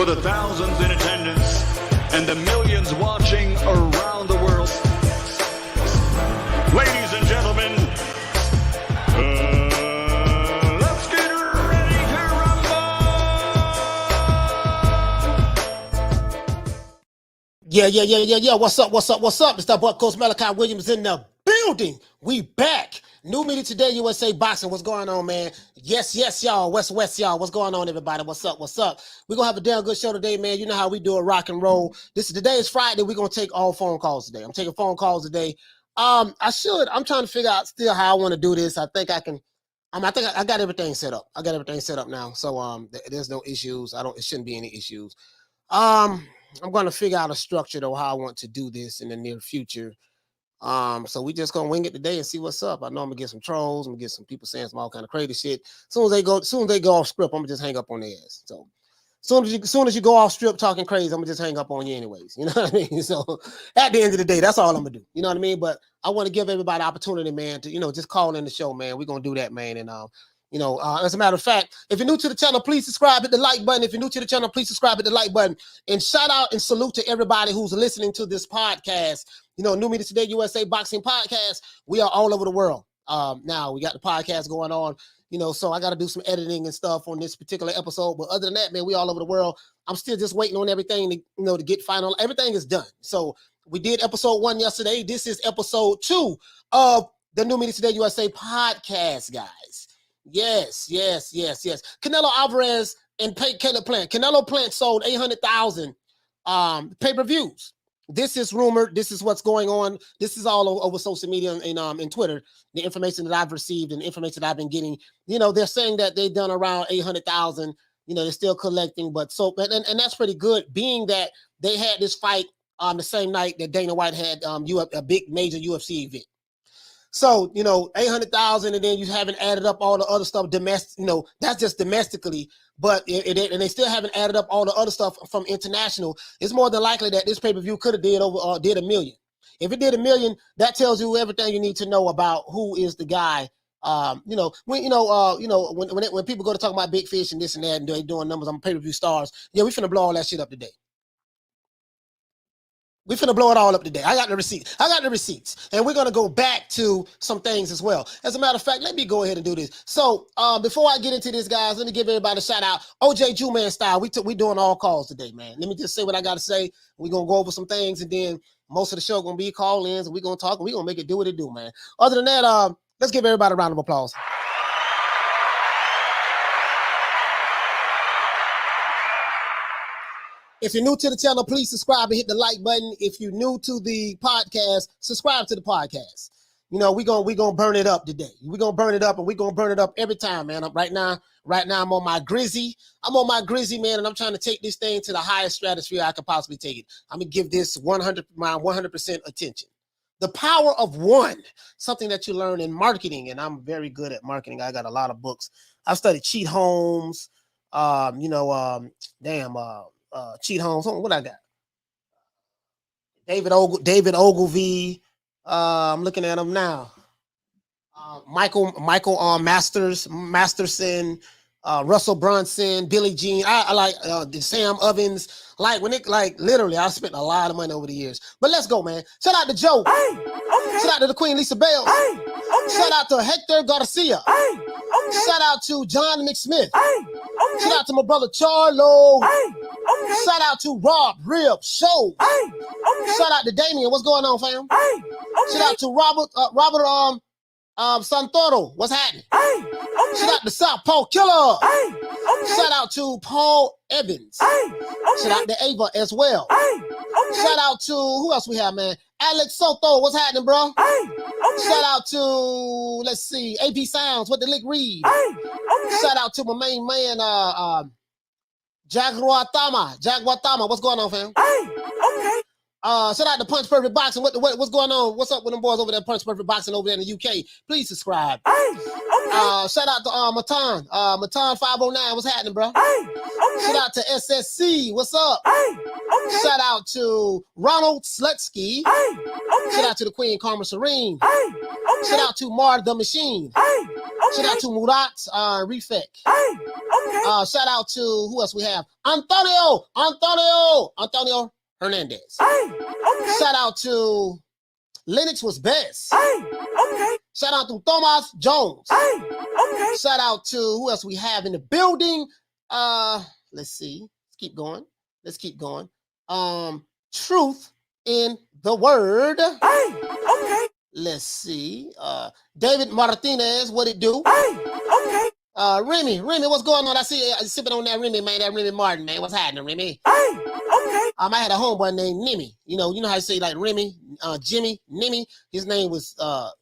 for the thousands in attendance and the millions watching around the world. Ladies and gentlemen, let's get ready to rumble! Yeah. What's up? It's that boy, Coach Malachi Williams in the building. We back. New meeting today, USA Boxing. What's going on, man? Yes, y'all. West, y'all. What's going on, everybody? What's up? We're going to have a damn good show today, man. You know how we do it, rock and roll. Today is Friday. We're going to take all phone calls today. I'm taking phone calls today. I'm trying to figure out still how I want to do this. I think I can. I think I got everything set up. I got everything set up now. So there's no issues. It shouldn't be any issues. I'm going to figure out a structure though, how I want to do this in the near future. So we just gonna wing it today and see what's up. I know I'm gonna get some trolls. I'm gonna get some people saying some all kind of crazy shit. As soon as they go off script, I'm gonna just hang up on their ass. So soon as you go off script talking crazy, I'm gonna just hang up on you anyways. You know what I mean? So at the end of the day, that's all I'm gonna do. You know what I mean? But I want to give everybody opportunity, man, to just call in the show, man. We're gonna do that, man. And as a matter of fact, if you're new to the channel, please subscribe, hit the like button. If you're new to the channel, please subscribe, hit the like button. And shout out and salute to everybody who's listening to this podcast. New Media Today, USA Boxing Podcast. We are all over the world. Now we got the podcast going on, so I got to do some editing and stuff on this particular episode. But other than that, man, we all over the world. I'm still just waiting on everything to get final. Everything is done. So we did episode 1 yesterday. This is episode 2 of the New Media Today, USA Podcast, guys. Yes. Canelo Alvarez and Canelo Plant. Canelo Plant sold 800,000 pay-per-views. This is rumored. This is what's going on. This is all over social media and Twitter. The information that I've received and the information that I've been getting. They're saying that they've done around 800,000. They're still collecting, but and that's pretty good. Being that they had this fight the same night that Dana White had a big major UFC event. So, 800,000, and then you haven't added up all the other stuff domestic, that's just domestically, but and they still haven't added up all the other stuff from international. It's more than likely that this pay-per-view could have did $1 million. If it did $1 million, that tells you everything you need to know about who is the guy. When people go to talk about big fish and this and that, and they're doing numbers on pay-per-view stars, we finna blow all that shit up today. We finna blow it all up today. I got the receipts. And we're going to go back to some things as well. As a matter of fact, let me go ahead and do this. So before I get into this, guys, let me give everybody a shout out. OJ Ju-Man style. We doing all calls today, man. Let me just say what I got to say. We're going to go over some things, and then most of the show going to be call-ins, and we're going to talk, and we're going to make it do what it do, man. Other than that, let's give everybody a round of applause. If you're new to the channel, please subscribe and hit the like button. If you're new to the podcast, subscribe to the podcast. We're gonna burn it up today. We're gonna burn it up, and we're gonna burn it up every time, man. Right now, I'm on my Grizzy. Man, and I'm trying to take this thing to the highest stratosphere I could possibly take it. I'm gonna give this my 100% attention. The power of one, something that you learn in marketing, and I'm very good at marketing. I got a lot of books. I've studied Cheat Homes, Cheat Homes. What I got? David Ogilvy. I'm looking at him now. Michael Masterson, Russell Brunson, Billie Jean. I like Sam Ovens. Literally, I spent a lot of money over the years. But let's go, man. Shout out to Joe. Hey, okay. Shout out to the Queen Lisa Bell. Hey, okay. Shout out to Hector Garcia. Hey, okay. Shout out to John McSmith. Hey, okay. Shout out to my brother Charlo. Hey, okay. Shout out to Rob Rib Show. Hey, okay. Shout out to Damien. What's going on, fam? Hey, okay. Shout out to Robert Santoro. What's happening? Hey, okay. Shout out to Southpaw Killer. Hey, okay. Shout out to Paul Evans. Hey, okay. Shout out to Ava as well. Hey, okay. Shout out to who else we have, man? Alex Soto. What's happening, bro? Hey, okay. Shout out to let's see, AP Sounds. What the lick read? Hey, okay. Shout out to my main man, Jack Watama. What's going on, fam? Hey, okay. Shout out to Punch Perfect Boxing. What's going on? What's up with them boys over there, Punch Perfect Boxing over there in the UK? Please subscribe. Hey, okay. Shout out to Matan 509. What's happening, bro? Hey, okay. Shout out to SSC. What's up? Hey, okay. Shout out to Ronald Slutsky. Hey, okay. Shout out to the Queen Karma Serene. Hey, okay. Shout out to Mar the Machine. Hey, Shout out to Murat Refek. Shout out to who else we have? Antonio Hernandez. Shout out to Lennox was best. Shout out to Thomas Jones. Shout out to who else we have in the building. Let's see. Let's keep going. Truth in the word. Let's see. David Martinez, what it do? Remy, what's going on? I see you sipping on that Remy, man. That Remy Martin, man. What's happening, Remy? I had a homeboy named Nimmy. You know how you say like Remy, Jimmy, Nimmy. His name was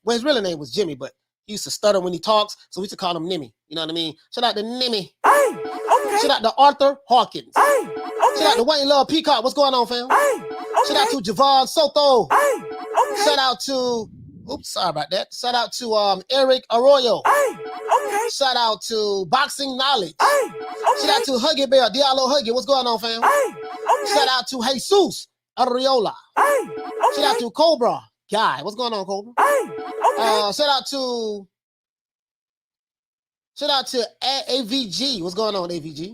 his real name was Jimmy, but he used to stutter when he talks, so we used to call him Nimmy. You know what I mean? Shout out to Nimmy. Shout out to Arthur Hawkins. Shout out to Wayne Love Peacock. What's going on, fam? Shout out to Javon Soto. Shout out to sorry about that. Shout out to Eric Arroyo. Shout out to Boxing Knowledge. Shout out to Huggy Bear, Diallo Huggy. What's going on, fam? Shout out to Jesus Arreola. Shout out to Cobra Guy. What's going on, Cobra? Shout out to AVG. What's going on, AVG?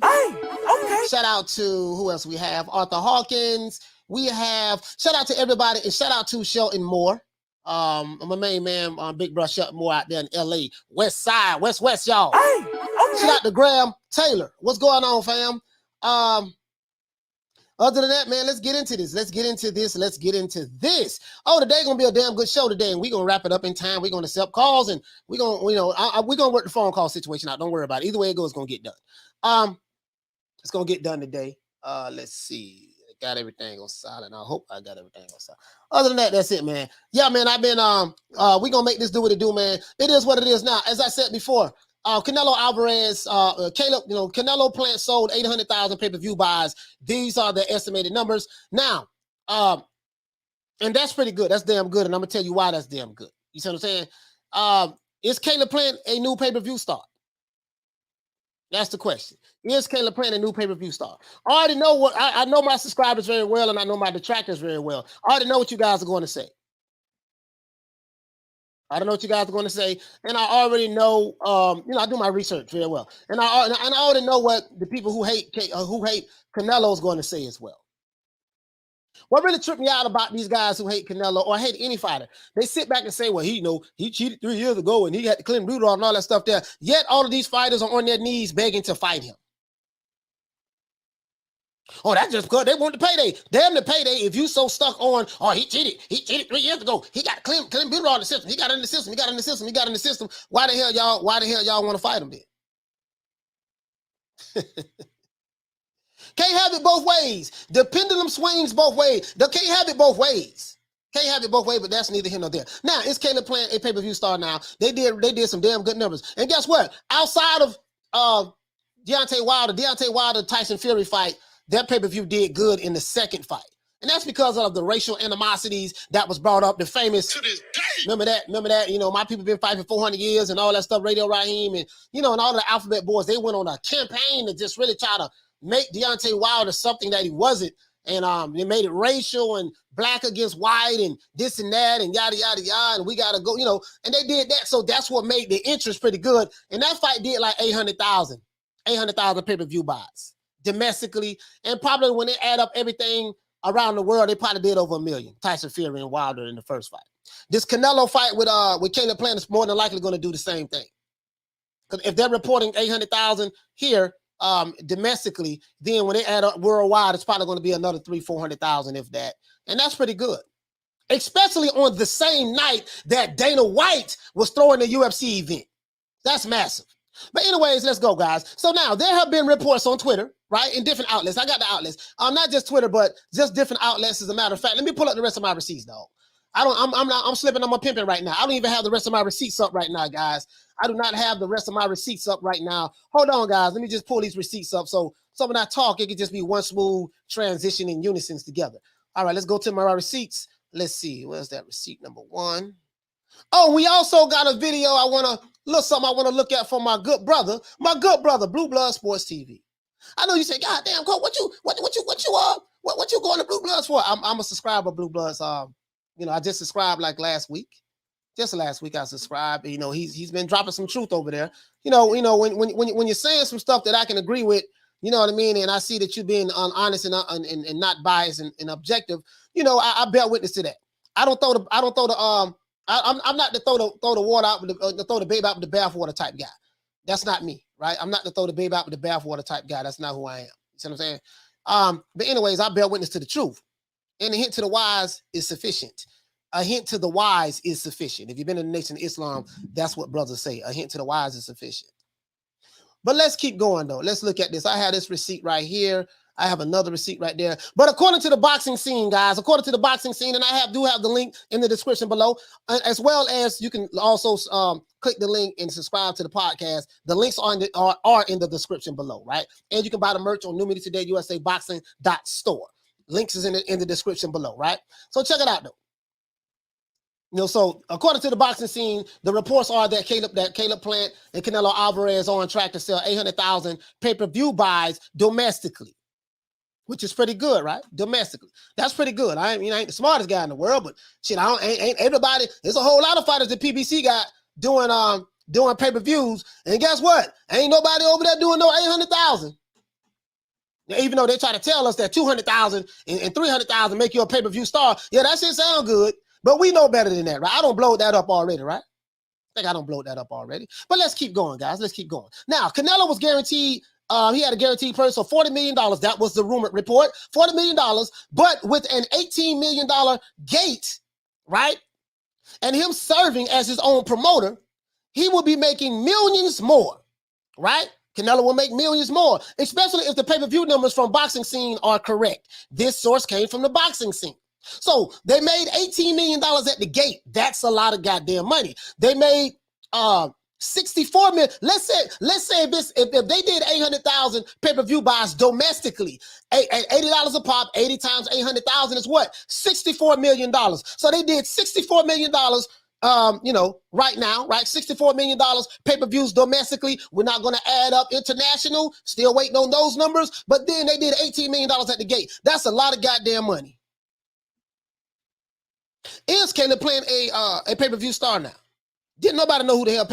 Shout out to who else we have? Arthur Hawkins. We have shout out to everybody and shout out to Shelton Moore. My main man, Big Bruh Shelton Moore out there in LA. West Side, West, y'all. Shout out to Graham Taylor. What's going on, fam? Other than that, man, let's get into this. Oh, today gonna be a damn good show today, and we're gonna wrap it up in time. We're gonna accept calls, and we're gonna, we're gonna work the phone call situation out. Don't worry about it. Either way it goes, it's gonna get done. It's gonna get done today. Let's see. Got everything on silent. I hope I got everything on silent. Other than that, that's it, man. Yeah, man, I've been we're gonna make this do what it do, man. It is what it is now. As I said before, Canelo Alvarez, Canelo Plant sold 800,000 pay-per-view buys. These are the estimated numbers. Now, and that's pretty good. That's damn good. And I'm gonna tell you why that's damn good. You see what I'm saying? Is Caleb Plant a new pay-per-view star? That's the question. Is Caleb Plant a new pay-per-view star? I already know what I know my subscribers very well, and I know my detractors very well. I already know what you guys are going to say. I don't know what you guys are going to say, and I already know. I do my research very well, and I already know what the people who hate Canelo is going to say as well. What really tripped me out about these guys who hate Canelo or hate any fighter, they sit back and say, well, he cheated 3 years ago and he had to clean blue and all that stuff there. Yet all of these fighters are on their knees begging to fight him. Oh, that's just because they want the payday. Damn the payday. If you so stuck on, oh, he cheated 3 years ago. He got clean blue in the system. He got in the system. Why the hell y'all want to fight him then? Can't have it both ways. The pendulum swings both ways. They can't have it both ways. Can't have it both ways, but that's neither here nor there. Now, is Caleb Plant a pay-per-view star now? They did some damn good numbers. And guess what? Outside of Deontay Wilder, Tyson Fury fight, that pay-per-view did good in the second fight. And that's because of the racial animosities that was brought up. The famous, to this day. Remember that? My people been fighting for 400 years and all that stuff, Radio Raheem and all the alphabet boys, they went on a campaign to just really try to make Deontay Wilder something that he wasn't. And they made it racial and black against white and this and that and yada, yada, yada. And we got to go, and they did that. So that's what made the interest pretty good. And that fight did like 800,000 pay-per-view buys domestically. And probably when they add up everything around the world, they probably did over 1 million. Tyson Fury and Wilder in the first fight. This Canelo fight with Caleb Plant is more than likely going to do the same thing. Because if they're reporting 800,000 here, domestically, then when they add up worldwide, it's probably going to be another 300,000-400,000 if that, and that's pretty good, especially on the same night that Dana White was throwing the UFC event. That's massive. But anyways, let's go, guys. So now there have been reports on Twitter, right, in different outlets. I got the outlets, not just Twitter, but just different outlets. As a matter of fact, let me pull up the rest of my receipts, dog. I'm slipping on my pimping right now. I don't even have the rest of my receipts up right now, guys. I do not have the rest of my receipts up right now. Hold on, guys. Let me just pull these receipts up. So when I talk, it could just be one smooth transition in unison together. All right, let's go to my receipts. Let's see. Where's that receipt number 1? Oh, we also got a video I want to look at for my good brother, Blue Blood Sports TV. I know you say, God damn, Cole, what you going to Blue Bloods for? I'm a subscriber of Blue Bloods. I just subscribed like last week. Just last week I subscribed. You know, he's been dropping some truth over there. You know, when you're saying some stuff that I can agree with, you know what I mean, and I see that you're being honest and not biased and objective. You know, I bear witness to that. I'm not the throw the water out with the throw the baby out with the bathwater type guy. That's not me, right? I'm not the throw the baby out with the bathwater type guy. That's not who I am. You see what I'm saying? But anyways, I bear witness to the truth. And a hint to the wise is sufficient. A hint to the wise is sufficient. If you've been in the Nation of Islam, that's what brothers say. A hint to the wise is sufficient. But let's keep going, though. Let's look at this. I have this receipt right here. I have another receipt right there. But according to the boxing scene, guys, according to the boxing scene, and I do have the link in the description below, as well as you can also click the link and subscribe to the podcast. The links are in the description below, right? And you can buy the merch on New Media Today USA Boxing.store. Links is in the description below, right? So check it out, though. You know, so according to the boxing scene, the reports are that Caleb Plant and Canelo Alvarez are on track to sell 800,000 pay-per-view buys domestically, which is pretty good, right? Domestically, that's pretty good. I ain't the smartest guy in the world, but shit, ain't everybody. There's a whole lot of fighters that PBC got doing pay-per-views, and guess what? Ain't nobody over there doing no 800,000. Even though they try to tell us that 200,000 and 300,000 make you a pay-per-view star, yeah, that shit sound good. But we know better than that, right? I don't blow that up already, right? I think I don't blow that up already. But let's keep going, guys. Let's keep going. Now, Canelo was guaranteed, he had a guaranteed purse of $40 million. That was the rumored report, $40 million. But with an $18 million gate, right? And him serving as his own promoter, he will be making millions more, right? Canelo will make millions more, especially if the pay-per-view numbers from boxing scene are correct. This source came from the boxing scene. So they made $18 million at the gate. That's a lot of goddamn money. They made 64 million. Let's say if they did 800,000 pay-per-view buys domestically, $80 a pop, 80 times 800,000 is what? $64 million. So they did $64 million. You know, right now, right? $64 million pay-per-views domestically. We're not going to add up international. Still waiting on those numbers. But then they did $18 million at the gate. That's a lot of goddamn money. Is Caleb Plant a pay-per-view star now? Didn't nobody know who the hell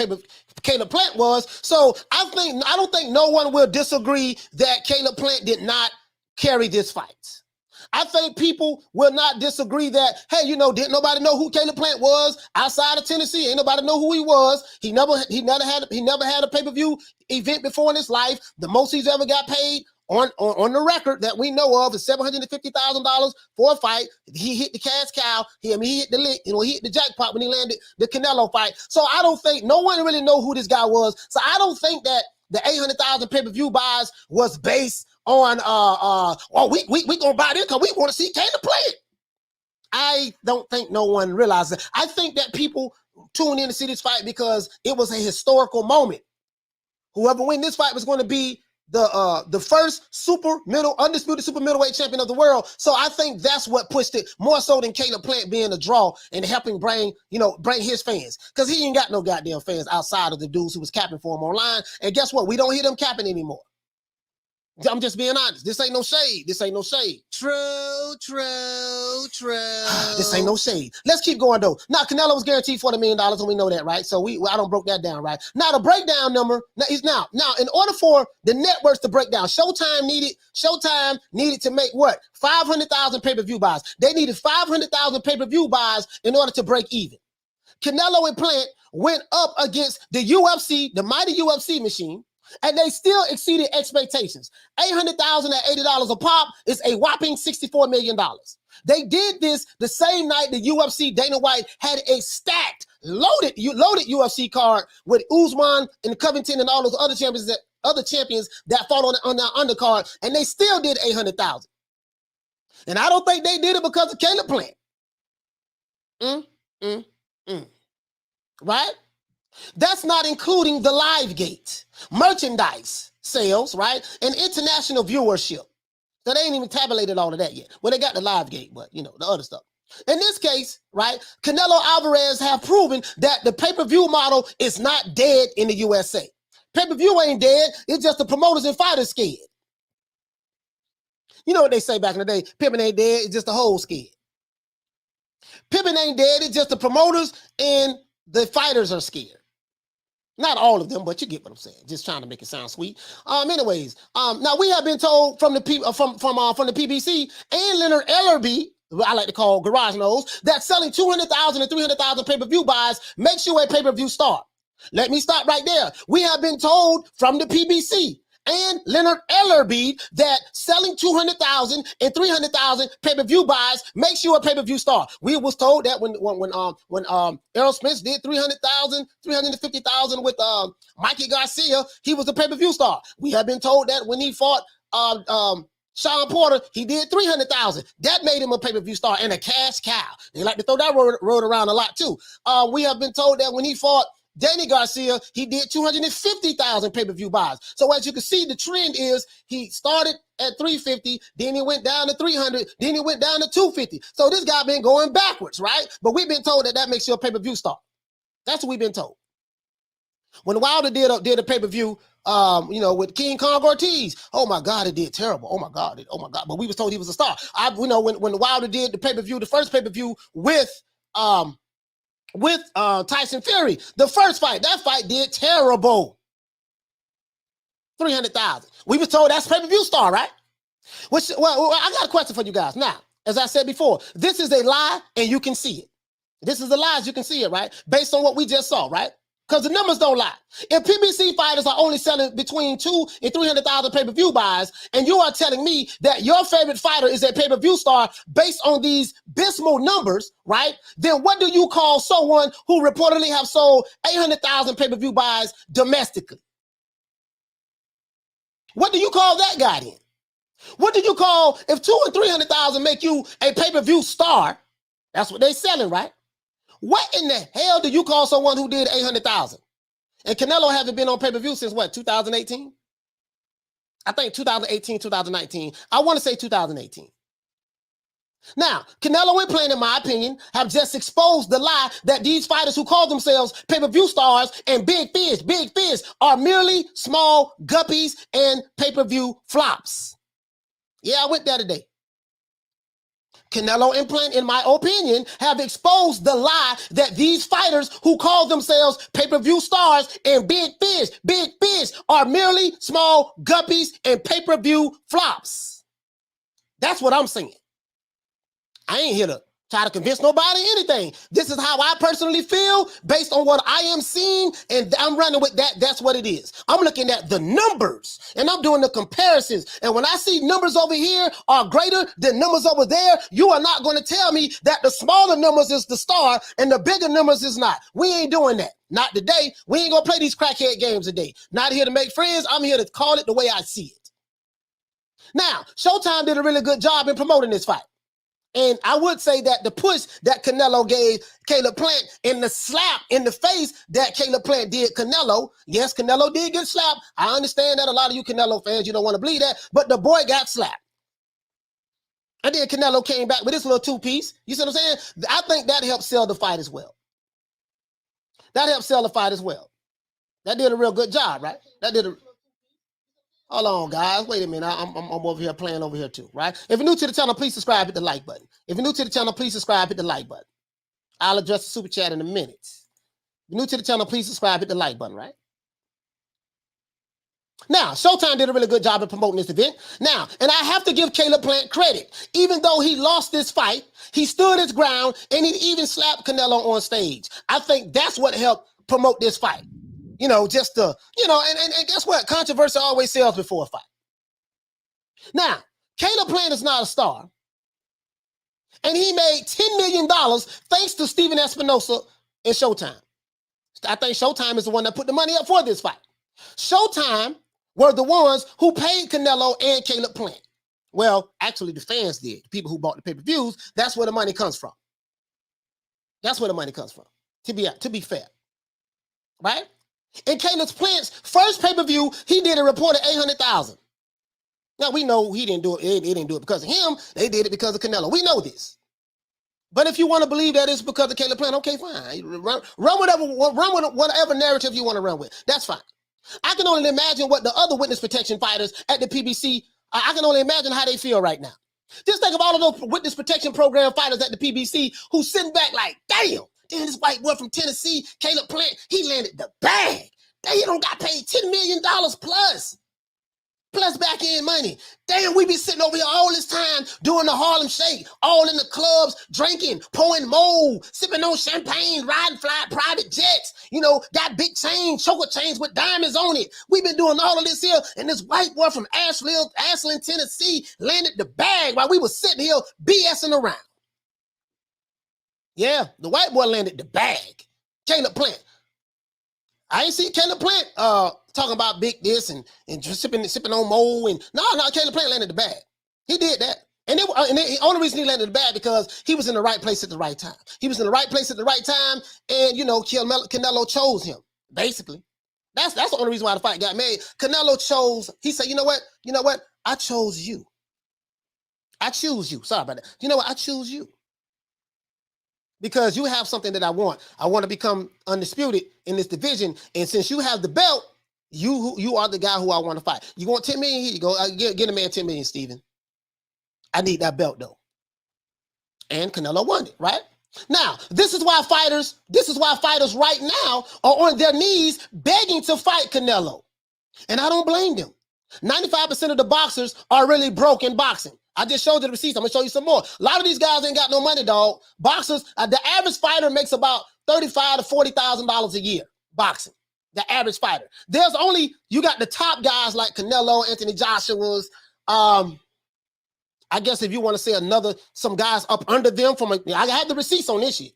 Caleb Plant was. So I don't think no one will disagree that Caleb Plant did not carry this fight. I think people will not disagree that, hey, you know, didn't nobody know who Caleb Plant was outside of Tennessee? Ain't nobody know who he was. He never had a pay-per-view event before in his life. The most he's ever got paid on the record that we know of is $750,000 for a fight. He hit the cash cow. He hit the lick. You know, he hit the jackpot when he landed the Canelo fight. So I don't think no one really know who this guy was. So I don't think that the 800,000 pay-per-view buys was based on we gonna buy this because we want to see Caleb Plant. I don't think no one realized that. I think that people tune in to see this fight because it was a historical moment. Whoever win this fight was going to be the first undisputed super middleweight champion of the world. So I think that's what pushed it more so than Caleb Plant being a draw and helping bring his fans. Because he ain't got no goddamn fans outside of the dudes who was capping for him online. And guess what? We don't hear them capping anymore. I'm just being honest. This ain't no shade. This ain't no shade. True. This ain't no shade. Let's keep going, though. Now, Canelo was guaranteed $40 million, and we know that, right? So I don't broke that down, right? Now, the breakdown number is now, in order for the networks to break down, Showtime needed to make what? 500,000 pay-per-view buys. They needed 500,000 pay-per-view buys in order to break even. Canelo and Plant went up against the UFC, the mighty UFC machine, and they still exceeded expectations. 800,000 at $80 a pop is a whopping $64 million. They did this the same night the UFC, Dana White, had a stacked, loaded UFC card with Usman and Covington and all those other champions that fought on the undercard, and they still did 800,000. And I don't think they did it because of Caleb Plant. Right? That's not including the live gate, merchandise sales, right? And international viewership. So they ain't even tabulated all of that yet. Well, they got the live gate, but you know, the other stuff. In this case, right, Canelo Alvarez have proven that the pay-per-view model is not dead in the USA. Pay-per-view ain't dead. It's just the promoters and fighters scared. You know what they say back in the day? Pimpin' ain't dead. It's just the whole scared. Pimpin' ain't dead. It's just the promoters and the fighters are scared. Not all of them, but you get what I'm saying. Just trying to make it sound sweet. Anyways, now we have been told from the PBC and Leonard Ellerbe, who I like to call Garage Nose, that selling 200,000 and 300,000 pay-per-view buys makes you a pay-per-view star. Let me stop right there. We have been told from the PBC and Leonard Ellerbe that selling 200,000 and 300,000 pay-per-view buys makes you a pay-per-view star. We was told that when Errol Spence did 300,000, 350,000 with Mikey Garcia, he was a pay-per-view star. We have been told that when he fought Sean Porter, he did 300,000. That made him a pay-per-view star and a cash cow. They like to throw that word around a lot too. We have been told that when he fought Danny Garcia, he did 250,000 pay-per-view buys. So as you can see, the trend is he started at 350, then he went down to 300, then he went down to 250. So this guy been going backwards, right? But we've been told that makes you a pay-per-view star. That's what we've been told. When Wilder did a pay-per-view, with King Kong Ortiz, oh my God, it did terrible. Oh my God. But we was told he was a star. When Wilder did the pay-per-view, the first pay-per-view with Tyson Fury, the first fight, that fight did terrible. 300,000. We was told that's pay-per-view star, right? Well, I got a question for you guys. Now, as I said before, this is a lie and you can see it. This is the lies, you can see it, right? Based on what we just saw, right? Because the numbers don't lie. If PBC fighters are only selling between 200,000 and 300,000 pay-per-view buys, and you are telling me that your favorite fighter is a pay-per-view star based on these bismall numbers, right? Then what do you call someone who reportedly have sold 800,000 pay-per-view buys domestically? What do you call that guy then? What do you call, if 200,000 and 300,000 make you a pay-per-view star, that's what they're selling, right? What in the hell do you call someone who did 800,000? And Canelo hasn't been on pay-per-view since what, 2018? I think 2018, 2019. I want to say 2018. Now, Canelo and Plant, in my opinion, have just exposed the lie that these fighters who call themselves pay-per-view stars and big fish, are merely small guppies and pay-per-view flops. Yeah, I went there today. Canelo and Plant, in my opinion, have exposed the lie that these fighters who call themselves pay-per-view stars and big fish are merely small guppies and pay-per-view flops. That's what I'm saying. I ain't here to try to convince nobody anything. This is how I personally feel based on what I am seeing, and I'm running with that. That's what it is. I'm looking at the numbers, and I'm doing the comparisons. And when I see numbers over here are greater than numbers over there, you are not going to tell me that the smaller numbers is the star and the bigger numbers is not. We ain't doing that. Not today. We ain't going to play these crackhead games today. Not here to make friends. I'm here to call it the way I see it. Now, Showtime did a really good job in promoting this fight. And I would say that the push that Canelo gave Caleb Plant and the slap in the face that Caleb Plant did Canelo, yes, Canelo did get slapped. I understand that a lot of you Canelo fans, you don't want to believe that, but the boy got slapped. And then Canelo came back with this little two-piece. You see what I'm saying? I think that helped sell the fight as well. That helped sell the fight as well. That did a real good job, right? Hold on, guys. Wait a minute. I'm over here playing over here too, right? If you're new to the channel, please subscribe, hit the like button. If you're new to the channel, please subscribe, hit the like button. I'll address the super chat in a minute. If you're new to the channel, please subscribe, hit the like button, right? Now, Showtime did a really good job of promoting this event. Now, and I have to give Caleb Plant credit. Even though he lost this fight, he stood his ground, and he even slapped Canelo on stage. I think that's what helped promote this fight. And guess what? Controversy always sells before a fight. Now, Caleb Plant is not a star. And he made $10 million thanks to Steven Espinosa and Showtime. I think Showtime is the one that put the money up for this fight. Showtime were the ones who paid Canelo and Caleb Plant. Well, actually, the fans did. The people who bought the pay-per-views, that's where the money comes from. That's where the money comes from, to be fair. Right? In Caleb Plant's first pay-per-view, he did a reported 800,000. Now, we know he didn't do it. He didn't do it because of him. They did it because of Canelo. We know this. But if you want to believe that it's because of Caleb Plant, okay, fine. Run with whatever narrative you want to run with. That's fine. I can only imagine what the other witness protection fighters at the PBC, I can only imagine how they feel right now. Just think of all of those witness protection program fighters at the PBC who sitting back like, damn, Then this white boy from Tennessee, Caleb Plant, he landed the bag. Damn, he don't got paid $10 million plus back end money. Damn, we be sitting over here all this time doing the Harlem Shake, all in the clubs, drinking, pouring mold, sipping on champagne, riding fly private jets, got big chains, choker chains with diamonds on it. We've been doing all of this here, and this white boy from Ashland, Tennessee landed the bag while we were sitting here BSing around. Yeah, the white boy landed the bag. Caleb Plant. I ain't see Caleb Plant talking about big this and just sipping on mold and no, Caleb Plant landed the bag. He did that. And the only reason he landed the bag because he was in the right place at the right time. He was in the right place at the right time, and Canelo chose him. Basically, that's the only reason why the fight got made. Canelo chose. He said, you know what? I chose you. I choose you. Sorry about that. You know what? I choose you. Because you have something that I want. I want to become undisputed in this division. And since you have the belt, you are the guy who I want to fight. You want $10 million? Here you go. Get a man $10 million, Steven. I need that belt, though. And Canelo won it, right? Now, this is why fighters right now are on their knees begging to fight Canelo. And I don't blame them. 95% of the boxers are really broke in boxing. I just showed you the receipts. I'm going to show you some more. A lot of these guys ain't got no money, dog. Boxers, the average fighter makes about $35,000 to $40,000 a year boxing. The average fighter. You got the top guys like Canelo, Anthony Joshua's. I guess if you want to say some guys up under them I have the receipts on this shit.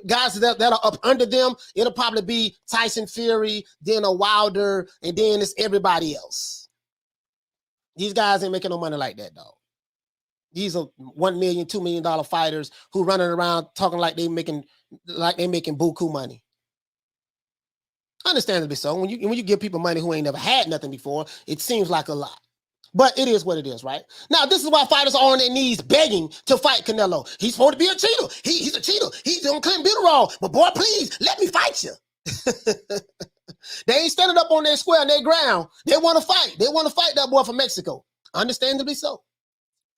Guys that are up under them, it'll probably be Tyson Fury, then a Wilder, and then it's everybody else. These guys ain't making no money like that, dog. These are $1 million, $2 million fighters who running around talking like they making buku money. Understandably so. When you give people money who ain't never had nothing before, it seems like a lot. But it is what it is, right? Now, this is why fighters are on their knees begging to fight Canelo. He's supposed to be a cheater. He's a cheater. He's on clenbuterol. But boy, please, let me fight you. They ain't standing up on their square, on their ground. They want to fight. They want to fight that boy from Mexico. Understandably so.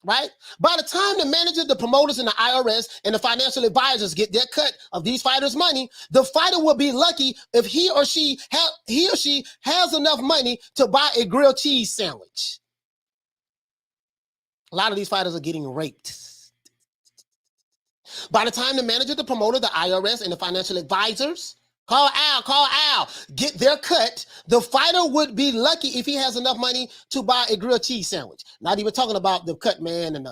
Right? By the time the managers, the promoters, and the IRS and the financial advisors get their cut of these fighters' money, the fighter will be lucky if he or she has enough money to buy a grilled cheese sandwich. A lot of these fighters are getting raped. By the time the manager, the promoter, the IRS, and the financial advisors call Al, get their cut, the fighter would be lucky if he has enough money to buy a grilled cheese sandwich. Not even talking about the cut man and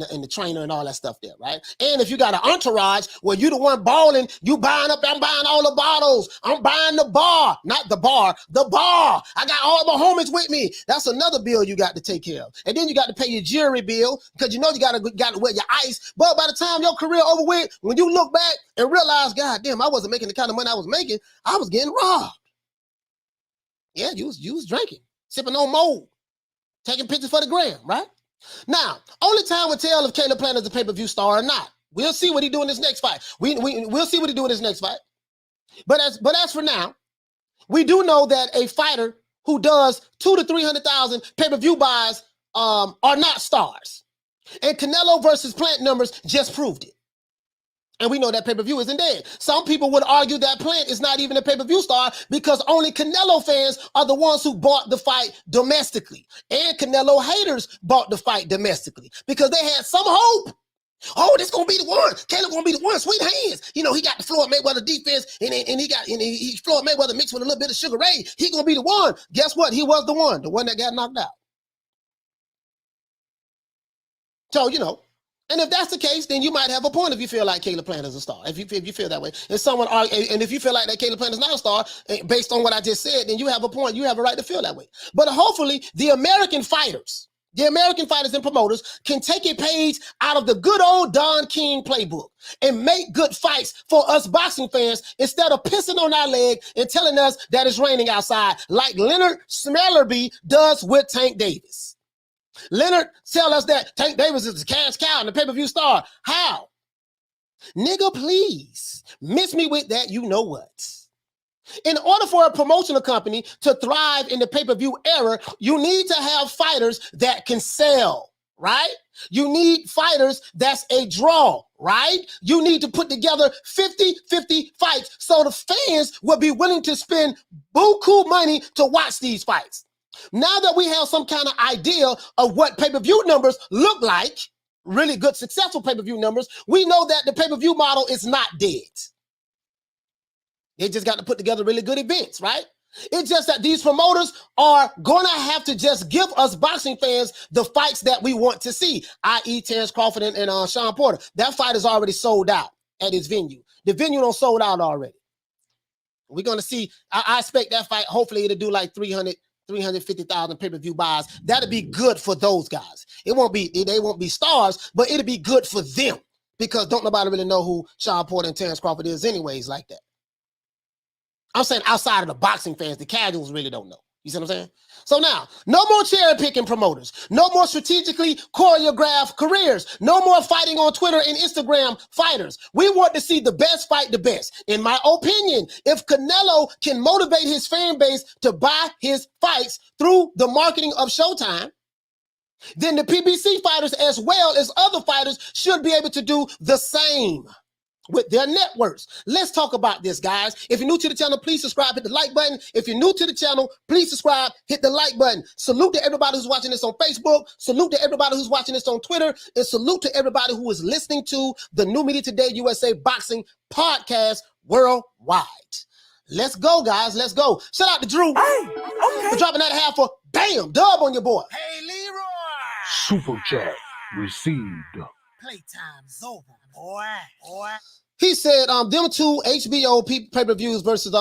the trainer and all that stuff there, right? And if you got an entourage where you the one balling, I'm buying all the bottles. I'm buying the bar, not the bar, the bar. I got all my homies with me. That's another bill you got to take care of. And then you got to pay your jury bill because you got to wear your ice. But by the time your career over with, when you look back and realize, God damn, I wasn't making the kind of money I was making, I was getting robbed. Yeah, you was drinking, sipping on mold, taking pictures for the gram, right? Now, only time will tell if Caleb Plant is a pay-per-view star or not. We'll see what he do in his next fight. We'll see what he do in his next fight. But as for now, we do know that a fighter who does 200,000 to 300,000 pay-per-view buys are not stars. And Canelo versus Plant numbers just proved it. And we know that pay-per-view isn't dead. Some people would argue that Plant is not even a pay-per-view star because only Canelo fans are the ones who bought the fight domestically. And Canelo haters bought the fight domestically because they had some hope. Oh, this gonna be the one. Caleb gonna be the one. Sweet hands. He got the Floyd Mayweather defense, and he Floyd Mayweather mixed with a little bit of Sugar Ray. He gonna be the one. Guess what? He was the one that got knocked out. So and if that's the case, then you might have a point if you feel like Caleb Plant is a star. If you feel that way, and if you feel like that Caleb Plant is not a star, based on what I just said, then you have a point. You have a right to feel that way. But hopefully, the American fighters and promoters can take a page out of the good old Don King playbook and make good fights for us boxing fans instead of pissing on our leg and telling us that it's raining outside, like Leonard Ellerbe does with Tank Davis. Leonard tell us that Tank Davis is a cash cow and a pay-per-view star. How? Nigga, please. Miss me with that, you know what. In order for a promotional company to thrive in the pay-per-view era, you need to have fighters that can sell, right? You need fighters that's a draw, right? You need to put together 50-50 fights so the fans will be willing to spend buku money to watch these fights. Now that we have some kind of idea of what pay-per-view numbers look like, really good, successful pay-per-view numbers, we know that the pay-per-view model is not dead. They just got to put together really good events, right? It's just that these promoters are going to have to just give us boxing fans the fights that we want to see, i.e. Terrence Crawford and Sean Porter. That fight is already sold out at his venue. The venue don't sold out already. We're going to see. I expect that fight, hopefully, it'll do like 350,000 pay-per-view buys. That'll be good for those guys. They won't be stars, but it'll be good for them because don't nobody really know who Sean Porter and Terrence Crawford is anyways like that. I'm saying outside of the boxing fans, the casuals really don't know. You see what I'm saying? So now, no more cherry picking promoters, no more strategically choreographed careers, no more fighting on Twitter and Instagram fighters. We want to see the best fight the best. In my opinion, if Canelo can motivate his fan base to buy his fights through the marketing of Showtime, then the PBC fighters as well as other fighters should be able to do the same with their networks. Let's talk about this, guys. If you're new to the channel, please subscribe, hit the like button. If you're new to the channel, please subscribe, hit the like button. Salute to everybody who's watching this on Facebook. Salute to everybody who's watching this on Twitter. And salute to everybody who is listening to the New Media Today USA Boxing Podcast worldwide. Let's go, guys. Let's go. Shout out to Drew for dropping that half for bam, dub on your boy. Hey, Leroy. Super chat received. Playtime's over, boy. He said, them two HBO pay-per-views versus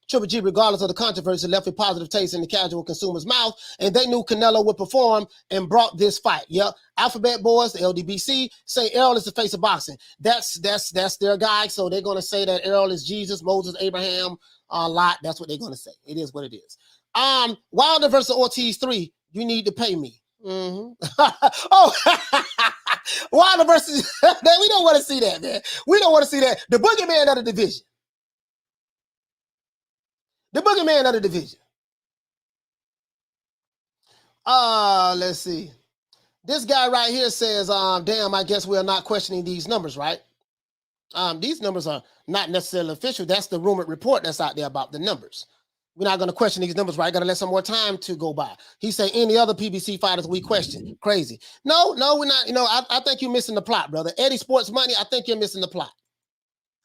Triple G, regardless of the controversy, left a positive taste in the casual consumer's mouth, and they knew Canelo would perform and brought this fight. Yep, Alphabet Boys, the LDBC, say Errol is the face of boxing. That's their guy, so they're going to say that Errol is Jesus, Moses, Abraham, Lot. That's what they're going to say. It is what it is. Wilder versus Ortiz 3, you need to pay me. Oh, Wilder versus, man, we don't want to see that, man. We don't want to see that. The boogeyman of the division. The boogeyman of the division. Let's see. This guy right here says, damn, I guess we are not questioning these numbers, right? These numbers are not necessarily official. That's the rumored report that's out there about the numbers. We're not going to question these numbers, right? Got to let some more time to go by. He said, any other PBC fighters we question. Crazy. No, we're not. You know, I think you're missing the plot, brother. Eddie Sports Money, I think you're missing the plot.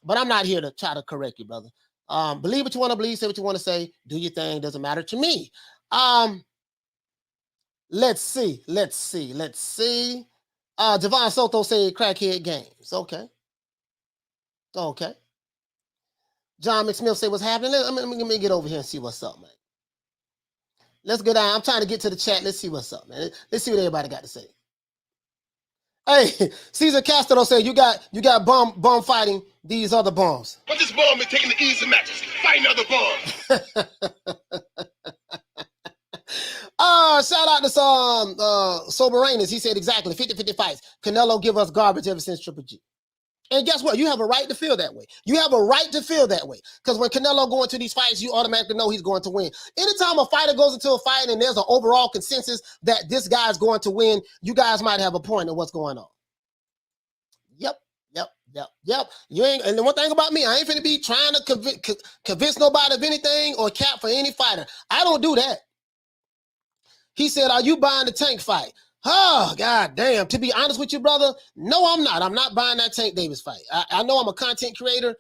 But I'm not here to try to correct you, brother. Believe what you want to believe, say what you want to say, do your thing, doesn't matter to me. Let's see. Javon Soto said crackhead games. Okay. John McSmith said what's happening. Let me get over here and see what's up, man. Let's go down. I'm trying to get to the chat. Let's see what's up, man. Let's see what everybody got to say. Hey, Caesar Castro said you got bum fighting these other bums. But this bum is taking the easy matches, fighting other bums. Shout out to Soberanis. He said exactly 50-50 fights. Canelo give us garbage ever since Triple G. And guess what? You have a right to feel that way. You have a right to feel that way. Because when Canelo go into these fights, you automatically know he's going to win. Anytime a fighter goes into a fight and there's an overall consensus that this guy's going to win, you guys might have a point of what's going on. Yep. You ain't, and the one thing about me, I ain't finna be trying to convince nobody of anything or cap for any fighter. I don't do that. He said, are you buying the Tank fight? Oh, God damn. To be honest with you, brother, no, I'm not. I'm not buying that Tank Davis fight. I know I'm a content creator.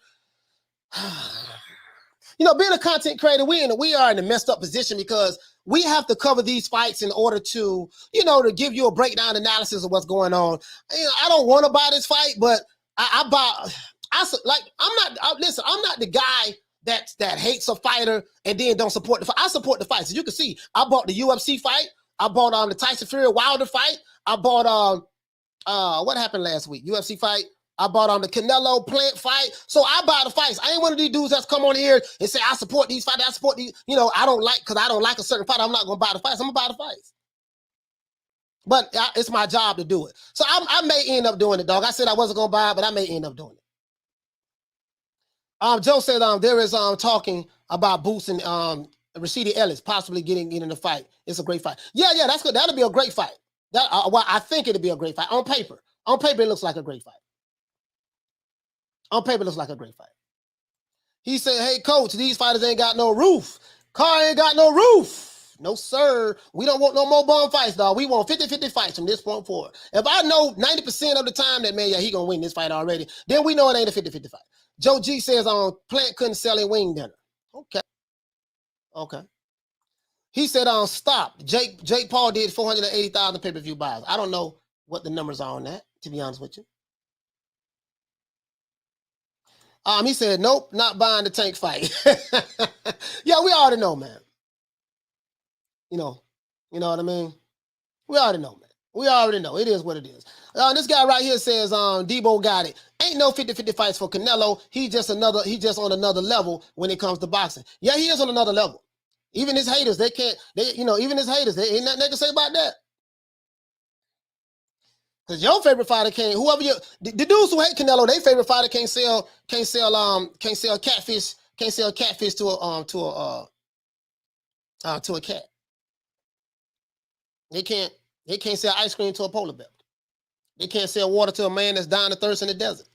You know, being a content creator, we are in a messed up position because we have to cover these fights in order to, you know, to give you a breakdown analysis of what's going on. You know, I don't want to buy this fight, but I'm not the guy that hates a fighter and then don't support the fight. I support the fights. As you can see, I bought the UFC fight. I bought the Tyson Fury Wilder fight. I bought what happened last week? UFC fight. I bought the Canelo Plant fight. So I buy the fights. I ain't one of these dudes that's come on here and say I support these fights. I support these. You know, I don't like a certain fight. I'm not gonna buy the fights. I'm gonna buy the fights. But it's my job to do it. So I may end up doing it, dog. I said I wasn't gonna buy it, but I may end up doing it. Joe said there is talking about Boots and Rashidi Ellis possibly getting in the fight. It's a great fight. Yeah, that's good. That'll be a great fight. That well, I think it'll be a great fight on paper. On paper, it looks like a great fight. On paper, it looks like a great fight. He said, "Hey, coach, these fighters ain't got no roof. Car ain't got no roof. No, sir. We don't want no more bum fights, dog. We want 50-50 fights from this point forward. If I know 90% of the time that, man, yeah, he going to win this fight already, then we know it ain't a 50-50 fight." Joe G says Plant couldn't sell a wing dinner. Okay. Okay. He said stop. Jake Paul did 480,000 pay-per-view buys. I don't know what the numbers are on that, to be honest with you. He said, nope, not buying the Tank fight. Yeah, we already know, man. You know what I mean? We already know, man. We already know. It is what it is. This guy right here says, Debo got it. Ain't no 50-50 fights for Canelo. He just on another level when it comes to boxing. Yeah, he is on another level. Even his haters, even his haters, they ain't nothing they can say about that. Because your favorite fighter can't, the dudes who hate Canelo, their favorite fighter can't sell catfish to a cat. They can't sell ice cream to a polar bear. They can't sell water to a man that's dying of thirst in the desert.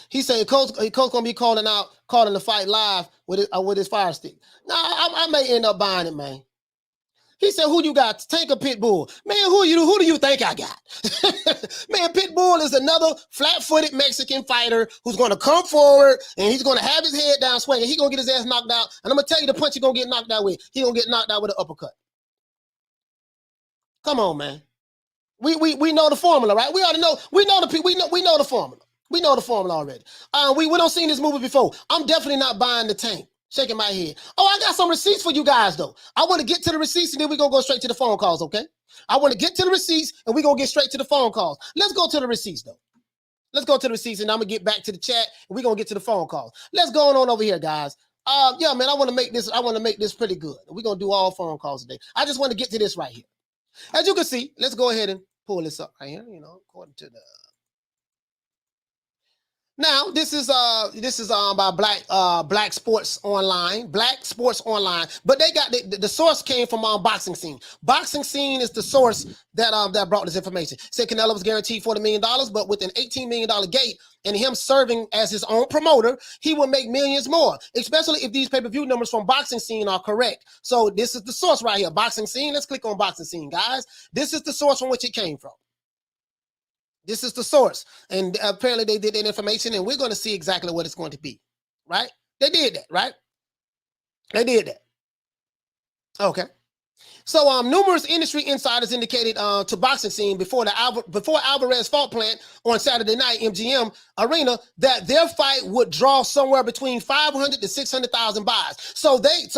He said coach gonna be calling the fight live with his fire stick. Nah, I may end up buying it, man. He said, "Who you got? Tank or Pitbull?" Man, who do you think I got? Man, Pitbull is another flat-footed Mexican fighter who's going to come forward and he's going to have his head down swinging. He's going to get his ass knocked out. And I'm going to tell you the punch he's going to get knocked out with. He's going to get knocked out with an uppercut. Come on, man. We know the formula, right? We already know. We know the formula. We know the formula already. We don't seen this movie before. I'm definitely not buying the Tank. Shaking my head. Oh, I got some receipts for you guys, though. I want to get to the receipts, and then we're going to go straight to the phone calls, okay? I want to get to the receipts, and we're going to get straight to the phone calls. Let's go to the receipts, though. Let's go to the receipts, and I'm going to get back to the chat, and we're going to get to the phone calls. Let's go on over here, guys. Yeah, man, I want to make this pretty good. We're going to do all phone calls today. I just want to get to this right here. As you can see, let's go ahead and pull this up right here, according to the... Now, this is by Black Sports Online, but they got the source came from Boxing Scene. Boxing Scene is the source that brought this information. Said Canelo was guaranteed $40 million, but with an $18 million gate and him serving as his own promoter, he will make millions more, especially if these pay-per-view numbers from Boxing Scene are correct. So this is the source right here, Boxing Scene. Let's click on Boxing Scene, guys. This is the source from which it came from. This is the source. And apparently they did that information, and we're going to see exactly what it's going to be, right? They did that, right? They did that. Okay. So numerous industry insiders indicated to Boxing Scene before Alvarez fought Plant on Saturday night MGM Arena that their fight would draw somewhere between 500 to 600,000 buys. So they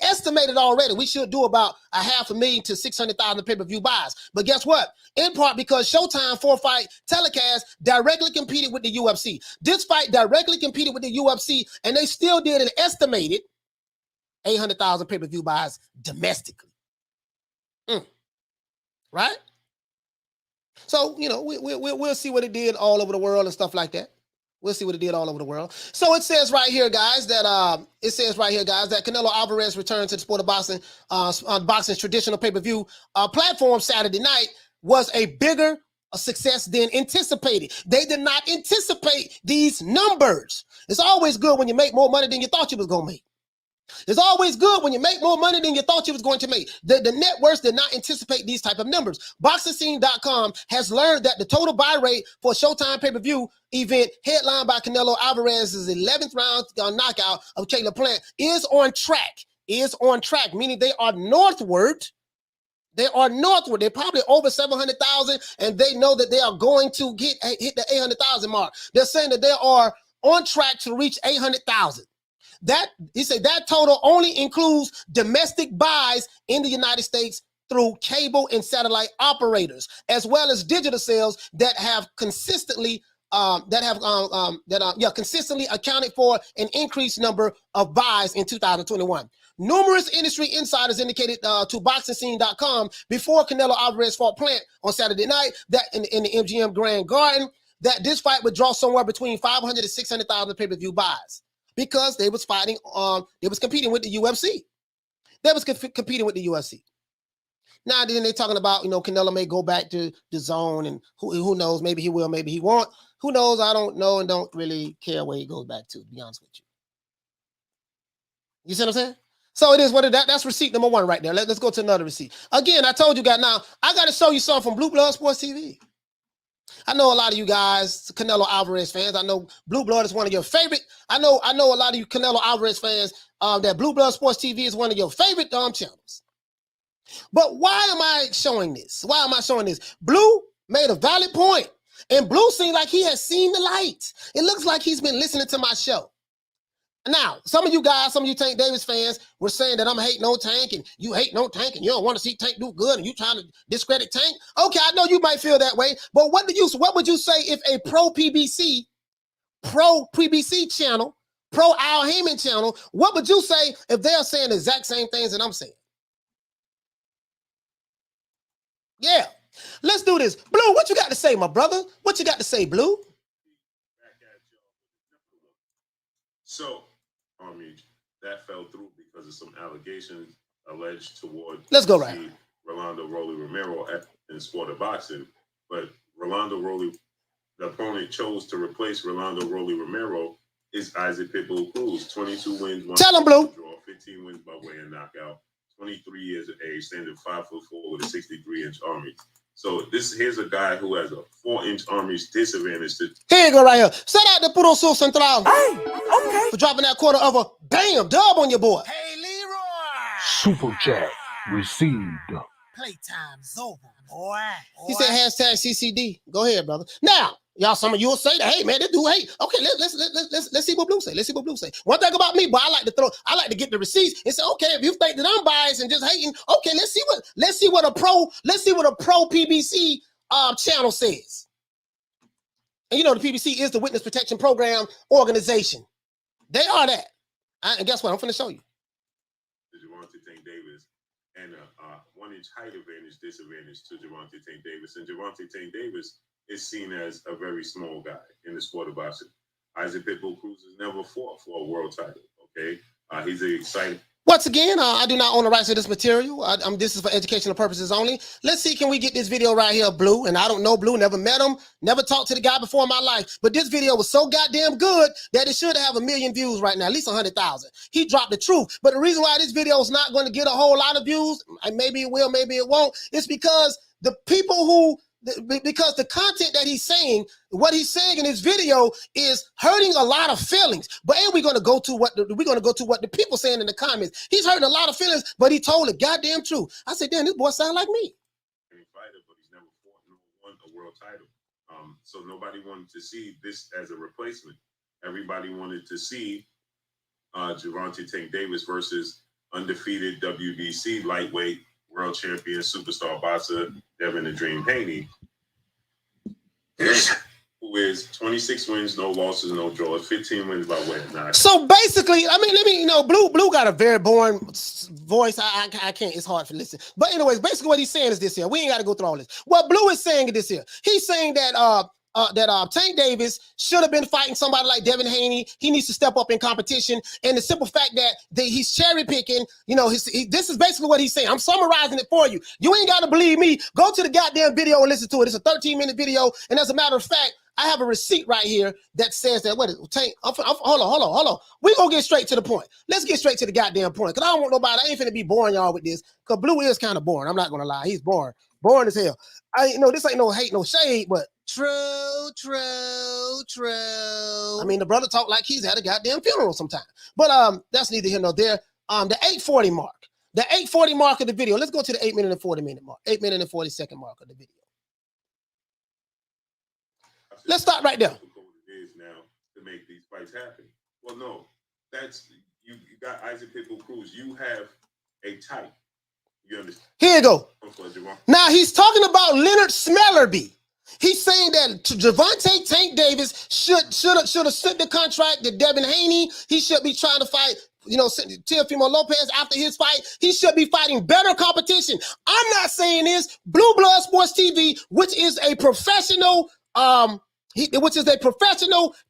estimated already we should do about 500,000 to 600,000 pay-per-view buys. But guess what? In part because Showtime 4-fight telecast directly competed with the UFC. This fight directly competed with the UFC, and they still did an estimated 800,000 pay-per-view buys domestically. Right? So, we'll see what it did all over the world and stuff like that. We'll see what it did all over the world. So it says right here, guys, that Canelo Alvarez returned to the sport of boxing, boxing's traditional pay-per-view platform Saturday night was a bigger success than anticipated. They did not anticipate these numbers. It's always good when you make more money than you thought you was going to make. It's always good when you make more money than you thought you was going to make. The networks did not anticipate these type of numbers. BoxingScene.com has learned that the total buy rate for a Showtime pay-per-view event headlined by Canelo Alvarez's 11th round knockout of Caleb Plant is on track, meaning they are northward. They are northward. They're probably over 700,000, and they know that they are going to hit the 800,000 mark. They're saying that they are on track to reach 800,000. He said that total only includes domestic buys in the United States through cable and satellite operators, as well as digital sales that have consistently consistently accounted for an increased number of buys in 2021. Numerous industry insiders indicated to BoxingScene.com before Canelo Alvarez fought Plant on Saturday night that in the MGM Grand Garden that this fight would draw somewhere between 500 to 600,000 pay-per-view buys. Because they was fighting, they was competing with the UFC. They was competing with the UFC. Now then they talking about, Canelo may go back to the zone, and who knows, maybe he will, maybe he won't. Who knows? I don't know and don't really care where he goes back to be honest with you. You see what I'm saying? So it is what that's receipt number 1 right there. Let's go to another receipt. Again, I told you guys, now I got to show you something from Blue Blood Sports TV. I know a lot of you guys, Canelo Alvarez fans. I know Blue Blood is one of your favorite. I know a lot of you Canelo Alvarez fans, that Blue Blood Sports TV is one of your favorite channels. But why am I showing this? Why am I showing this? Blue made a valid point, and Blue seemed like he has seen the light. It looks like he's been listening to my show. Now, some of you guys, some of you Tank Davis fans were saying that I'm hating on Tank and you hate no Tank and you don't want to see Tank do good and you trying to discredit Tank. Okay, I know you might feel that way, but what would you say if a pro PBC channel, pro Al Heyman channel, what would you say if they're saying the exact same things that I'm saying? Yeah, let's do this. Blue, what you got to say, my brother? What you got to say, Blue? So, that fell through because of some allegations alleged toward Let's go right. Rolando Rolly Romero in the sport of boxing. But Rolando Rolly, the opponent chose to replace Rolando Rolly Romero is Isaac Pitbull Cruz. 22 wins, 1 Tell him, Blue. draw, 15 wins by way of knockout, 23 years of age, standing 5'4" with a 63-inch army. So here's a guy who has a 4-inch army's disadvantage. Here you go right here. Set out the Puro Sur Central. Hey, okay. For dropping that quarter of a damn dub on your boy. Hey, Leroy. Super chat received. Playtime's over, boy. He said hashtag CCD. Go ahead, brother. Now, y'all, some of you will say that, hey man, this dude hate. Okay, let's see what Blue say. Let's see what Blue say. One thing about me, but I like to get the receipts and say, okay, if you think that I'm biased and just hating, okay, let's see what a pro PBC channel says. And you know the PBC is the Witness Protection Program organization. They are that. And guess what? I'm finna show you. Gervonta Tank Davis and a 1-inch height advantage disadvantage to Gervonta Tank Davis. And Gervonta Tank Davis is seen as a very small guy in the sport of boxing. Isaac Pitbull Cruz has never fought for a world title. Okay, he's excited. Once again, I do not own the rights to this material. This is for educational purposes only. Let's see, can we get this video right here, Blue? And I don't know Blue, never met him, never talked to the guy before in my life. But this video was so goddamn good that it should have 1 million views right now, at least 100,000. He dropped the truth. But the reason why this video is not going to get a whole lot of views, and maybe it will, maybe it won't, it's because the people because the content that he's saying, what he's saying in his video is hurting a lot of feelings. But we're gonna go to what the people saying in the comments. He's hurting a lot of feelings, but he told the goddamn truth. I said, damn, this boy sound like me. Fighter, but he's never fought nor won a world title. So nobody wanted to see this as a replacement. Everybody wanted to see Gervonta Tank Davis versus undefeated WBC lightweight world champion, superstar boxer, Devin the Dream Haney, who is 26 wins, no losses, no draws, 15 wins by way of knockout. So basically, Blue got a very boring voice. I can't, it's hard to listen. But anyways, basically what he's saying is this here. We ain't got to go through all this. What Blue is saying is this here. He's saying that Tank Davis should have been fighting somebody like Devin Haney. He needs to step up in competition. And the simple fact that he's cherry picking, this is basically what he's saying. I'm summarizing it for you. You ain't got to believe me. Go to the goddamn video and listen to it. It's a 13-minute video. And as a matter of fact, I have a receipt right here that says that, Tank, hold on. We're going to get straight to the point. Let's get straight to the goddamn point. Because I don't want nobody, I ain't finna be boring y'all with this. Because Blue is kind of boring. I'm not going to lie. He's boring. Boring as hell. This ain't no hate, no shade, but true. I mean, the brother talk like he's at a goddamn funeral sometime. But that's neither here nor there. The 840 mark. The 840 mark of the video. Let's go to the 8-minute and 40-minute mark. 8-minute and 40-second mark of the video. Let's start right there. It is now to make these fights happen. Well, no, that's you got Isaac Pitbull Cruz. You have a type. You understand? Here you go. Now he's talking about Leonard Ellerbe. He's saying that Gervonta Tank Davis should have sent the contract to Devin Haney. He should be trying to fight, Teofimo Lopez after his fight. He should be fighting better competition. I'm not saying this. Blue Blood Sports TV, which is a professional,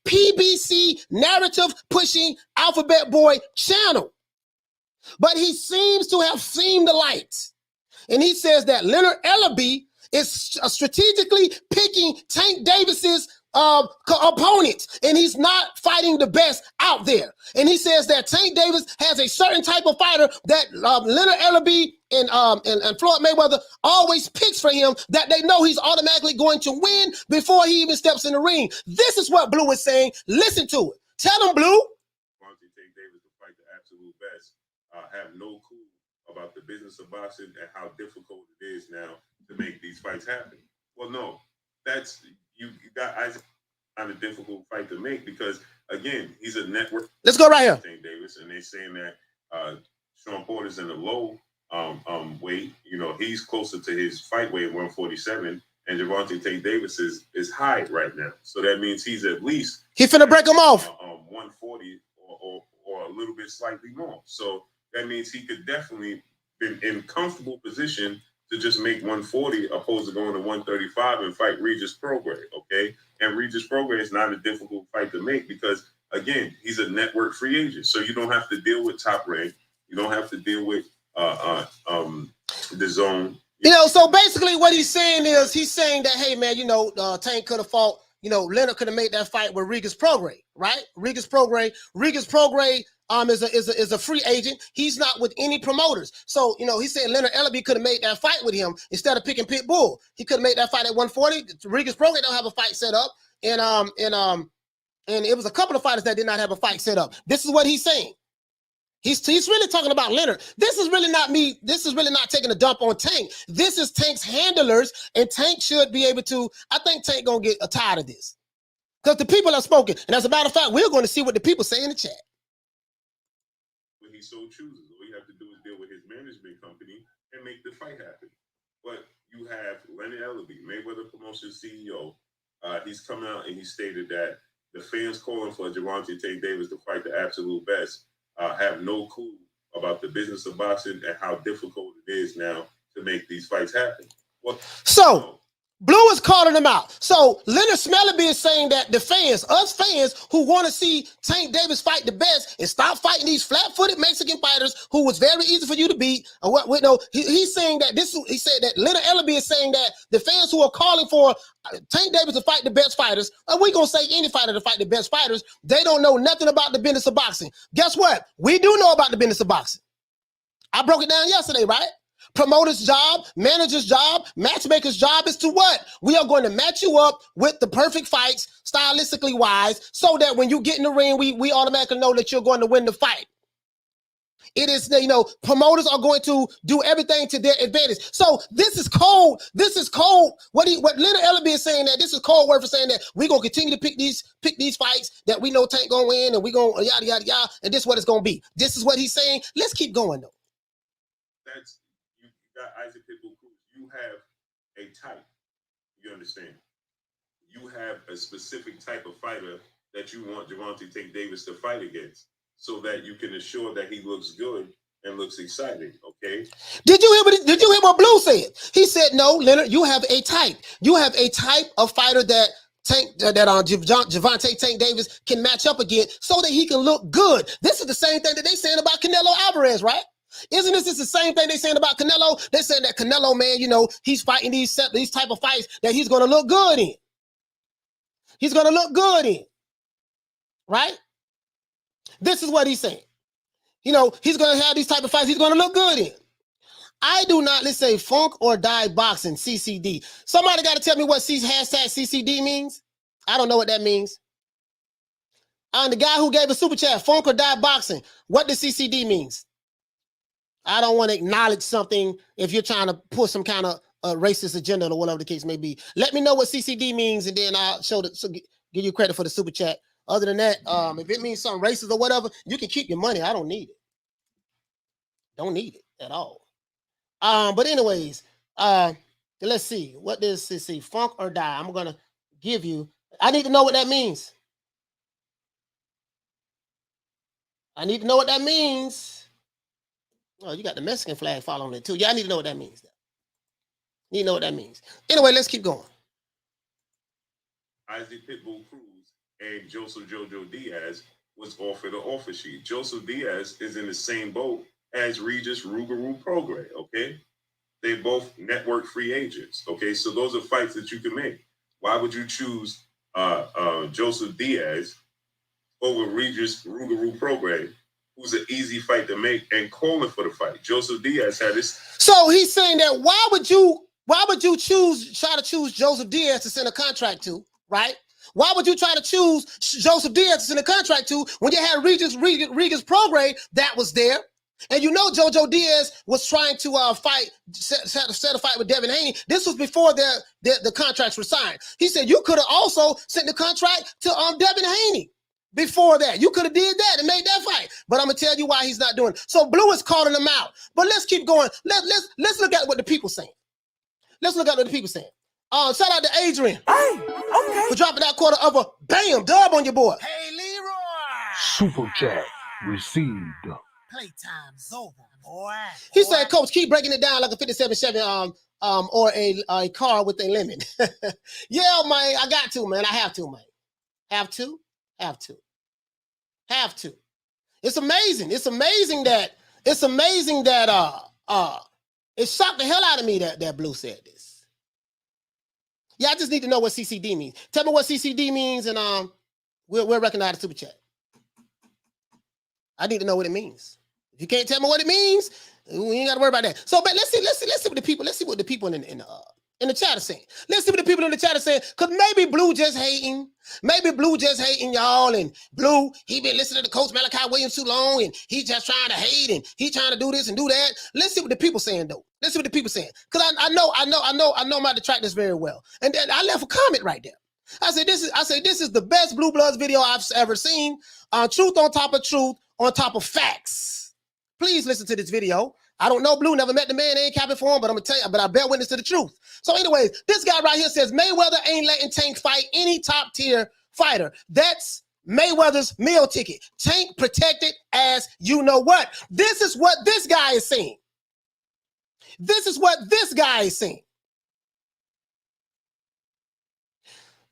PBC narrative pushing alphabet boy channel. But he seems to have seen the light. and he says that Leonard Ellerbe is strategically picking Tank Davis's opponents, and he's not fighting the best out there. And he says that Tank Davis has a certain type of fighter that Leonard Ellerbe and Floyd Mayweather always picks for him, that they know he's automatically going to win before he even steps in the ring. This is what Blue is saying. Listen to it. Tell him, Blue. Take Davis to fight the absolute best. Have no clue about the business of boxing and how difficult it is now to make these fights happen. Well, no, that's you got Isaac on a difficult fight to make because again, he's a network. Let's go right here. Tank Davis, and they're saying that Sean Porter's in the low weight. You know, he's closer to his fight weight, 147, and Gervonta Tank Davis is high right now. So that means he's at least finna break him off. 140 or a little bit slightly more. So that means he could definitely been in comfortable position to just make 140 opposed to going to 135 and fight Regis Prograis, okay? And Regis Prograis is not a difficult fight to make because, again, he's a network free agent. So you don't have to deal with Top Rank. You don't have to deal with the zone. You know, so basically what he's saying is he's saying that, hey, man, you know, Tank could have fought, you know, Leonard could have made that fight with Regis Prograis, right? Regis Prograis is a free agent. He's not with any promoters. So, you know, he said Leonard Ellerbe could have made that fight with him instead of picking Pitbull. He could have made that fight at 140. Regis Prograis don't have a fight set up. And it was a couple of fighters that did not have a fight set up. This is what he's saying. He's really talking about Leonard. This is really not me. This is really not taking a dump on Tank. This is Tank's handlers, and Tank should be able to. I think Tank gonna get tired of this because the people are spoken. And as a matter of fact, we're going to see what the people say in the chat. When he so chooses, all you have to do is deal with his management company and make the fight happen. But you have Leonard Ellerbe, Mayweather Promotions CEO. He's come out and he stated that the fans calling for Gervonta Tank Davis to fight the absolute best have no clue about the business of boxing and how difficult it is now to make these fights happen. Well, so Blue is calling him out. So Leonard Ellerbe is saying that the fans, us fans who want to see Tank Davis fight the best and stop fighting these flat-footed Mexican fighters who was very easy for you to beat. And what no, he's saying that he said that Leonard Ellerbe is saying that the fans who are calling for Tank Davis to fight the best fighters, and we're gonna say any fighter to fight the best fighters, they don't know nothing about the business of boxing. Guess what? We do know about the business of boxing. I broke it down yesterday, right? Promoter's job, manager's job, matchmaker's job is to what? We are going to match you up with the perfect fights, stylistically wise, so that when you get in the ring, we automatically know that you're going to win the fight. It is, you know, promoters are going to do everything to their advantage. So this is cold. This is cold. What Leonard Ellerbe is saying that this is cold word for saying that we're gonna continue to pick these fights that we know Tank gonna win, and we gonna yada yada yada, and this is what it's gonna be. This is what he's saying. Let's keep going though. That's you got Isaac Pitbull Cruz. You have a type. You understand? You have a specific type of fighter that you want Gervonta Tank Davis to fight against, so that you can assure that he looks good and looks exciting. Okay. Did you hear what Blue said? He said, "No, Leonard, you have a type. You have a type of fighter that Gervonta Tank Davis can match up against, so that he can look good." This is the same thing that they saying about Canelo Alvarez, right? Isn't this the same thing they saying about Canelo? They saying that Canelo, man, you know, he's fighting these type of fights that he's going to look good in. He's going to look good in, right? This is what he's saying. You know, he's going to have these type of fights he's going to look good in. I do not, let's say, funk or die boxing, CCD. Somebody got to tell me what hashtag CCD means. I don't know what that means. I'm the guy who gave a super chat, funk or die boxing. What does CCD means? I don't want to acknowledge something if you're trying to push some kind of racist agenda or whatever the case may be. Let me know what CCD means, and then I'll give you credit for the super chat. Other than that, if it means something racist or whatever, you can keep your money. I don't need it. Don't need it at all. But anyways, let's see. What does CC funk or die? I'm gonna give you. I need to know what that means. I need to know what that means. Oh, you got the Mexican flag following it too. Yeah, I need to know what that means. Need to know what that means. Anyway, let's keep going. Isaac Pitbull Cruz and Joseph Jojo Diaz was offered an offer sheet. Joseph Diaz is in the same boat as Regis Rougarou Prograis, okay? They both network free agents. Okay, so those are fights that you can make. Why would you choose Joseph Diaz over Regis Rougarou Prograis, who's an easy fight to make, and calling for the fight? Joseph Diaz had this. So he's saying that why would you try to choose Joseph Diaz to send a contract to, right? Why would you try to choose Joseph Diaz to send a contract to when you had Regis Prograis that was there? And you know Jojo Diaz was trying to set a fight with Devin Haney. This was before the contracts were signed. He said you could have also sent the contract to Devin Haney before that. You could have did that and made that fight. But I'm gonna tell you why he's not doing it. So Blue is calling him out. But let's keep going. Let's look at what the people saying. Let's look at what the people saying. Shout out to Adrian. Hey, okay. For dropping that quarter of a bam dub on your boy. Hey, Leroy. Super chat received. Playtime's over, boy. He said, Coach, keep breaking it down like a 57 Chevy or a car with a lemon. Yeah, man, I got to, man. I have to, man. Have to. It's amazing. It's amazing that it shocked the hell out of me that Blue said this. Yeah, I just need to know what CCD means. Tell me what CCD means, and we'll recognize the super chat. I need to know what it means. If you can't tell me what it means, we ain't got to worry about that. So, but let's see what the people in the chat are saying. Let's see what the people in the chat are saying, because maybe Blue just hating. Maybe Blue just hating, y'all. And Blue, he been listening to Coach Malachi Williams too long, and he just trying to hate, and he trying to do this and do that. Let's see what the people saying, though. Let's see what the people saying, because I know my detractors very well. And then I left a comment right there. I said this is the best Blue Bloods video I've ever seen. Truth on top of truth on top of facts. Please listen to this video. I don't know Blue, never met the man, ain't capping for him, but I'm gonna tell you, but I bear witness to the truth. So anyways, this guy right here says Mayweather ain't letting Tank fight any top tier fighter. That's Mayweather's meal ticket. Tank protected as you know what. This is what this guy is saying. This is what this guy is saying.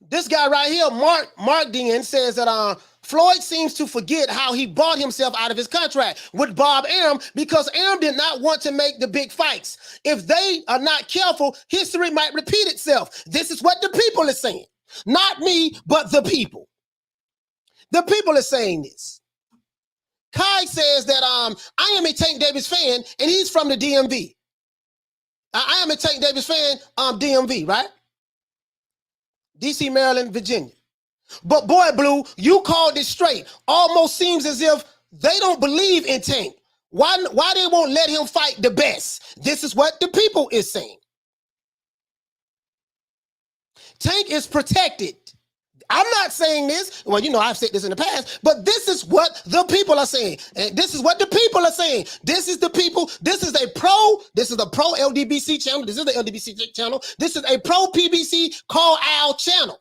This guy right here, Mark Dean, says that Floyd seems to forget how he bought himself out of his contract with Bob Arum because Arum did not want to make the big fights. If they are not careful, history might repeat itself. This is what the people are saying. Not me, but the people. The people are saying this. Kai says that I am a Tank Davis fan, and he's from the DMV. I am a Tank Davis fan, DMV, right? DC, Maryland, Virginia. But boy, Blue, you called it straight. Almost seems as if they don't believe in Tank. Why they won't let him fight the best? This is what the people is saying. Tank is protected. I'm not saying this. Well, you know, I've said this in the past, but this is what the people are saying. And this is what the people are saying. This is the people. This is a pro LDBC channel. This is the LDBC channel. This is a pro PBC Call Al channel.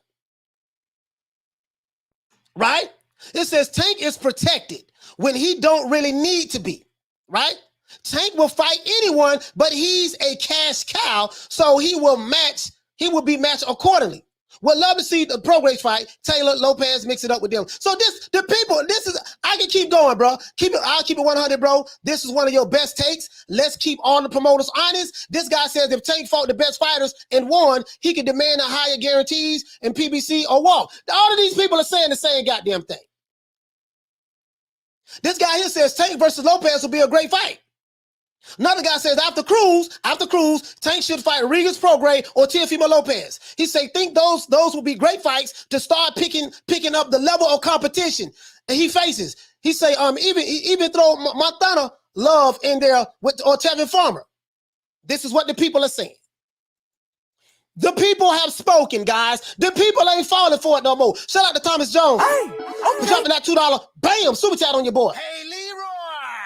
Right? It says Tank is protected when he don't really need to be. Right? Tank will fight anyone, but he's a cash cow, so he will be matched accordingly. Would love to see the Prograis fight. Taylor Lopez mix it up with them. So I can keep going, bro. I'll keep it 100, bro. This is one of your best takes. Let's keep all the promoters honest. This guy says if Tank fought the best fighters and won, he could demand a higher guarantees in PBC or walk. All of these people are saying the same goddamn thing. This guy here says Tank versus Lopez will be a great fight. Another guy says after Cruz, Tank should fight Regis Prograis or Teofimo Lopez. He say think those will be great fights to start picking up the level of competition and he faces. He say even throw Montana Love in there or Tevin Farmer. This is what the people are saying. The people have spoken, guys. The people ain't falling for it no more. Shout out to Thomas Jones. Hey, okay. For dropping that $2. Bam, super chat on your boy. Hey, Leroy.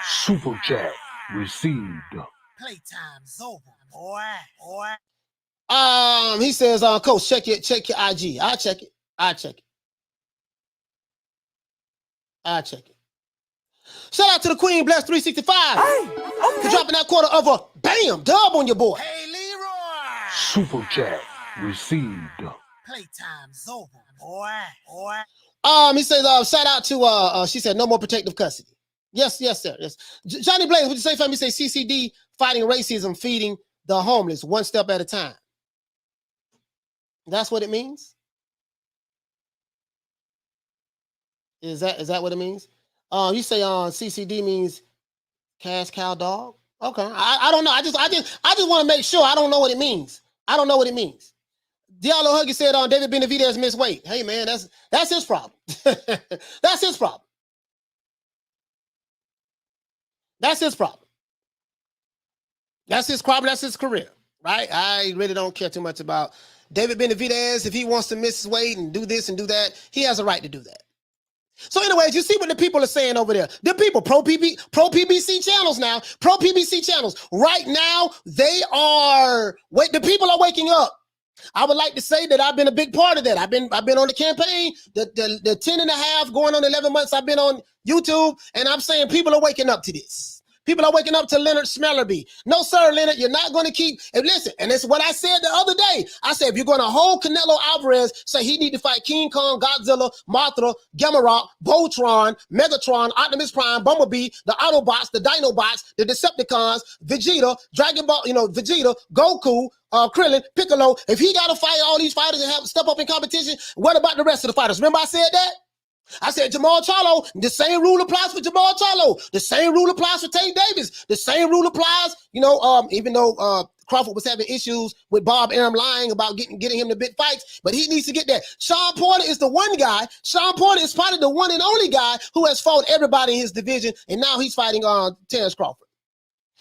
Super chat received. Playtime's over, boy. He says, Coach, check your IG. I'll check it. Shout out to the Queen Bless 365 for dropping that quarter of a bam dub on your boy. Hey, Leroy. Super chat received. Playtime's over, boy. He says, shout out to she said no more protective custody. Yes, sir. Yes. Johnny Blaze, would you say for me? Say CCD fighting racism, feeding the homeless one step at a time. That's what it means. Is that what it means? You say CCD means cash cow dog. Okay, I don't know. I just want to make sure. I don't know what it means. I don't know what it means. Diallo Huggy said David Benavidez missed weight. Hey man, that's his problem. That's his problem. That's his problem. That's his problem. That's his career, right? I really don't care too much about David Benavidez. If he wants to miss his weight and do this and do that, he has a right to do that. So anyways, you see what the people are saying over there. The people, pro PBC channels now, pro PBC channels. Right now, the people are waking up. I would like to say that I've been a big part of that. I've been on the campaign, the 10 and a half, going on 11 months I've been on YouTube, and I'm saying people are waking up to this. People are waking up to Leonard Ellerbe. No, sir, Leonard, you're not going to keep. And listen, and it's what I said the other day. I said, if you're going to hold Canelo Alvarez, say he need to fight King Kong, Godzilla, Mothra, Gamma, Voltron, Megatron, Optimus Prime, Bumblebee, the Autobots, the Dinobots, the Decepticons, Vegeta, Dragon Ball, Vegeta, Goku, Krillin, Piccolo. If he got to fight all these fighters and have step up in competition, what about the rest of the fighters? Remember I said that? I said Jamal Charlo, the same rule applies for Jamal Charlo. The same rule applies for Tank Davis. The same rule applies, even though Crawford was having issues with Bob Arum lying about getting him to big fights, but he needs to get that. Sean Porter is the one guy. Sean Porter is probably the one and only guy who has fought everybody in his division, and now he's fighting Terrence Crawford.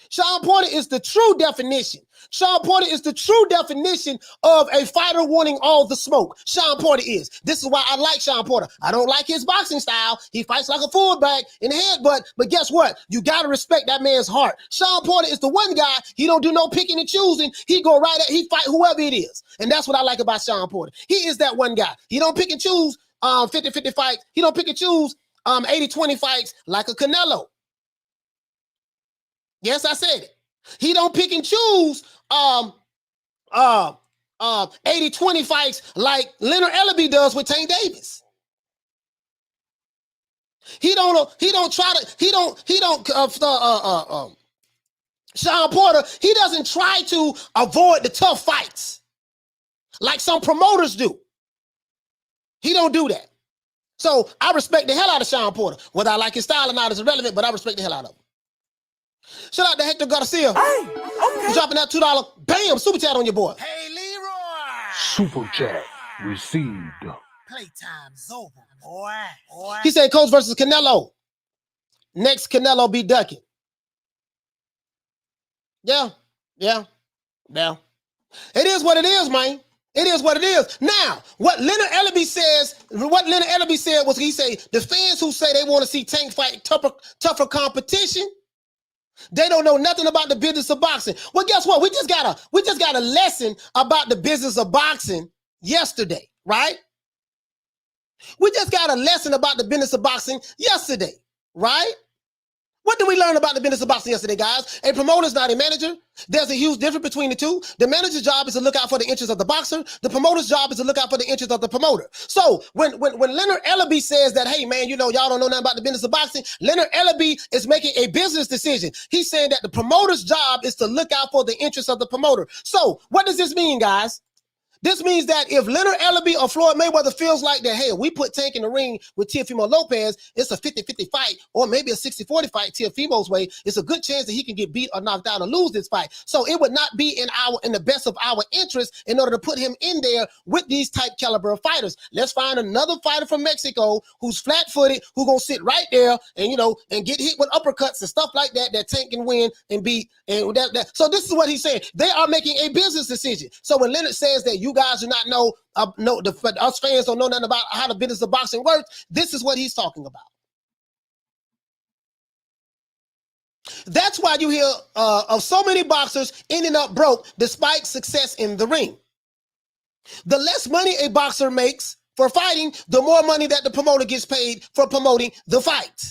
Sean Porter is the true definition. Sean Porter is the true definition of a fighter wanting all the smoke. Sean Porter is. This is why I like Sean Porter. I don't like his boxing style. He fights like a fullback in the headbutt. But guess what? You got to respect that man's heart. Sean Porter is the one guy. He don't do no picking and choosing. He go right at. He fight whoever it is. And that's what I like about Sean Porter. He is that one guy. He don't pick and choose 50-50 fights. He don't pick and choose 80-20 fights like a Canelo. Yes, I said it. He don't pick and choose 80-20 fights like Leonard Ellerbe does with Tank Davis. Sean Porter, he doesn't try to avoid the tough fights like some promoters do. He don't do that. So I respect the hell out of Sean Porter. Whether I like his style or not is irrelevant, but I respect the hell out of him. Shout out to Hector Garcia. Hey, okay. Dropping that $2. Bam, super chat on your boy. Hey, Leroy. Super chat received. Playtime's over, boy. He said Coach versus Canelo. Next Canelo be ducking. Yeah. It is what it is, man. It is what it is. Now, what Leonard Ellerbe said was he say the fans who say they want to see Tank fight tougher competition, they don't know nothing about the business of boxing. Well, guess what? We just got a lesson about the business of boxing yesterday, right? We just got a lesson about the business of boxing yesterday, right? What did we learn about the business of boxing yesterday, guys? A promoter is not a manager. There's a huge difference between the two. The manager's job is to look out for the interests of the boxer. The promoter's job is to look out for the interests of the promoter. So when Leonard Ellerbe says that, hey, man, y'all don't know nothing about the business of boxing, Leonard Ellerbe is making a business decision. He's saying that the promoter's job is to look out for the interests of the promoter. So what does this mean, guys? This means that if Leonard Ellerbe or Floyd Mayweather feels like that, hey, we put Tank in the ring with Teofimo Lopez, it's a 50-50 fight, or maybe a 60-40 fight Teofimo's way, it's a good chance that he can get beat or knocked out or lose this fight. So it would not be in the best of our interest in order to put him in there with these type caliber of fighters. Let's find another fighter from Mexico who's flat-footed, who's gonna sit right there and and get hit with uppercuts and stuff like that Tank can win and beat. And so this is what he's saying. They are making a business decision. So when Leonard says that you guys do not know, us fans don't know nothing about how the business of boxing works, this is what he's talking about. That's why you hear of so many boxers ending up broke despite success in the ring. The less money a boxer makes for fighting, the more money that the promoter gets paid for promoting the fight.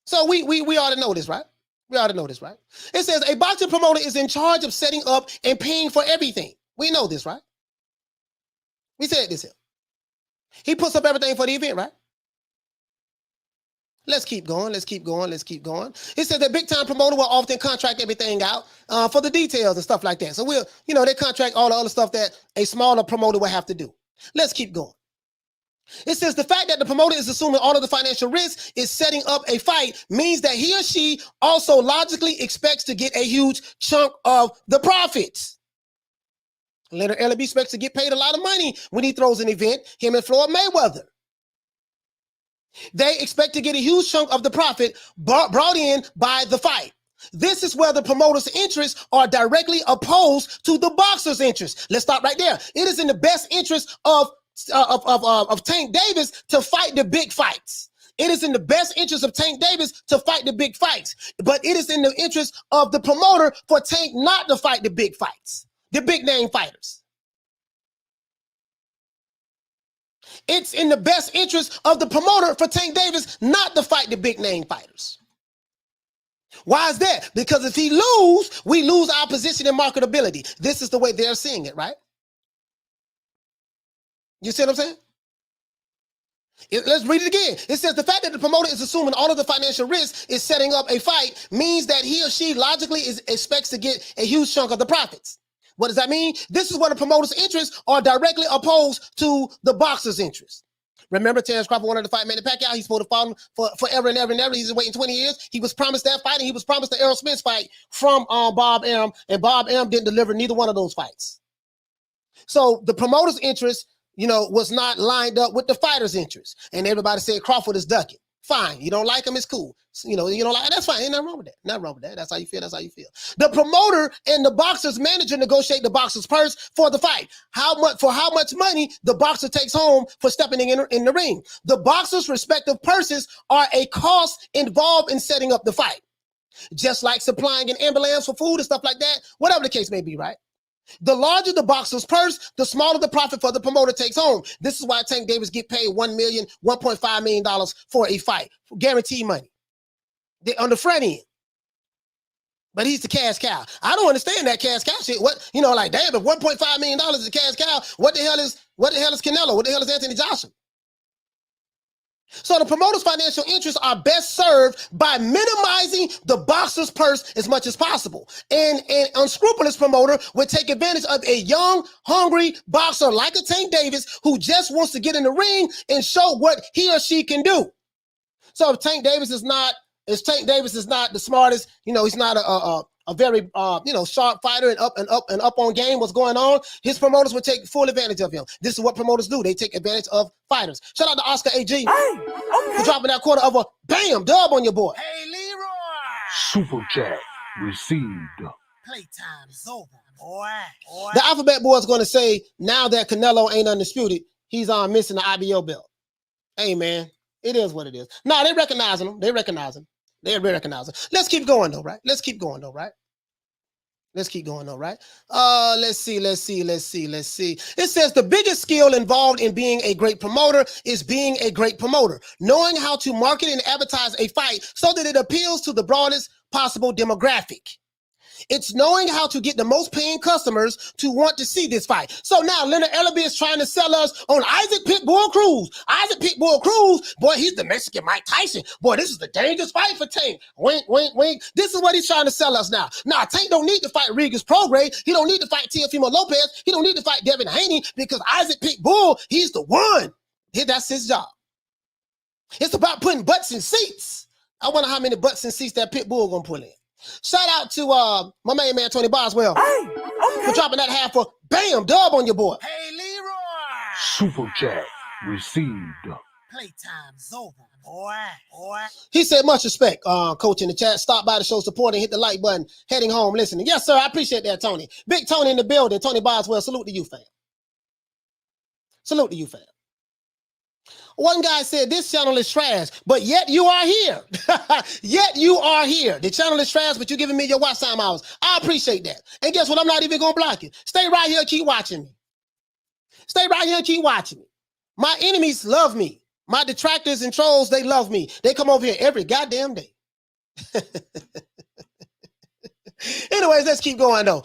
So we ought to know this, right? We ought to know this, right? It says a boxing promoter is in charge of setting up and paying for everything. We know this, right? We said this here. He puts up everything for the event, right? Let's keep going. Let's keep going. Let's keep going. It says that big time promoter will often contract everything out for the details and stuff like that. So we'll, they contract all the other stuff that a smaller promoter will have to do. Let's keep going. It says the fact that the promoter is assuming all of the financial risk is setting up a fight means that he or she also logically expects to get a huge chunk of the profits. Leonard Ellerbe expects to get paid a lot of money when he throws an event, him and Floyd Mayweather. They expect to get a huge chunk of the profit brought in by the fight. This is where the promoter's interests are directly opposed to the boxer's interests. Let's stop right there. It is in the best interest of Tank Davis to fight the big fights. It is in the best interest of Tank Davis to fight the big fights. But it is in the interest of the promoter for Tank not to fight the big fights, the big name fighters. It's in the best interest of the promoter for Tank Davis not to fight the big name fighters. Why is that? Because if he lose, we lose our position in marketability. This is the way they're seeing it, right? You see what I'm saying? Let's read it again. It says the fact that the promoter is assuming all of the financial risk is setting up a fight means that he or she logically expects to get a huge chunk of the profits. What does that mean? This is where the promoter's interests are directly opposed to the boxer's interests. Remember, Terrence Crawford wanted to fight Manny Pacquiao. He's supposed to fight him for forever and ever and ever. He's been waiting 20 years. He was promised that fight, and he was promised the Errol Spence fight from Bob Arum, and Bob Arum didn't deliver neither one of those fights. So the promoter's interest, was not lined up with the fighter's interest. And everybody said Crawford is ducking. Fine. You don't like him, it's cool. You don't like, that's fine. Ain't nothing wrong with that. Nothing wrong with that. That's how you feel. That's how you feel. The promoter and the boxer's manager negotiate the boxer's purse for the fight. How much money the boxer takes home for stepping in the ring. The boxer's respective purses are a cost involved in setting up the fight. Just like supplying an ambulance for food and stuff like that, whatever the case may be, right? The larger the boxer's purse, the smaller the profit for the promoter takes home. This is why Tank Davis get paid $1.5 million for a fight, guaranteed money. They're on the front end. But he's the cash cow. I don't understand that cash cow shit. What, like, damn, if $1.5 million is a cash cow, what the hell is Canelo? What the hell is Anthony Joshua? So the promoter's financial interests are best served by minimizing the boxer's purse as much as possible. And an unscrupulous promoter would take advantage of a young, hungry boxer like a Tank Davis who just wants to get in the ring and show what he or she can do. So if Tank Davis is not the smartest, he's not a very sharp fighter and up on game, what's going on, his promoters would take full advantage of him. This is what promoters do. They take advantage of fighters. Shout out to Oscar AG for dropping that quarter of a bam dub on your boy. Hey, Leroy! Super chat received. Playtime's over, boy. The Alphabet Boy is going to say, now that Canelo ain't undisputed, he's missing the IBO belt. Hey, man, it is what it is. No, they recognizing him. They recognize him. Let's keep going though, right? Let's keep going though, right? Let's see. It says the biggest skill involved in being a great promoter is being a great promoter, knowing how to market and advertise a fight so that it appeals to the broadest possible demographic. It's knowing how to get the most paying customers to want to see this fight. So now Leonard Ellerbe is trying to sell us on Isaac Pitbull Cruz. Isaac Pitbull Cruz, boy, he's the Mexican Mike Tyson. Boy, this is the dangerous fight for Tank. Wink, wink, wink. This is what he's trying to sell us now. Now, Tank don't need to fight Regis Prograis. He don't need to fight Teofimo Lopez. He don't need to fight Devin Haney because Isaac Pitbull, he's the one. That's his job. It's about putting butts in seats. I wonder how many butts in seats that Pitbull gonna pull in. Shout out to my main man Tony Boswell for dropping that half for bam dub on your boy. Hey, Leroy! Super chat received. Playtime's over, boy. He said, much respect, coach in the chat. Stop by the show, supporting, hit the like button, heading home, listening. Yes, sir, I appreciate that, Tony. Big Tony in the building. Tony Boswell, salute to you, fam. Salute to you, fam. One guy said, this channel is trash, but yet you are here. Yet you are here. The channel is trash, but you're giving me your watch time hours. I appreciate that. And guess what? I'm not even going to block it. Stay right here and keep watching me. Stay right here and keep watching me. My enemies love me. My detractors and trolls, they love me. They come over here every goddamn day. Anyways, let's keep going, though.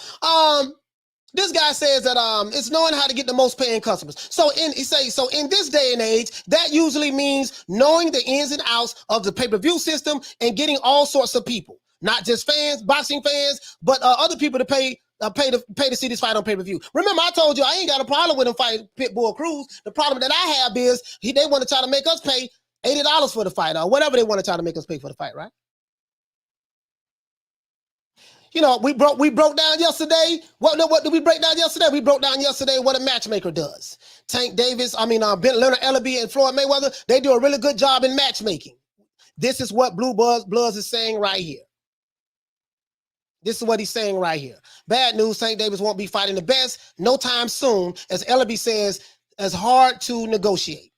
This guy says that it's knowing how to get the most paying customers. So in this day and age, that usually means knowing the ins and outs of the pay-per-view system and getting all sorts of people, not just fans, boxing fans, but other people to pay to see this fight on pay-per-view. Remember, I told you I ain't got a problem with him fighting Pitbull Cruz. The problem that I have is they want to try to make us pay $80 for the fight or whatever they want to try to make us pay for the fight, right? You know, we broke down yesterday. What did we break down yesterday? We broke down yesterday what a matchmaker does. Tank Davis, Leonard Ellerbe and Floyd Mayweather, they do a really good job in matchmaking. This is what Blue Bloods is saying right here. This is what he's saying right here. Bad news, Tank Davis won't be fighting the best no time soon, as Ellerbe says, it's hard to negotiate.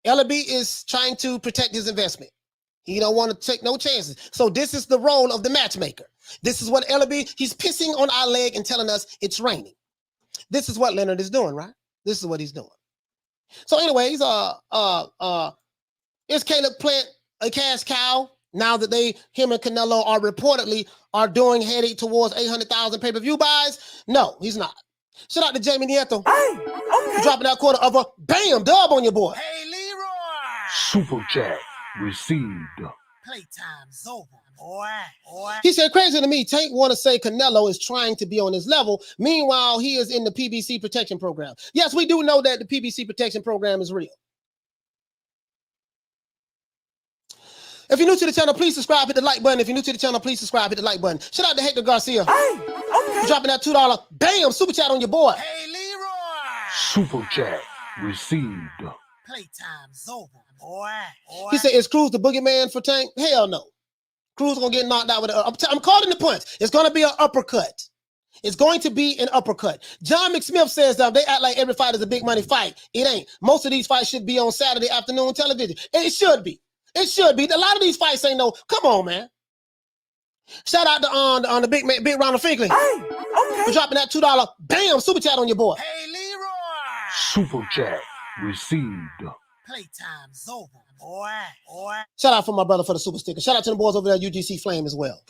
Ellerbe is trying to protect his investment. He don't want to take no chances. So this is the role of the matchmaker. This is what Ellerbe, he's pissing on our leg and telling us it's raining. This is what Leonard is doing, right? This is what he's doing. So anyways, is Caleb Plant a cash cow now that him and Canelo are reportedly heading towards 800,000 pay-per-view buys? No, he's not. Shout out to Jamie Nieto. Hey, okay. Dropping that quarter of a bam dub on your boy. Hey, Leroy. Super chat received. Playtime's over, boy. He said, crazy to me, Tank want to say Canelo is trying to be on his level. Meanwhile, he is in the PBC protection program. Yes, we do know that the PBC protection program is real. If you're new to the channel, please subscribe, hit the like button. If you're new to the channel, please subscribe, hit the like button. Shout out to Hector Garcia. Hey, okay. Dropping that $2 bam super chat on your boy. Hey, Leroy. Super chat received. Playtime's over, boy. He said, is Cruz the boogeyman for Tank? Hell no. Cruz gonna get knocked out with I'm calling the punch. It's gonna be an uppercut. It's going to be an uppercut. John McSmith says that they act like every fight is a big money fight. It ain't. Most of these fights should be on Saturday afternoon television. And it should be. It should be. A lot of these fights ain't no. Come on, man. Shout out to on the big Ronald Finkley. Hey, okay. For dropping that $2 bam super chat on your boy. Hey, Leroy. Super chat received. Playtime's over, boy. Shout out for my brother for the super sticker. Shout out to the boys over there at UGC Flame as well.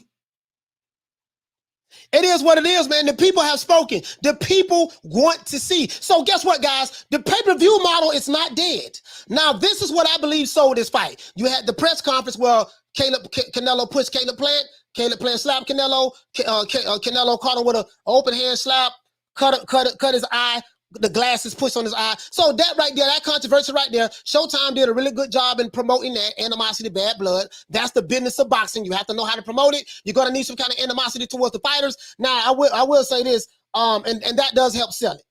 It is what it is, man. The people have spoken. The people want to see. So guess what, guys? The pay-per-view model is not dead. Now, this is what I believe sold this fight. You had the press conference where Canelo pushed Caleb Plant. Caleb Plant slapped Canelo. Canelo caught him with an open hand slap, cut his eye. The glasses pushed on his eye. So that right there, that controversy right there, Showtime did a really good job in promoting that animosity, bad blood. That's the business of boxing. You have to know how to promote it. You're gonna need some kind of animosity towards the fighters. Now, I will say this, and that does help sell it.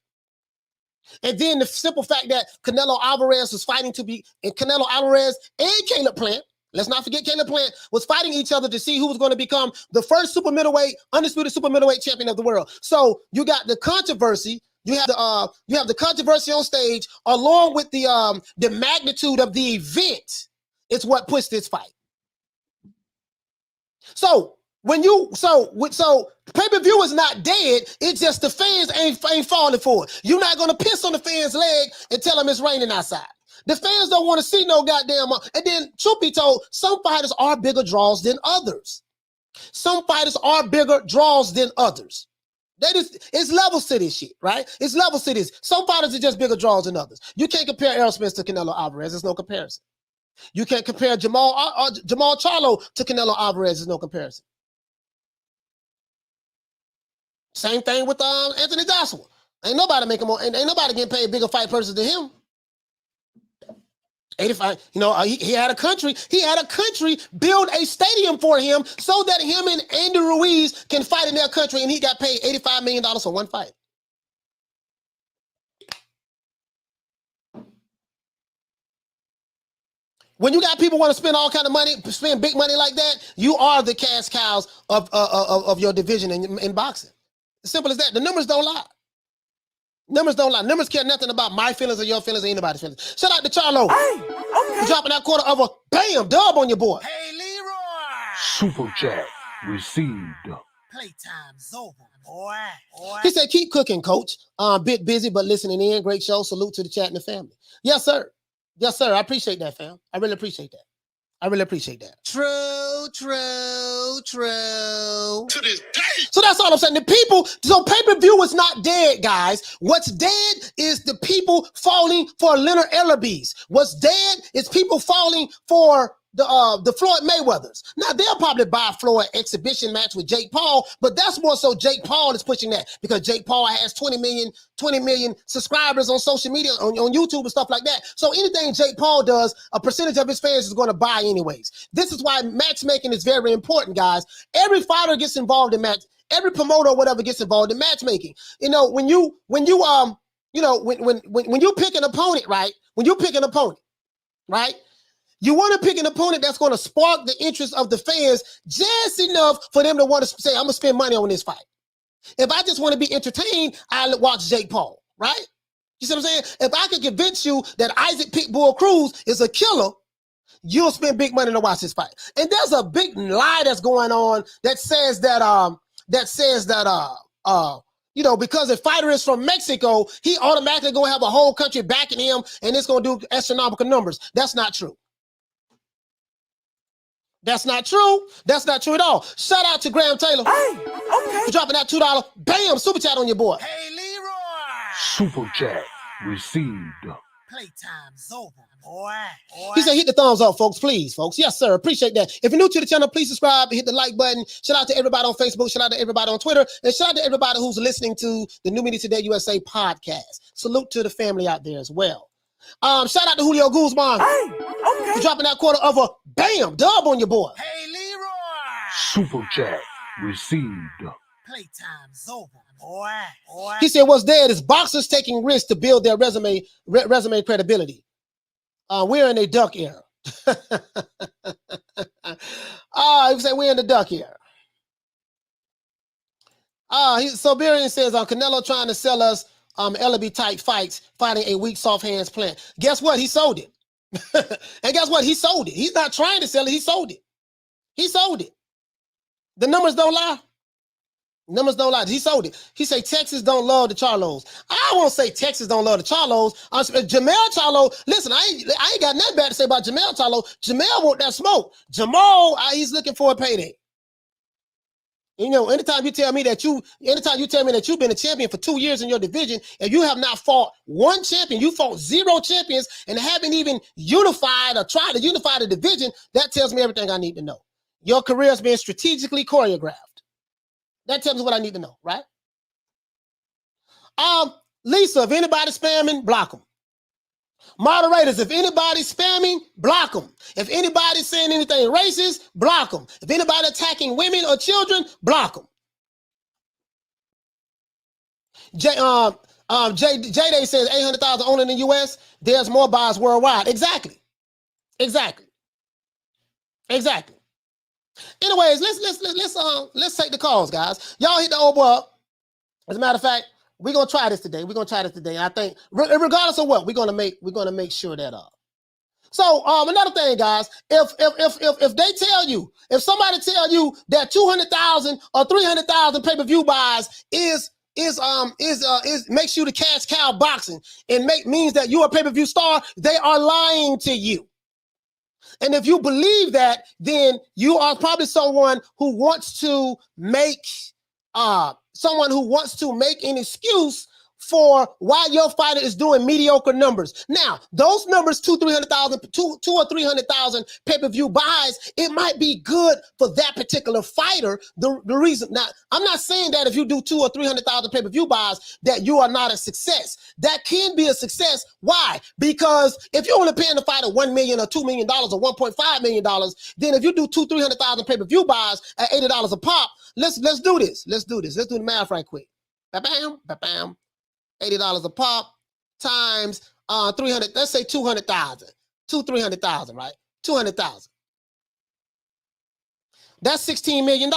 And then the simple fact that Canelo Alvarez was fighting and Canelo Alvarez and Caleb Plant, let's not forget Caleb Plant, was fighting each other to see who was going to become the first undisputed super middleweight champion of the world. So you got the controversy. You have the controversy on stage, along with the magnitude of the event. It's what pushed this fight. So pay-per-view is not dead. It's just the fans ain't falling for it. You're not gonna piss on the fans' leg and tell them it's raining outside. The fans don't want to see no goddamn. And then, truth be told, some fighters are bigger draws than others. Some fighters are bigger draws than others. It's levels to this shit, right? It's levels to this. Some fighters are just bigger draws than others. You can't compare Errol Spence to Canelo Alvarez. There's no comparison. You can't compare Jamal Charlo to Canelo Alvarez. There's no comparison. Same thing with Anthony Joshua. Ain't nobody getting paid bigger fight purses than him. 85, he had a country build a stadium for him so that him and Andy Ruiz can fight in their country, and he got paid $85 million for one fight. When you got people want to spend all kind of money, spend big money like that, you are the cash cows of your division in boxing. As simple as that. The numbers don't lie. Numbers don't lie. Numbers care nothing about my feelings or your feelings or anybody's feelings. Shout out to Charlo. Hey, okay. Dropping that quarter of a bam dub on your boy. Hey, Leroy. Super chat received. Playtime's over, boy. He said, keep cooking, coach. Bit busy, but listening in. Great show. Salute to the chat and the family. Yes, sir. Yes, sir. I appreciate that, fam. I really appreciate that. I really appreciate that. True, true, true. To this day. So that's all I'm saying. The people, so pay-per-view is not dead, guys. What's dead is the people falling for Leonard Ellerbe's. What's dead is people falling for the Floyd Mayweathers. Now they'll probably buy a Floyd exhibition match with Jake Paul, but that's more so Jake Paul is pushing that because Jake Paul has 20 million subscribers on social media, on YouTube and stuff like that. So anything Jake Paul does, a percentage of his fans is going to buy anyways. This is why matchmaking is very important, guys. Every fighter gets involved in match. Every promoter or whatever gets involved in matchmaking. You know, when you pick an opponent, right? When you pick an opponent, right? You want to pick an opponent that's going to spark the interest of the fans just enough for them to want to say, I'm going to spend money on this fight. If I just want to be entertained, I'll watch Jake Paul, right? You see what I'm saying? If I can convince you that Isaac Pitbull Cruz is a killer, you'll spend big money to watch this fight. And there's a big lie that's going on that says that, you know, because a fighter is from Mexico, he automatically going to have a whole country backing him and it's going to do astronomical numbers. That's not true. That's not true. That's not true at all. Shout out to Graham Taylor. Hey, okay. For dropping that $2. Bam, super chat on your boy. Hey, Leroy. Super chat received. Playtime's over, boy. He said, hit the thumbs up, folks, please, folks. Yes, sir. Appreciate that. If you're new to the channel, please subscribe and hit the like button. Shout out to everybody on Facebook. Shout out to everybody on Twitter. And shout out to everybody who's listening to the New Media Today USA podcast. Salute to the family out there as well. Shout out to Julio Guzman. Hey, okay. For dropping that quarter of a bam dub on your boy. Hey, Leroy. Super chat received. Playtime's over, boy. He said, what's dead is boxers taking risks to build their resume credibility. We're in a duck era. He said, we're in the duck era. Soberian says, Canelo trying to sell us Ellerbe type fights, fighting a weak soft hands Plant. Guess what? He sold it. And guess what? He sold it. He's not trying to sell it. He sold it. He sold it. The numbers don't lie. Numbers don't lie. He sold it. He say Texas don't love the Charlos. I won't say Texas don't love the Charlos. Jamel Charlo, listen, I ain't got nothing bad to say about Jamel Charlo. Jamel want that smoke. Jamal, he's looking for a payday. You know, anytime you tell me that you've been a champion for 2 years in your division and you have not fought one champion, you fought 0 champions and haven't even unified or tried to unify the division, that tells me everything I need to know. Your career has been strategically choreographed. That tells me what I need to know, right? Lisa, if anybody spamming, block them. Moderators, if anybody's spamming, block them. If anybody's saying anything racist, block them. If anybody attacking women or children, block them. J-Day says 800,000 only in the U.S. There's more buys worldwide. Exactly. Anyways, let's take the calls, guys. Y'all hit the old boy up. As a matter of fact, we're gonna try this today. And I think, regardless of what, we're gonna make sure that So another thing, guys, if they tell you, if somebody tell you that 200,000 or 300,000 pay-per-view buys makes you the cash cow boxing and means that you're a pay-per-view star, they are lying to you. And if you believe that, then you are probably someone who wants to make an excuse for why your fighter is doing mediocre numbers. Now, those numbers, 200,000 or 300,000 pay-per-view buys, it might be good for that particular fighter. The reason, now, I'm not saying that if you do 200,000 or 300,000 pay-per-view buys, that you are not a success. That can be a success. Why? Because if you're only paying the fighter $1 million or $2 million or $1.5 million, then if you do 200,000 or 300,000 pay-per-view buys at $80 a pop, let's do this. Let's do the math right quick. Ba-bam, ba-bam. $80 a pop times 300, let's say 200,000. 300,000, right? 200,000. That's $16 million.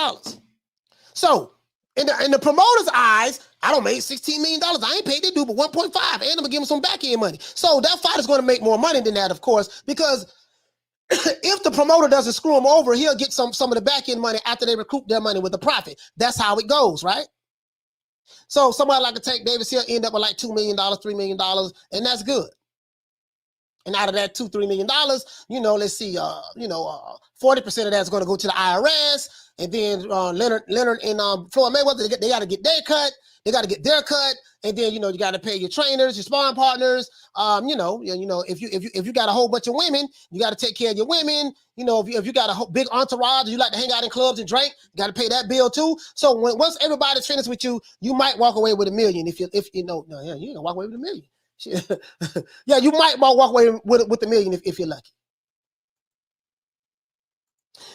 So in the promoter's eyes, I don't make $16 million. I ain't paid that dude but 1.5, and I'm gonna give him some back end money. So that fighter's gonna make more money than that, of course, because if the promoter doesn't screw him over, he'll get some of the back end money after they recoup their money with the profit. That's how it goes, right? So somebody like a Tank Davis, he'll end up with like $2 million, $3 million, and that's good. And out of that $2-3 million, let's see, 40% of that's going to go to the IRS. And then Leonard and Floyd Mayweather, they got to get their cut. They got to get their cut. And then, you got to pay your trainers, your sparring partners. If you got a whole bunch of women, you got to take care of your women. If you got a big entourage, you like to hang out in clubs and drink, you got to pay that bill too. So once everybody's finished with you, you might walk away with $1 million. You ain't gonna walk away with $1 million. Yeah, you might walk away with $1 million if you're lucky.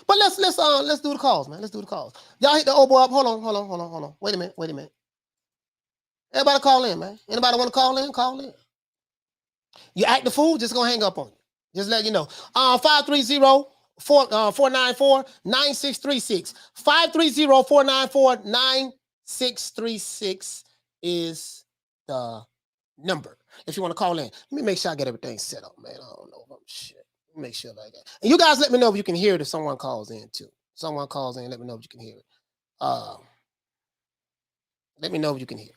But let's do the calls, man. Let's do the calls. Y'all hit the old boy up. Hold on. Wait a minute. Everybody call in, man. Anybody want to call in? Call in. You act the fool, just gonna hang up on you. Just let you know. 530-494-9636. 530-494-9636 is the number. If you want to call in. Let me make sure I get everything set up, man. I don't know if I'm shit. Make sure like that. And you guys let me know if you can hear it if someone calls in too. Someone calls in, let me know if you can hear it. Let me know if you can hear it.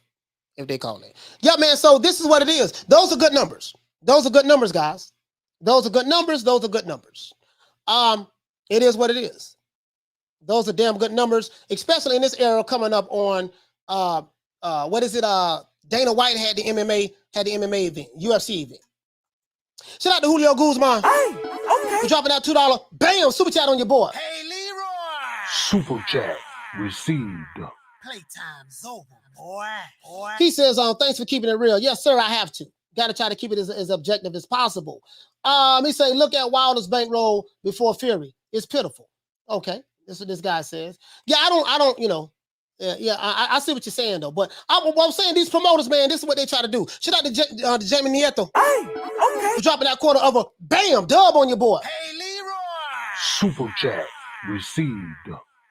If they call in. Yeah, man. So this is what it is. Those are good numbers. Those are good numbers, guys. Those are good numbers. It is what it is. Those are damn good numbers, especially in this era coming up on what is it? Dana White had the MMA event, UFC event. Shout out to Julio Guzman. Hey, okay. For dropping that $2. Bam, super chat on your board. Hey, Leroy. Super chat received. Playtime's over, boy. He says, thanks for keeping it real. Yes, sir, I have to. Got to try to keep it as objective as possible. He say, look at Wilder's bankroll before Fury. It's pitiful. Okay, that's what this guy says. Yeah, I don't, I see what you're saying though. But I'm saying these promoters, man, this is what they try to do. Shout out to Jamie Nieto. Hey, okay. For dropping that quarter of a bam dub on your board. Hey, Leroy. Super chat received.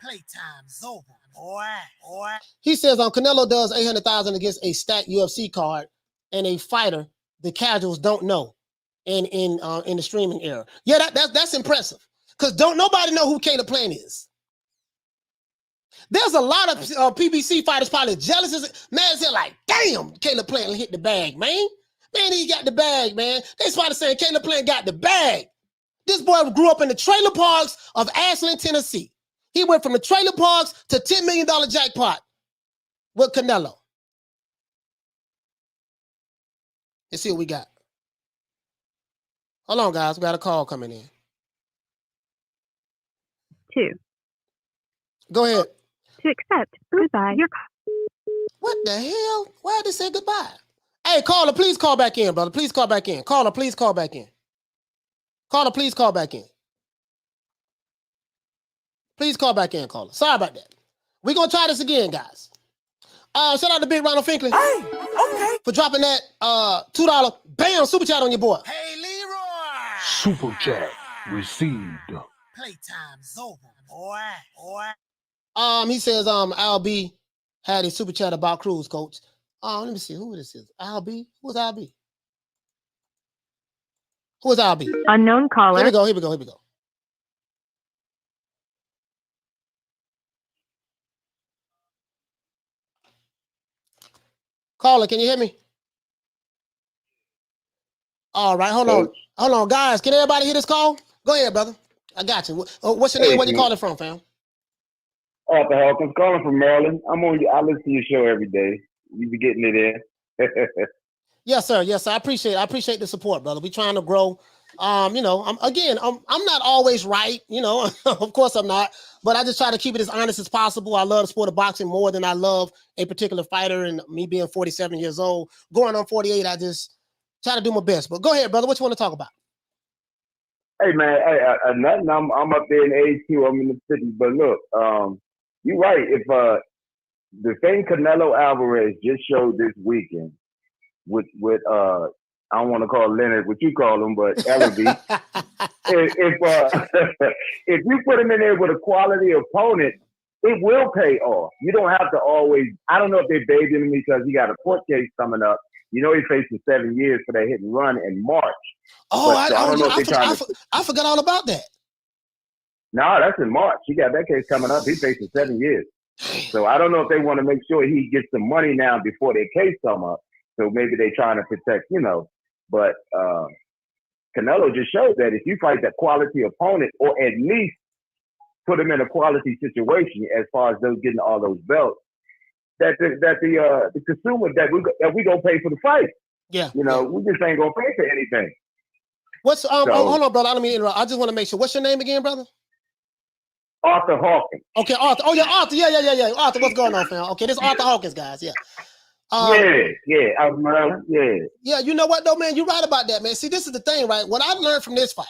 Playtime's over, boy. He says Canelo does $800,000 against a stacked UFC card and a fighter the casuals don't know in the streaming era. Yeah, that's impressive. Because don't nobody know who Caleb Plant is. There's a lot of PBC fighters probably jealous. Man, they're like, damn, Caleb Plant hit the bag, man. Man, he got the bag, man. They started saying Caleb Plant got the bag. This boy grew up in the trailer parks of Ashland, Tennessee. He went from the trailer parks to $10 million jackpot with Canelo. Let's see what we got. Hold on, guys. We got a call coming in. 2. Go ahead. To accept. Goodbye. What the hell? Why did they say goodbye? Hey, caller, please call back in, brother. Please call back in. Caller, please call back in. Caller, please call back in. Please call back in, caller. Sorry about that. We're going to try this again, guys. Shout out to Big Ronald Finkley. Hey, okay. For dropping that $2 bam super chat on your board. Hey, Leroy. Super chat received. Playtime's over, boy. He says Al B had a super chat about Cruz, coach. Let me see who this is. Al B? Who's Al B? Who is Al B? Unknown caller. Here we go. Caller, can you hear me? All right, hold on, guys. Can everybody hear this call? Go ahead, brother. I got you. What's your name? Where you calling from, fam? Arthur Hawkins, calling from Maryland. I listen to your show every day. You be getting it in. Yes, sir. I appreciate the support, brother. We trying to grow. I'm not always right, of course I'm not, but I just try to keep it as honest as possible. I love the sport of boxing more than I love a particular fighter, and me being 47 years old, going on 48, I just try to do my best. But go ahead, brother. What you want to talk about? Hey, man, nothing. I'm up there in age too. I'm in the city, but look, you're right. If the thing Canelo Alvarez just showed this weekend with I don't want to call Leonard what you call him, but Ellerbe. if you put him in there with a quality opponent, it will pay off. You don't have to always. I don't know if they're babying him because he got a court case coming up. He's facing 7 years for that hit and run in March. Oh, I forgot all about that. No, that's in March. He got that case coming up. He's facing 7 years. So I don't know if they want to make sure he gets some money now before their case come up. So maybe they're trying to protect, But Canelo just showed that if you fight that quality opponent, or at least put him in a quality situation as far as those getting all those belts, that the consumer that we gonna pay for the fight. Yeah. You know, we just ain't gonna pay for anything. What's hold on, brother. I don't mean to interrupt. I just want to make sure. What's your name again, brother? Arthur Hawkins. Okay, Arthur. Oh yeah, Arthur. Yeah. Arthur, what's going on, fam? Okay, this is Arthur Hawkins, guys. Yeah. Yeah, you know what though, man? You're right about that, man. See, this is the thing, right? What I learned from this fight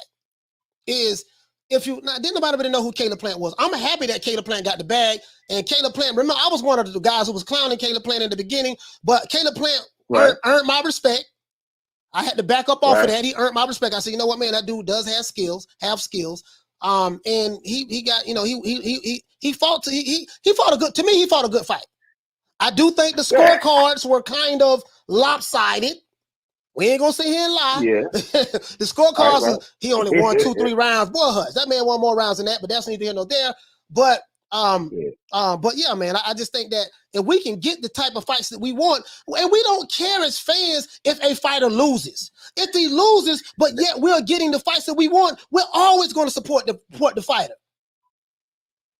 is didn't nobody really know who Caleb Plant was. I'm happy that Caleb Plant got the bag. And Caleb Plant, remember, I was one of the guys who was clowning Caleb Plant in the beginning, but Caleb Plant earned my respect. I had to back up off of that. He earned my respect. I said, you know what, man, that dude does have skills. And he got, you know, he fought a good fight. I do think the scorecards were kind of lopsided. We ain't gonna sit here and lie. Yeah. The scorecards, he only won 2-3 rounds. Boy, hush, that man won more rounds than that, but that's neither here nor there. But yeah, man, I just think that if we can get the type of fights that we want, and we don't care as fans if a fighter loses. If he loses, but yet we're getting the fights that we want, we're always going to support the fighter.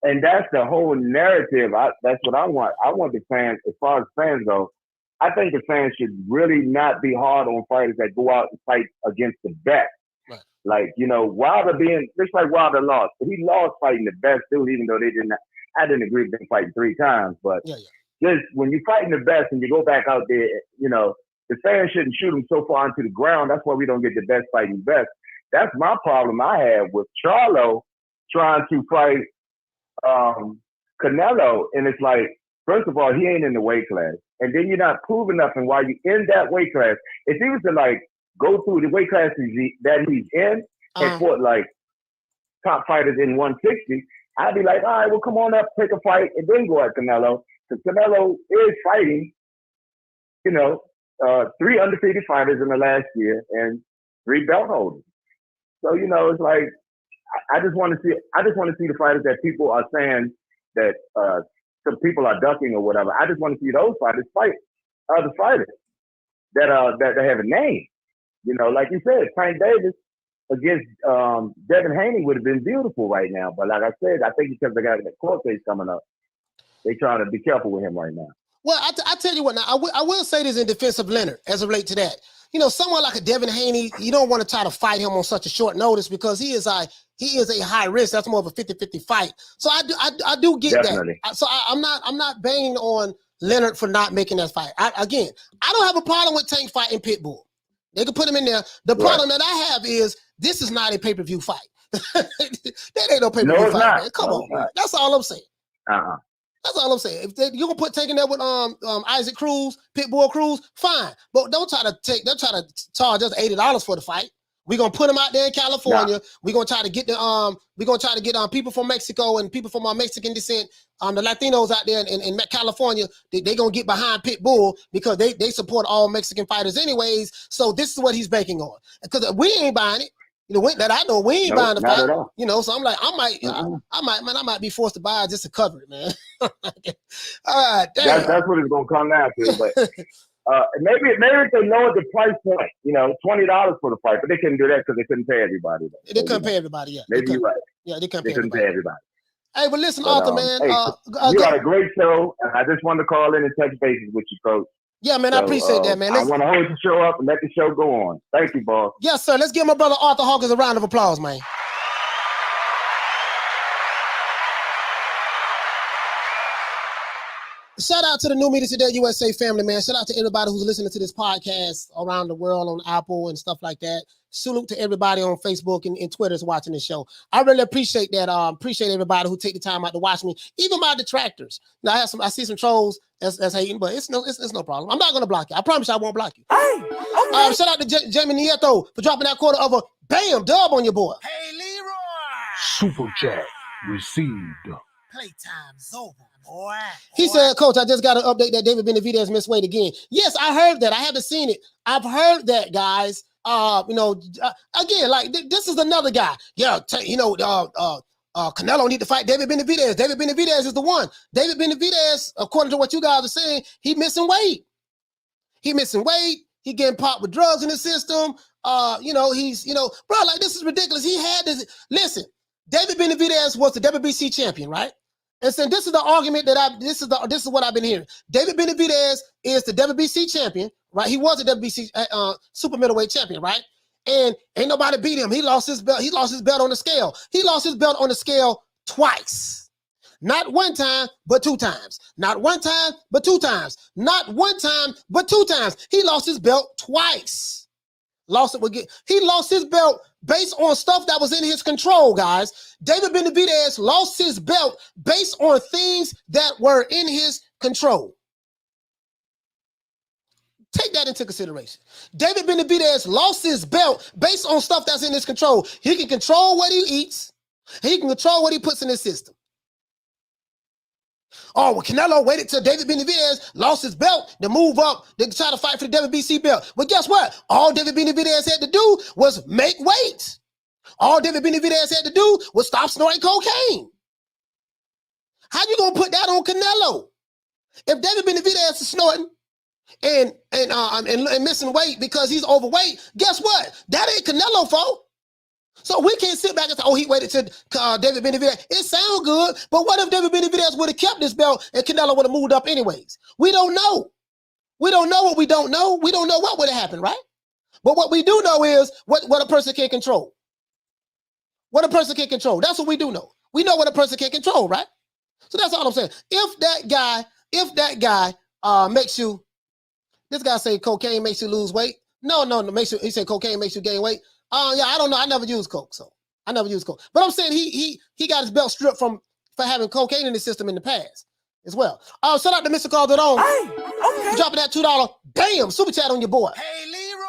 And that's the whole narrative. That's what I want. I want the fans, as far as fans go, I think the fans should really not be hard on fighters that go out and fight against the best. Right. Like, you know, Wilder just like Wilder lost. But he lost fighting the best too, even though I didn't agree with them fighting 3 times. But just when you're fighting the best and you go back out there, you know, the fans shouldn't shoot them so far into the ground. That's why we don't get the best fighting best. That's my problem I have with Charlo trying to fight Canelo. And it's like, first of all, he ain't in the weight class. And then you're not proving nothing while you're in that weight class. If he was to like go through the weight classes that he's in and fought like top fighters in 160, I'd be like, all right, well, come on up, take a fight, and then go at Canelo. Because Canelo is fighting, you know, 3 undefeated fighters in the last year and 3 belt holders. So, you know, it's like, I just want to see the fighters that people are saying that some people are ducking or whatever. I just want to see those fighters fight other fighters that have a name. You know, like you said, Tank Davis against Devin Haney would have been beautiful right now. But like I said, I think because they got that court case coming up, they trying to be careful with him right now. Well, I tell you what, now I will say this in defense of Leonard as it relates to that. You know, someone like a Devin Haney, you don't want to try to fight him on such a short notice because he is a high risk. That's more of a 50-50 fight. So I do get Definitely. That. So I'm not banging on Leonard for not making that fight. I don't have a problem with Tank fighting Pitbull. They can put him in there. The problem that I have is this is not a pay-per-view fight. That ain't no pay-per-view fight, man. Come on, man. That's all I'm saying. That's all I'm saying. If you're gonna put taking that with Isaac Cruz, Pitbull Cruz, fine. But don't try to charge us $80 for the fight. We're gonna put them out there in California. We're gonna try to get people from Mexico and people from our Mexican descent, the Latinos out there in California, they gonna get behind Pitbull because they support all Mexican fighters anyways. So this is what he's banking on. Because we ain't buying it. You know, that I know we ain't buying the fight. You know, so I'm like, I might be forced to buy it just to cover it, man. All right, damn. That's what it's gonna come down to. But maybe if they lowered the price point, you know, $20 for the fight, but they couldn't do that because they couldn't pay everybody. They couldn't pay everybody. Yeah, maybe you're right. Yeah, they couldn't pay everybody. Hey, but listen, Arthur, man. Hey, you got a great show, and I just wanted to call in and touch bases with you, Coach. Yeah, man, I appreciate that, man. I want to hold the show up and let the show go on. Thank you, boss. Yes, sir. Let's give my brother Arthur Hawkins a round of applause, man. Shout out to the New Media Today USA family, man. Shout out to everybody who's listening to this podcast around the world on Apple and stuff like that. Salute to everybody on Facebook and Twitter is watching this show. I really appreciate that. Appreciate everybody who take the time out to watch me, even my detractors. Now I see some trolls that's hating, but it's no problem. I'm not gonna block you. I promise you I won't block you. Hey, okay. Shout out to Jamie Nieto for dropping that quarter of a bam dub on your boy. Hey, Leroy. Super chat received. Playtime's over, boy. He said, Coach, I just got an update that David Benavidez missed weight again. Yes, I heard that. I haven't seen it. I've heard that, guys. Again, like this is another guy. Yeah, Canelo need to fight David Benavidez. David Benavidez is the one. David Benavidez, according to what you guys are saying, he missing weight. He getting popped with drugs in the system. he's, bro, like this is ridiculous. He had this. Listen, David Benavidez was the WBC champion, right? And so this is the argument that this is what I've been hearing. David Benavidez is the WBC champion, right? He was the WBC super middleweight champion, right? And ain't nobody beat him. He lost his belt. He lost his belt on the scale. He lost his belt on the scale twice. Not one time, but 2 times. Not one time, but 2 times. Not one time, but 2 times. He lost his belt twice. He lost his belt based on stuff that was in his control, guys. David Benavidez lost his belt based on things that were in his control. Take that into consideration. David Benavidez lost his belt based on stuff that's in his control. He can control what he eats. He can control what he puts in his system. Oh, well, Canelo waited till David Benavidez lost his belt to move up to try to fight for the WBC belt. But guess what? All David Benavidez had to do was make weight. All David Benavidez had to do was stop snorting cocaine. How you gonna put that on Canelo? If David Benavidez is snorting and missing weight because he's overweight, guess what? That ain't Canelo fault. So we can't sit back and say, oh, he waited till David Benavidez. It sounds good, but what if David Benavidez would have kept this belt and Canelo would have moved up anyways? We don't know. We don't know what we don't know. We don't know what would have happened, right? But what we do know is what a person can control. What a person can control. That's what we do know. We know what a person can control, right? So that's all I'm saying. If that guy makes you, this guy say cocaine makes you lose weight. No, he said cocaine makes you gain weight. Yeah, I don't know. I never used coke, so I never used coke. But I'm saying he got his belt stripped for having cocaine in his system in the past as well. Shout out to Mr. Calderon. Hey, okay. Dropping that $2. Bam, super chat on your boy. Hey, Leroy.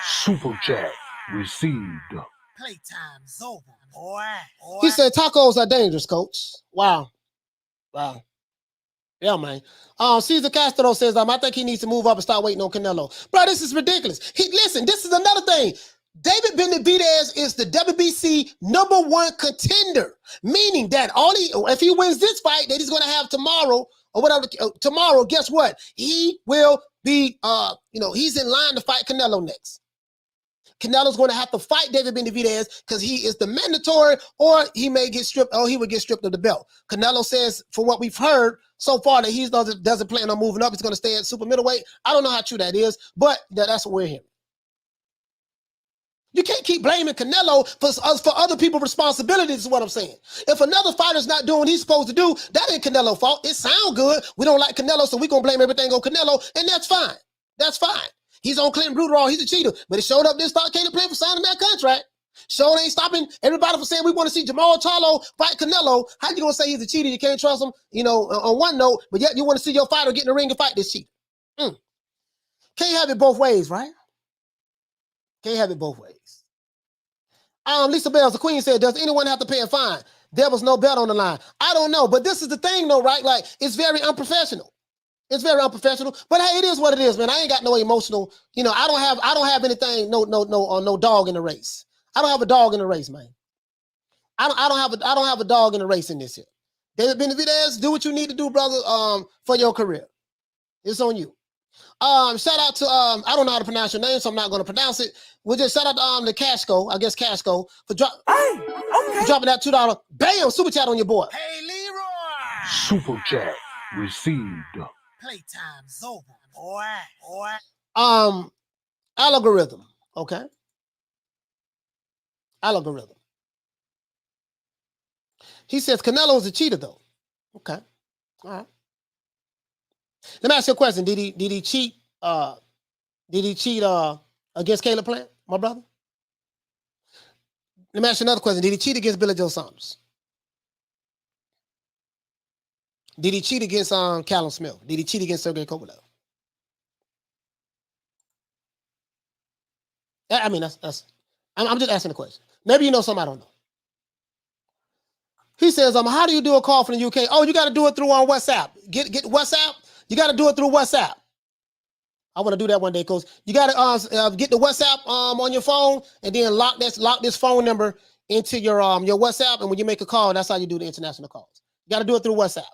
Super chat received. Playtime's over, boy. He said tacos are dangerous, coach. Wow. Yeah, man. Cesar Castro says, I think he needs to move up and start waiting on Canelo. Bro, this is ridiculous. Listen, this is another thing. David Benavidez is the WBC #1 contender, meaning that if he wins this fight that he's going to have tomorrow or whatever, tomorrow, guess what? He will be, he's in line to fight Canelo next. Canelo's going to have to fight David Benavidez because he is the mandatory, or he may get stripped, or he would get stripped of the belt. Canelo says, from what we've heard so far, that he doesn't plan on moving up. He's going to stay at super middleweight. I don't know how true that is, but that's what we're hearing. You can't keep blaming Canelo for other people's responsibilities, is what I'm saying. If another fighter's not doing what he's supposed to do, that ain't Canelo's fault. It sounds good. We don't like Canelo, so we're going to blame everything on Canelo, and that's fine. That's fine. He's on Clinton Bruderall. He's a cheater. But it showed up this start Canelo Plant for signing that contract. Sure ain't stopping everybody from saying we want to see Jamal Charlo fight Canelo. How you going to say he's a cheater? You can't trust him, on one note, but yet you want to see your fighter get in the ring and fight this cheater. Can't have it both ways, right? Can't have it both ways. Lisa Bells, the queen, said, does anyone have to pay a fine? There was no bet on the line. I don't know, but this is the thing though, right? Like, it's very unprofessional. It's very unprofessional, but hey, it is what it is, man. I ain't got no emotional, I don't have anything, no dog in the race. I don't have a dog in the race, man. I don't have a dog in the race in this here. David Benavidez, do what you need to do, brother, for your career. It's on you. Shout out to I don't know how to pronounce your name, so I'm not going to pronounce it. We'll just shout out to Cashco, for dropping that $2. Bam, super chat on your boy. Hey, Leroy. Super chat received. Playtime's over, boy. Algorithm. Okay. Algorithm. He says Canelo is a cheater, though. Okay. All right. Let me ask you a question. Did he cheat? Did he cheat against Caleb Plant, my brother? Let me ask you another question. Did he cheat against Billy Joe Saunders? Did he cheat against Callum Smith? Did he cheat against Sergey Kovalev? I mean, I'm just asking the question. Maybe you know something I don't know. He says, how do you do a call from the UK? Oh, you got to do it through WhatsApp. Get WhatsApp. You got to do it through WhatsApp. I want to do that one day, Coach. You got to get the WhatsApp on your phone and then lock this phone number into your WhatsApp. And when you make a call, that's how you do the international calls. You got to do it through WhatsApp.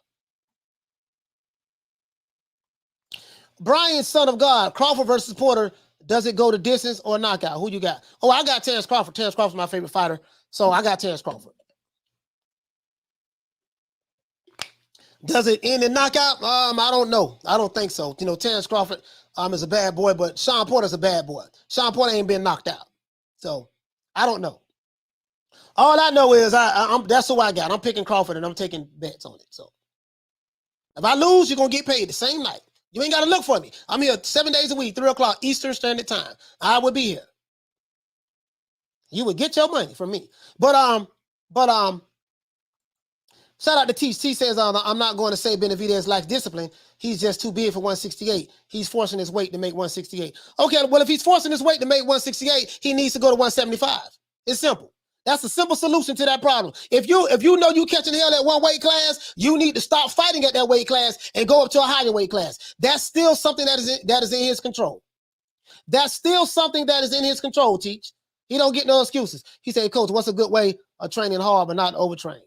Brian, son of God, Crawford versus Porter Does it go the distance or knockout? Who you got? Oh, I got Terrence Crawford. Terrence Crawford's my favorite fighter, so I got Terrence Crawford. Does it end in knockout? I don't know. I don't think so. You know, Terrence Crawford is a bad boy, but Sean Porter's a bad boy. Sean Porter ain't been knocked out, so I don't know. All I know is that's who I got. I'm picking Crawford, and I'm taking bets on it. So if I lose, you're gonna get paid the same night. You ain't gotta look for me. I'm here 7 days a week, 3 o'clock Eastern Standard Time. I would be here. You would get your money from me. But shout out to T. T says, I'm not going to say Benavidez lacks discipline. He's just too big for 168. He's forcing his weight to make 168. Okay, well, if he's forcing his weight to make 168, he needs to go to 175. It's simple. That's a simple solution to that problem. If you know you catching hell at one weight class, you need to stop fighting at that weight class and go up to a higher weight class. That's still something that is in his control. That's still something that is in his control, Teach. He don't get no excuses. He said, Coach, what's a good way of training hard but not overtrain?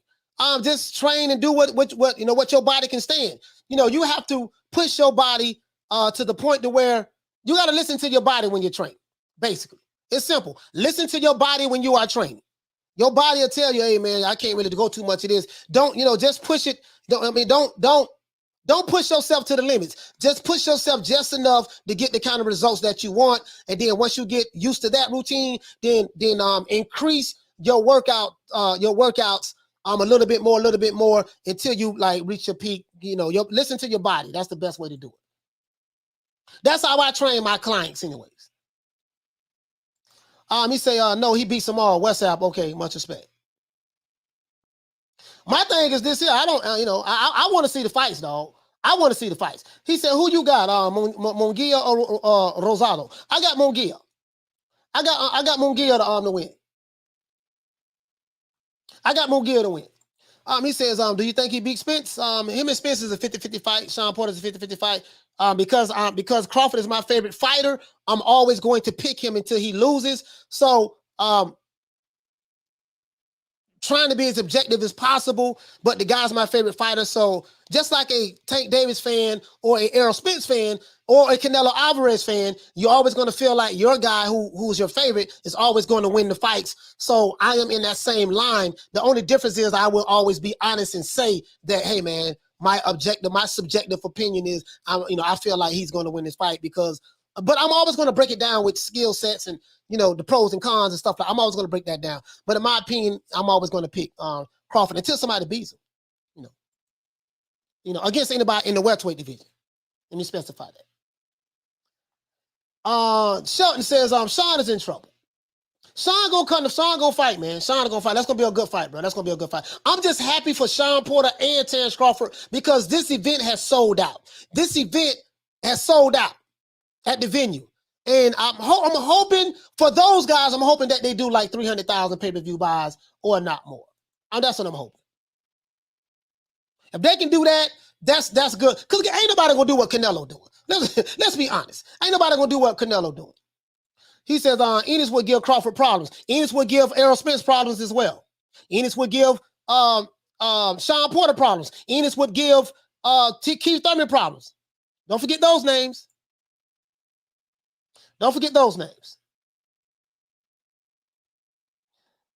Just train and do what your body can stand. You know, you have to push your body to the point to where you got to listen to your body when you're training. Basically, it's simple. Listen to your body when you are training. Your body will tell you, hey man, I can't really go too much of this. Don't, just push it. Don't push yourself to the limits. Just push yourself just enough to get the kind of results that you want. And then once you get used to that routine, then increase your workouts a little bit more until you like reach your peak. Listen to your body. That's the best way to do it. That's how I train my clients anyways. He say, no, he beats them all. WhatsApp, okay, much respect. My thing is this here. I don't, I want to see the fights, dog. I want to see the fights. He said, who you got, Munguia or Rosado? I got Munguia. I got Munguia to win. I got Munguia to win. He says, do you think he beat Spence? Him and Spence is a 50-50 fight. Sean Porter's a 50-50 fight. Because Crawford is my favorite fighter, I'm always going to pick him until he loses. So, trying to be as objective as possible, but the guy's my favorite fighter. So just like a Tank Davis fan or a Errol Spence fan or a Canelo Alvarez fan, you're always going to feel like your guy who's your favorite is always going to win the fights. So I am in that same line. The only difference is I will always be honest and say that, hey man, my subjective opinion is, I feel like he's going to win this fight but I'm always going to break it down with skill sets and, the pros and cons and stuff. I'm always going to break that down. But in my opinion, I'm always going to pick Crawford until somebody beats him. Against anybody in the welterweight division. Let me specify that. Shelton says, Sean is in trouble. Sean gonna fight, man. Sean gonna fight. That's gonna be a good fight, bro. That's gonna be a good fight. I'm just happy for Sean Porter and Terrence Crawford because this event has sold out. This event has sold out at the venue. And I'm hoping for those guys, I'm hoping that they do like 300,000 pay-per-view buys or not more. That's what I'm hoping. If they can do that, that's good. Because ain't nobody going to do what Canelo doing. Let's be honest. Ain't nobody going to do what Canelo doing. He says, Enos would give Crawford problems. Enos would give Errol Spence problems as well. Enos would give Sean Porter problems. Enos would give Keith Thurman problems. Don't forget those names. Don't forget those names.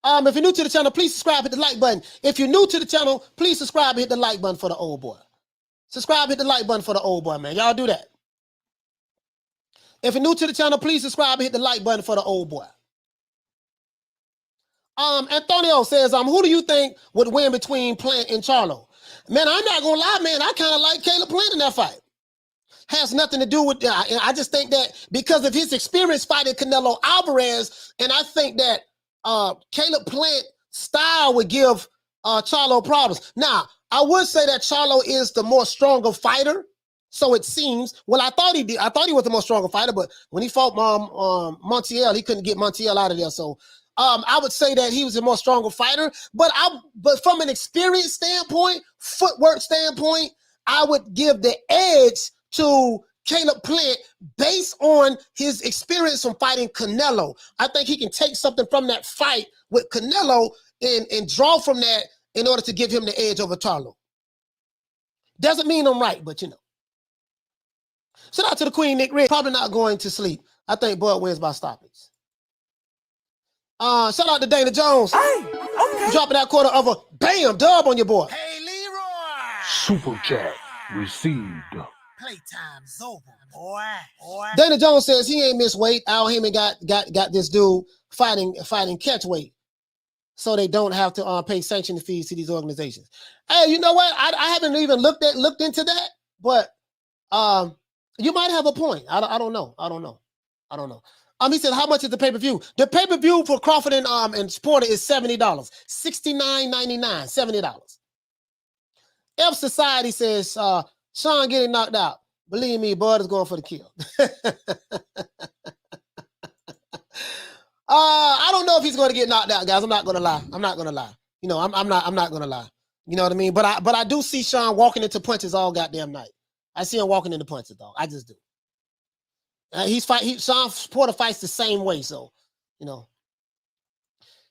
If you're new to the channel, please subscribe, hit the like button. If you're new to the channel, please subscribe, hit the like button for the old boy. Subscribe, hit the like button for the old boy, man. Y'all do that. If you're new to the channel, please subscribe, hit the like button for the old boy. Antonio says, who do you think would win between Plant and Charlo? Man, I'm not gonna lie, man. I kind of like Caleb Plant in that fight. Has nothing to do with that. I just think that because of his experience fighting Canelo Alvarez, and I think that Caleb Plant style would give Charlo problems. Now, I would say that Charlo is the more stronger fighter, so it seems. Well, I thought he did. I thought he was the more stronger fighter, but when he fought Montiel, he couldn't get Montiel out of there. So I would say that he was a more stronger fighter. But from an experience standpoint, footwork standpoint, I would give the edge to Caleb Plant based on his experience from fighting Canelo. I think he can take something from that fight with Canelo and draw from that in order to give him the edge over Charlo. Doesn't mean I'm right, but Shout out to the Queen, Nick Red. Probably not going to sleep. I think Bud wins by stoppage. Shout out to Dana Jones. Hey, okay. Dropping that quarter of a bam dub on your boy. Hey, Leroy. Super chat received. Playtime's over, boy. Dana Jones says he ain't missed weight. Al Heyman got this dude fighting catch weight, so they don't have to pay sanction fees to these organizations. Hey, you know what? I haven't even looked into that, but you might have a point. I don't know. He said, how much is the pay-per-view? The pay-per-view for Crawford and Porter is $70. $69.99, $70. F Society says, Sean getting knocked out. Believe me, Bud is going for the kill. I don't know if he's going to get knocked out, guys. I'm not going to lie. You know, I'm not going to lie. You know what I mean? But I do see Sean walking into punches all goddamn night. I see him walking into punches, dog. I just do. Sean Porter fights the same way, so, you know.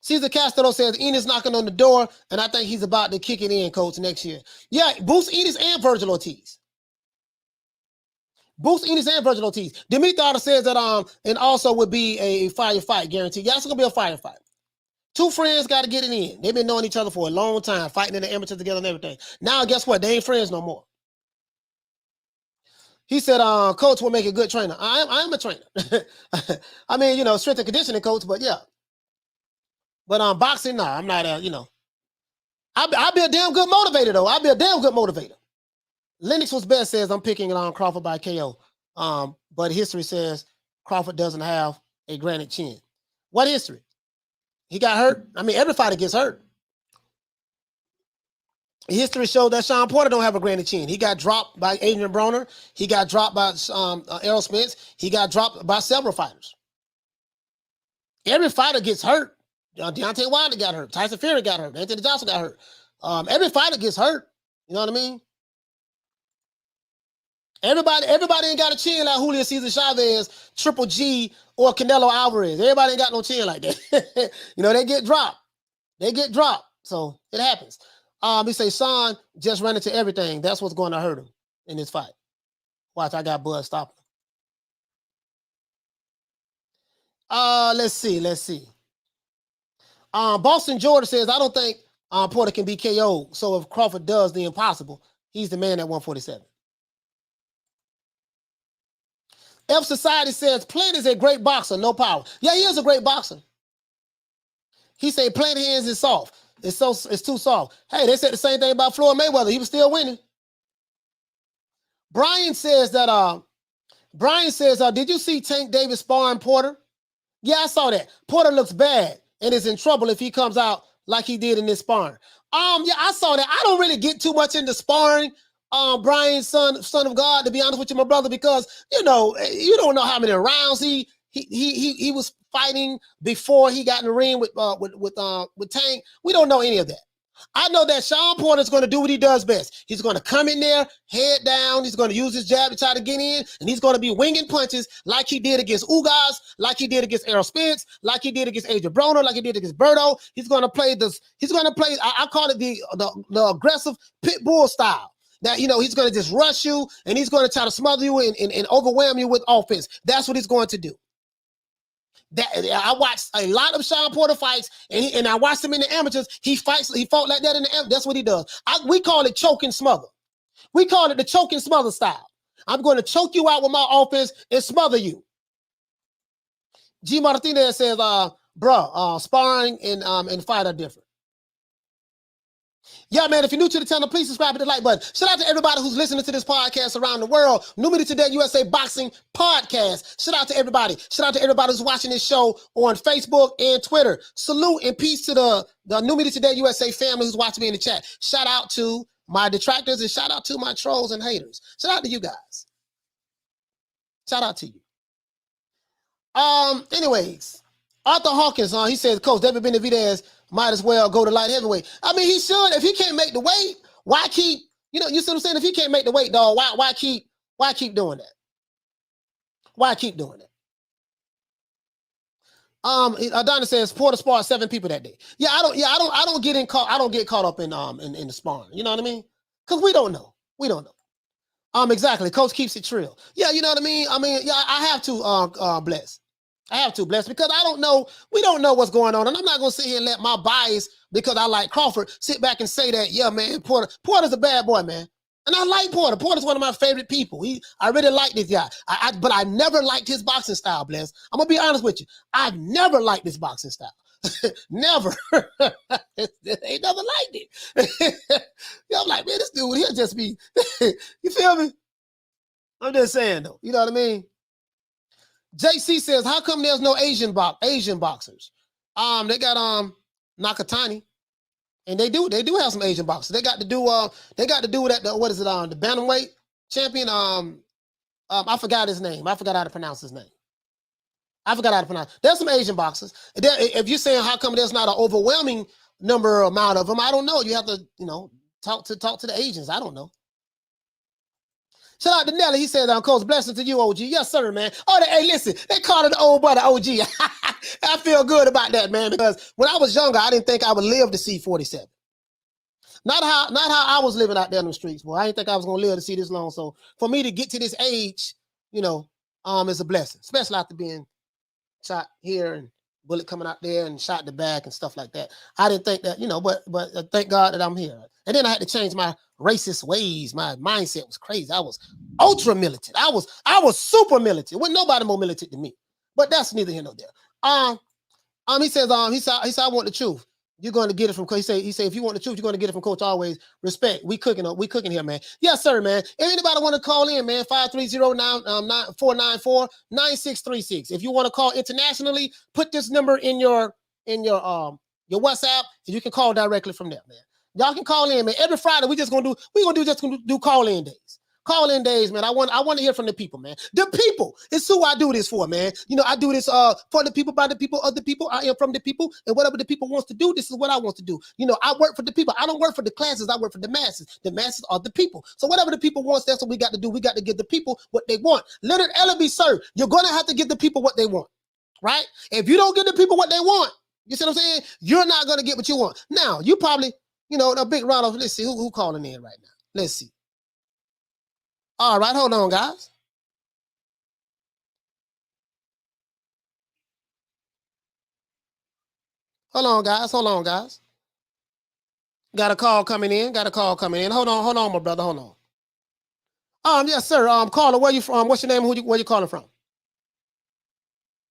Cesar Castro says Enos knocking on the door, and I think he's about to kick it in, coach, next year. Yeah, Boost Enos and Virgil Ortiz. Demetrius says that and also would be a fire fight guaranteed. Yeah, it's gonna be a fire fight. Two friends got to get it in. They've been knowing each other for a long time, fighting in the amateur together and everything. Now, guess what? They ain't friends no more. He said, coach will make a good trainer. I am a trainer. I mean, you know, strength and conditioning coach, but yeah. But boxing, nah, I'm not, you know. I'll be a damn good motivator, though. I'll be a damn good motivator. Lennox was best says I'm picking Crawford by KO. But history says Crawford doesn't have a granite chin. What history? He got hurt. I mean, every fighter gets hurt. History showed that Sean Porter don't have a granite chin. He got dropped by Adrian Broner. He got dropped by Errol Spence. He got dropped by several fighters. Every fighter gets hurt. Deontay Wilder got hurt. Tyson Fury got hurt. Anthony Johnson got hurt. Every fighter gets hurt. You know what I mean? Everybody ain't got a chin like Julio Cesar Chavez, Triple G, or Canelo Alvarez. Everybody ain't got no chin like that. You know, they get dropped. So it happens. He say Sean just ran into everything. That's what's going to hurt him in this fight. Watch, I got Bud stopping. Let's see. Boston Jordan says, I don't think Porter can be KO'd. So if Crawford does the impossible, he's the man at 147. F Society says Plant is a great boxer, no power. Yeah, he is a great boxer. He say Plant hands is soft. It's too soft. Hey, they said the same thing about Floyd Mayweather. He was still winning. Brian says, did you see Tank Davis sparring Porter? Yeah, I saw that. Porter looks bad and is in trouble if he comes out like he did in this sparring. Yeah, I saw that. I don't really get too much into sparring. Brian, son of God, to be honest with you, my brother, because you know, you don't know how many rounds he was fighting before he got in the ring with Tank. We don't know any of that. I know that Sean Porter is going to do what he does best. He's going to come in there, head down. He's going to use his jab to try to get in, and he's going to be winging punches like he did against Ugas, like he did against Errol Spence, like he did against Adrian Broner, like he did against Berto. He's going to play this. He's going to play. I call it the aggressive pit bull style. That, you know, he's going to just rush you, and he's going to try to smother you and overwhelm you with offense. That's what he's going to do. I watched a lot of Sean Porter fights, and I watched him in the amateurs. He fought like that in the amateurs. That's what he does. We call it choke and smother. We call it the choke and smother style. I'm going to choke you out with my offense and smother you. G. Martinez says, sparring and fight are different. Yeah, man, if you're new to the channel, please subscribe to the like button. Shout out to everybody who's listening to this podcast around the world. New Media Today USA Boxing Podcast. Shout out to everybody. Shout out to everybody who's watching this show on Facebook and Twitter. Salute and peace to the New Media Today USA family who's watching me in the chat. Shout out to my detractors and shout out to my trolls and haters. Shout out to you guys. Shout out to you. Anyways, Arthur Hawkins, he says, Coach, David Benavidez might as well go to light heavyweight. I mean, he should. If he can't make the weight, why keep, you see what I'm saying? If he can't make the weight, dog, why keep doing that? Why keep doing that? Adonis says Porter sparred 7 people that day. I don't get caught up in the sparring. You know what I mean? Because we don't know. Exactly. Coach keeps it trill. Yeah, you know what I mean? Yeah, I have to bless. I have to bless because I don't know. We don't know what's going on. And I'm not going to sit here and let my bias, because I like Crawford, sit back and say that, yeah, man, Porter's a bad boy, man. And I like Porter. Porter's one of my favorite people. I really like this guy. But I never liked his boxing style, Bless. I'm going to be honest with you. I've never liked this boxing style. Never. They never liked it. I'm like, man, this dude, he'll just be, you feel me? I'm just saying, though. You know what I mean? JC says, how come there's no Asian boxers? They got Nakatani, and they do have some Asian boxers. They got to do that. What is it? The bantamweight champion. I forgot his name. I forgot how to pronounce his name. There's some Asian boxers. If you're saying how come there's not an overwhelming amount of them, I don't know. You have to, talk to the Asians. I don't know. Shout out to Nelly. He said, Coach, blessings to you, OG. Yes, sir, man. Hey, listen, they called it the old brother OG. I feel good about that, man, because when I was younger, I didn't think I would live to see 47. Not how I was living out there in the streets, boy. I didn't think I was going to live to see this long. So for me to get to this age, it's a blessing, especially after being shot here and bullet coming out there and shot in the back and stuff like that. I didn't think that, but thank God that I'm here. And then I had to change my racist ways. My mindset was crazy. I was ultra militant. I was super militant. Wasn't nobody more militant than me. But that's neither here nor there. He says, I want the truth. You're going to get it from Coach. He said, if you want the truth, you're going to get it from Coach always. Respect. We cooking here, man. Yes, sir, man. If anybody want to call in, man, 530-494-9636. If you want to call internationally, put this number in your WhatsApp, and you can call directly from there, man. Y'all can call in, man. Every Friday, we're gonna do call-in days. Call-in days, man. I want to hear from the people, man. The people is who I do this for, man. I do this for the people, by the people, of the people. I am from the people, and whatever the people wants to do, this is what I want to do. I work for the people. I don't work for the classes. I work for the masses. The masses are the people. So whatever the people wants, that's what we got to do. We got to give the people what they want. Leonard Ellerbe, sir, you're going to have to give the people what they want, right? If you don't give the people what they want, you see what I'm saying? You're not going to get what you want. Now, you probably, a big round of, let's see, who calling in right now? Let's see. All right, hold on, guys. Hold on, guys. Got a call coming in. Hold on, my brother. Hold on. Yes, sir. Caller, where you from? What's your name? Where you calling from?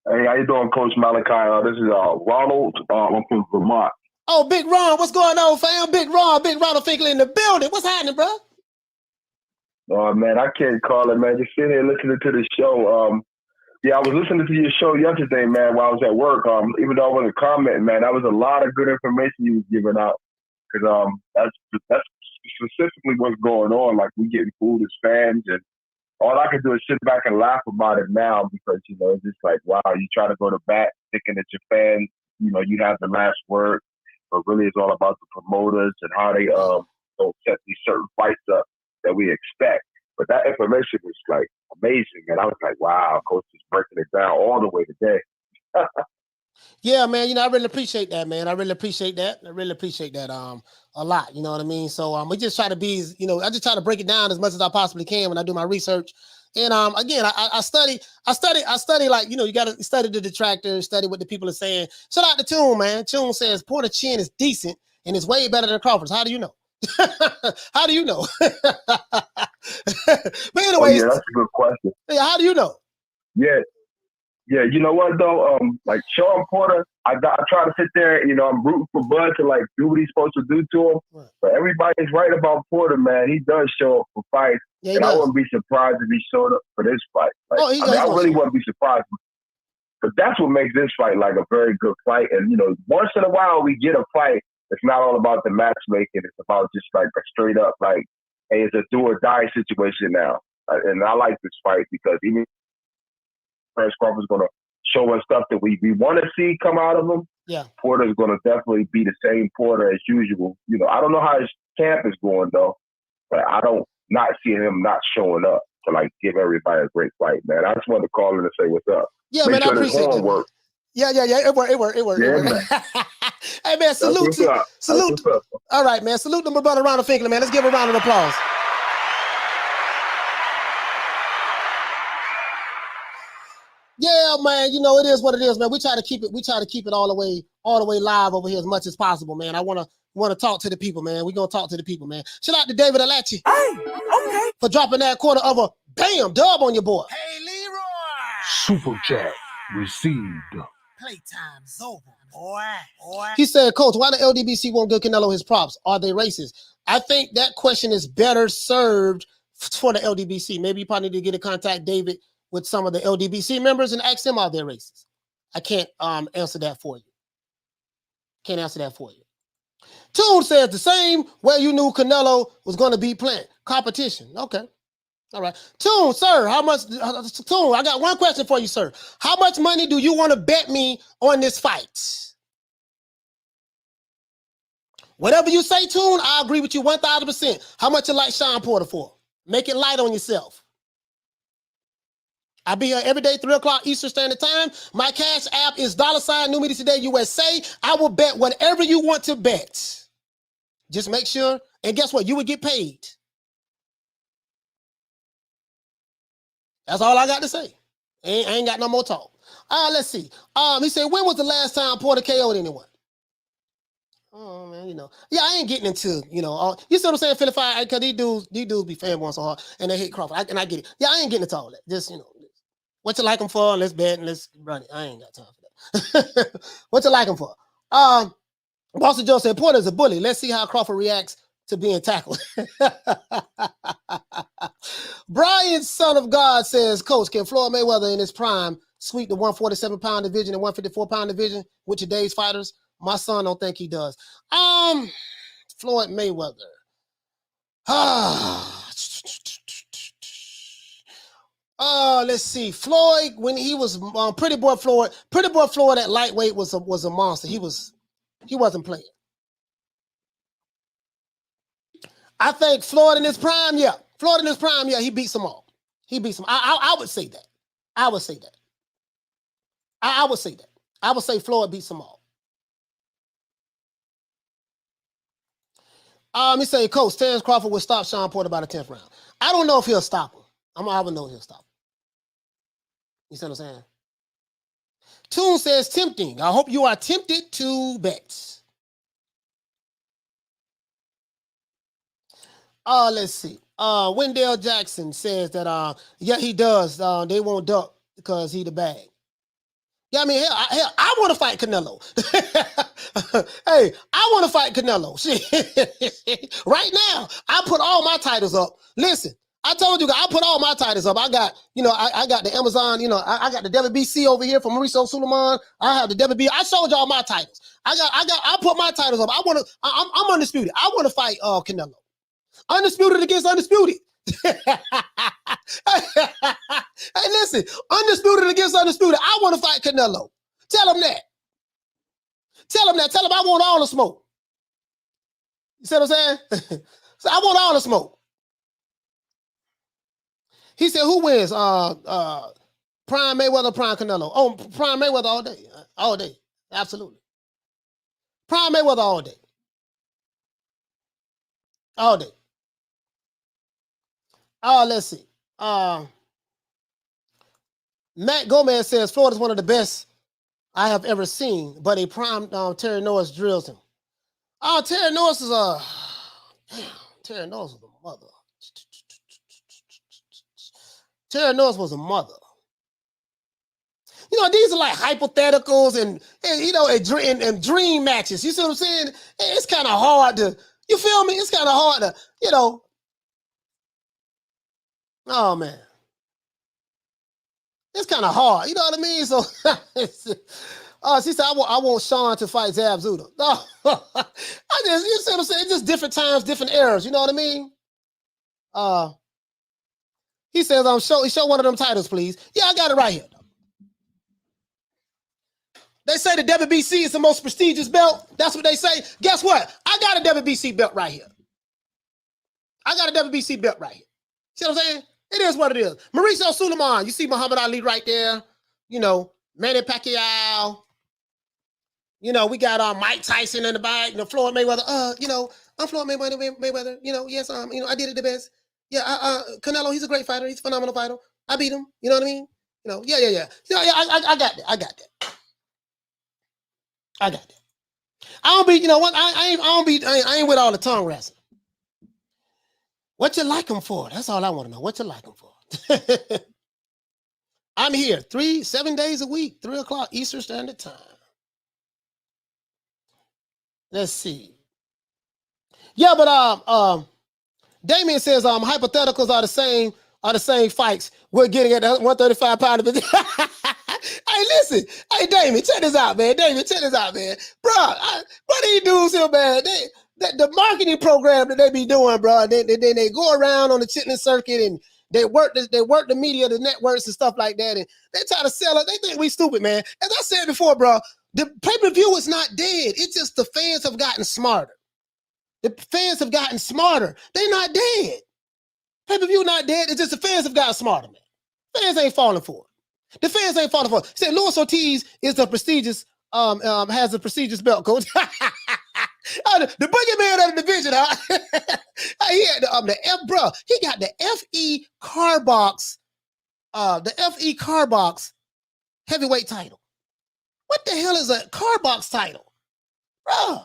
Hey, how you doing, Coach Malachi? This is Ronald. I'm from Vermont. Oh, Big Ron, what's going on, fam? Big Ronald Finkley in the building. What's happening, bro? Oh, man, I can't call it, man. Just sitting here listening to the show. Yeah, I was listening to your show yesterday, man, while I was at work. Even though I wasn't commenting, man, that was a lot of good information you was giving out. Because that's specifically what's going on. Like, we getting fooled as fans, and all I can do is sit back and laugh about it now because, it's just like, wow, you try to go to bat thinking that your fans, you have the last word. But really, it's all about the promoters and how they don't set these certain fights up that we expect. But that information was like amazing, and I was like, "Wow, Coach is breaking it down all the way today." Yeah, man. I really appreciate that, man. I really appreciate that a lot. You know what I mean? So we just try to be, I just try to break it down as much as I possibly can when I do my research. And again, I study like, you got to study the detractors, study what the people are saying. Shout out to Tune, man. Tune says Porter chin is decent and it's way better than Crawford's. How do you know? How do you know? But anyways, yeah, that's a good question. Yeah, how do you know? Yeah, you know what though? Like Sean Porter, I try to sit there, I'm rooting for Bud to like do what he's supposed to do to him. Right. But everybody's right about Porter, man. He does show up for fights. Yeah, and I wouldn't be surprised if he showed up for this fight. Like, I really wouldn't be surprised. But that's what makes this fight like a very good fight. And, once in a while we get a fight, it's not all about the matchmaking. It's about just like a straight up, like, hey, it's a do or die situation now. And I like this fight because even Prince Crawford's going to show us stuff that we want to see come out of him. Yeah. Porter's going to definitely be the same Porter as usual. I don't know how his camp is going, though, but I don't not see him not showing up to, like, give everybody a great fight, man. I just wanted to call in and say what's up. Yeah, man, I appreciate that. Work. Yeah. It worked. Yeah, man. Hey, man, salute. All right, man. Salute to my brother Ronald Finkley, man. Let's give a round of applause. Yeah, man. You know, it is what it is, man. We try to keep it all the way live over here as much as possible, man. I wanna talk to the people, man. We're gonna talk to the people, man. Shout out to David Alachi. Hey, okay. For dropping that quarter of a bam dub on your boy. Hey, Leroy. Super chat received. Playtime's over, boy. He said, Coach, why the LDBC won't give Canelo his props? Are they racist? I think that question is better served for the LDBC. Maybe you probably need to get in contact, David, with some of the LDBC members and ask them, are they racist? I can't answer that for you. Can't answer that for you. Toon says the same way you knew Canelo was going to beat Plant. Competition. Okay. All right. Toon, sir, how much? Toon, I got one question for you, sir. How much money do you want to bet me on this fight? Whatever you say, Toon, I agree with you 1,000%. How much you like Sean Porter for? Make it light on yourself. I'll be here every day, 3 o'clock Eastern Standard Time. My cash app is $New Media Today USA. I will bet whatever you want to bet. Just make sure, and guess what? You would get paid. That's all I got to say. I ain't got no more talk. Let's see. He said, when was the last time Porter KO'd anyone? Oh man, you know. Yeah, I ain't getting into, you know, you see what I'm saying, Philly Fire, because these dudes be fanboying so hard, and they hate Crawford. I get it. Yeah, I ain't getting into all that. Just, you know, what you like them for, let's bet and let's run it. I ain't got time for that. What you like them for? Boston Joe said, Porter's a bully. Let's see how Crawford reacts to being tackled. Brian, son of God, says, Coach, can Floyd Mayweather in his prime sweep the 147-pound division and 154-pound division with today's fighters? My son don't think he does. Floyd Mayweather. Let's see. Floyd, when he was Pretty Boy Floyd at lightweight was a monster. He wasn't playing. I think Floyd in his prime, yeah. He beats them all. He beats them. I would say that. I would say that. I would say that. I would say Floyd beats them all. He say, Coach, Terrence Crawford will stop Sean Porter by the 10th round. I don't know if he'll stop him. I would know he'll stop him. You see what I'm saying? Toon says, tempting. I hope you are tempted to bet. Let's see. Wendell Jackson says that, yeah, he does. They won't duck because he the bag. Yeah, I mean, hell, I want to fight Canelo. Hey, I want to fight Canelo. Shit. Right now, I put all my titles up. Listen, I told you guys, I put all my titles up. I got, you know, I got the Amazon, you know, I got the WBC over here from Mauricio Suleiman. I have the WBC. I showed y'all my titles. I put my titles up. I'm undisputed. I want to fight Canelo. Undisputed against undisputed. Hey, listen, undisputed against undisputed. I want to fight Canelo. Tell him that. Tell him I want all the smoke. You see what I'm saying? So I want all the smoke. He said, who wins? Prime Mayweather, Prime Canelo. Oh, Prime Mayweather all day. All day. Absolutely. Prime Mayweather all day. All day. Let's see. Matt Gomez says Florida's one of the best I have ever seen, but a prime Terry Norris drills him. Terry Norris is Terry Norris was a mother. Terry Norris was a mother. You know, these are like hypotheticals and you know, and dream matches. You see what I'm saying? It's kind of hard to, you feel me? It's kind of hard to, you know. Oh man, it's kind of hard. You know what I mean? So, she said, I want Sean to fight Zab Zuda. No, you see what I'm saying? Just different times, different eras. You know what I mean? He says, show one of them titles, please. Yeah, I got it right here. They say the WBC is the most prestigious belt. That's what they say. Guess what? I got a WBC belt right here. See what I'm saying? It is what it is. Mauricio Suleiman, you see Muhammad Ali right there. You know, Manny Pacquiao. You know, we got Mike Tyson in the back. You know, Floyd Mayweather. You know, I'm Floyd Mayweather. You know, yes, you know, I did it the best. Yeah, Canelo, he's a great fighter. He's a phenomenal fighter. I beat him. You know what I mean? You know, yeah. I got that. I got that. I don't be, you know what? I ain't with all the tongue wrestling. What you like them for? That's all I want to know. What you like them for? I'm here 7 days a week, 3 o'clock Eastern Standard Time. Let's see. Yeah, but Damien says hypotheticals are the same fights. We're getting at 135 pound division. Hey, listen. Hey, Damien, check this out, man. Bro, what these dudes here, man? The marketing program that they be doing, bro. Then they go around on the chitlin circuit and they work the media, the networks and stuff like that, and they try to sell it. They think we stupid, man. As I said before, bro, the pay-per-view is not dead. It's just the fans have gotten smarter. The fans have gotten smarter. They're not dead. Pay-per-view not dead. It's just the fans have gotten smarter, man. Fans ain't falling for it. The fans ain't falling for it. Say Luis Ortiz is a prestigious, has a prestigious belt, coach. The boogeyman of the division, huh? He had he got the FE Carbox heavyweight title. What the hell is a Carbox title? Bro.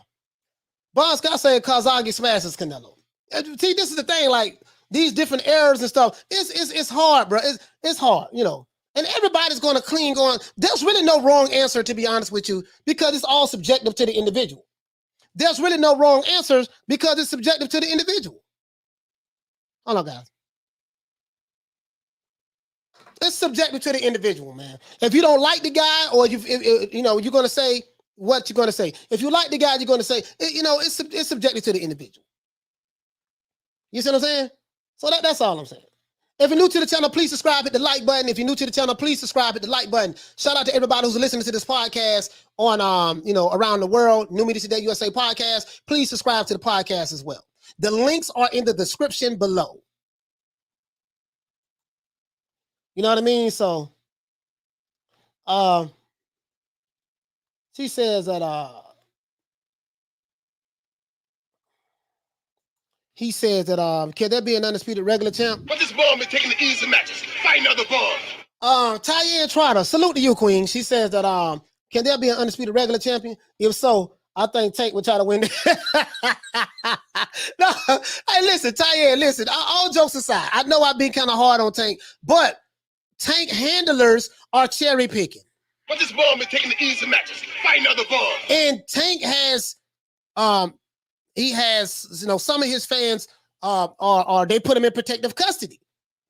Bon Scott saying Kazagi smashes Canelo. See, this is the thing, like these different errors and stuff. It's hard, bro. It's hard, you know. And everybody's going to cling on. There's really no wrong answer, to be honest with you, because it's all subjective to the individual. There's really no wrong answers because it's subjective to the individual. Hold on, guys. It's subjective to the individual, man. If you don't like the guy, or if you know, you're going to say what you're going to say. If you like the guy, you're going to say, you know, it's subjective to the individual. You see what I'm saying? So that's all I'm saying. If you're new to the channel, please subscribe, hit the like button. If you're new to the channel, please subscribe, hit the like button. Shout out to everybody who's listening to this podcast on, you know, around the world. New Media Today USA podcast. Please subscribe to the podcast as well. The links are in the description below. You know what I mean? So, she says that, he says that, can there be an undisputed regular champ? But this ball been taking the easy matches. Fight another ball. Tyann Trotter, salute to you, Queen. She says that, can there be an undisputed regular champion? If so, I think Tank would try to win. No, hey, listen, Tyann, listen, all jokes aside, I know I've been kind of hard on Tank, but Tank handlers are cherry picking. But this ball been taking the easy matches. Fight another ball. And Tank has, he has, you know, some of his fans are they put him in protective custody.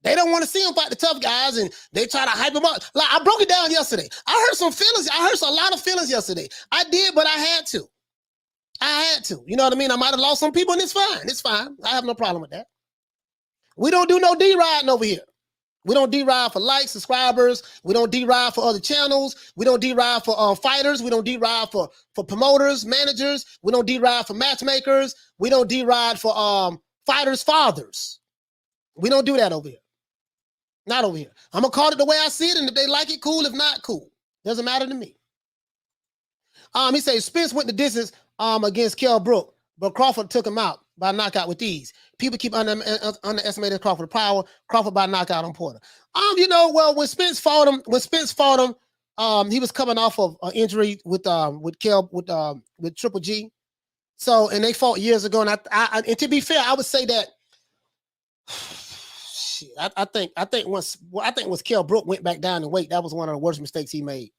They don't want to see him fight the tough guys, and they try to hype him up. Like, I broke it down yesterday. I hurt some feelings. I hurt a lot of feelings yesterday. I did, but I had to. You know what I mean? I might have lost some people, and it's fine. It's fine. I have no problem with that. We don't do no D-riding over here. We don't D-ride for likes, subscribers. We don't D-ride for other channels. We don't D-ride for fighters. We don't D-ride for promoters, managers. We don't D-ride for matchmakers. We don't D-ride for fighters' fathers. We don't do that over here. Not over here. I'm going to call it the way I see it, and if they like it, cool. If not, cool. Doesn't matter to me. He says Spence went the distance against Kell Brook, but Crawford took him out by knockout with ease. People keep underestimating Crawford's power. Crawford by knockout on Porter. You know, well, when Spence fought him, he was coming off of an injury with Triple G. So, and they fought years ago. And and to be fair, I would say that shit. I think once Kell Brook went back down in weight, that was one of the worst mistakes he made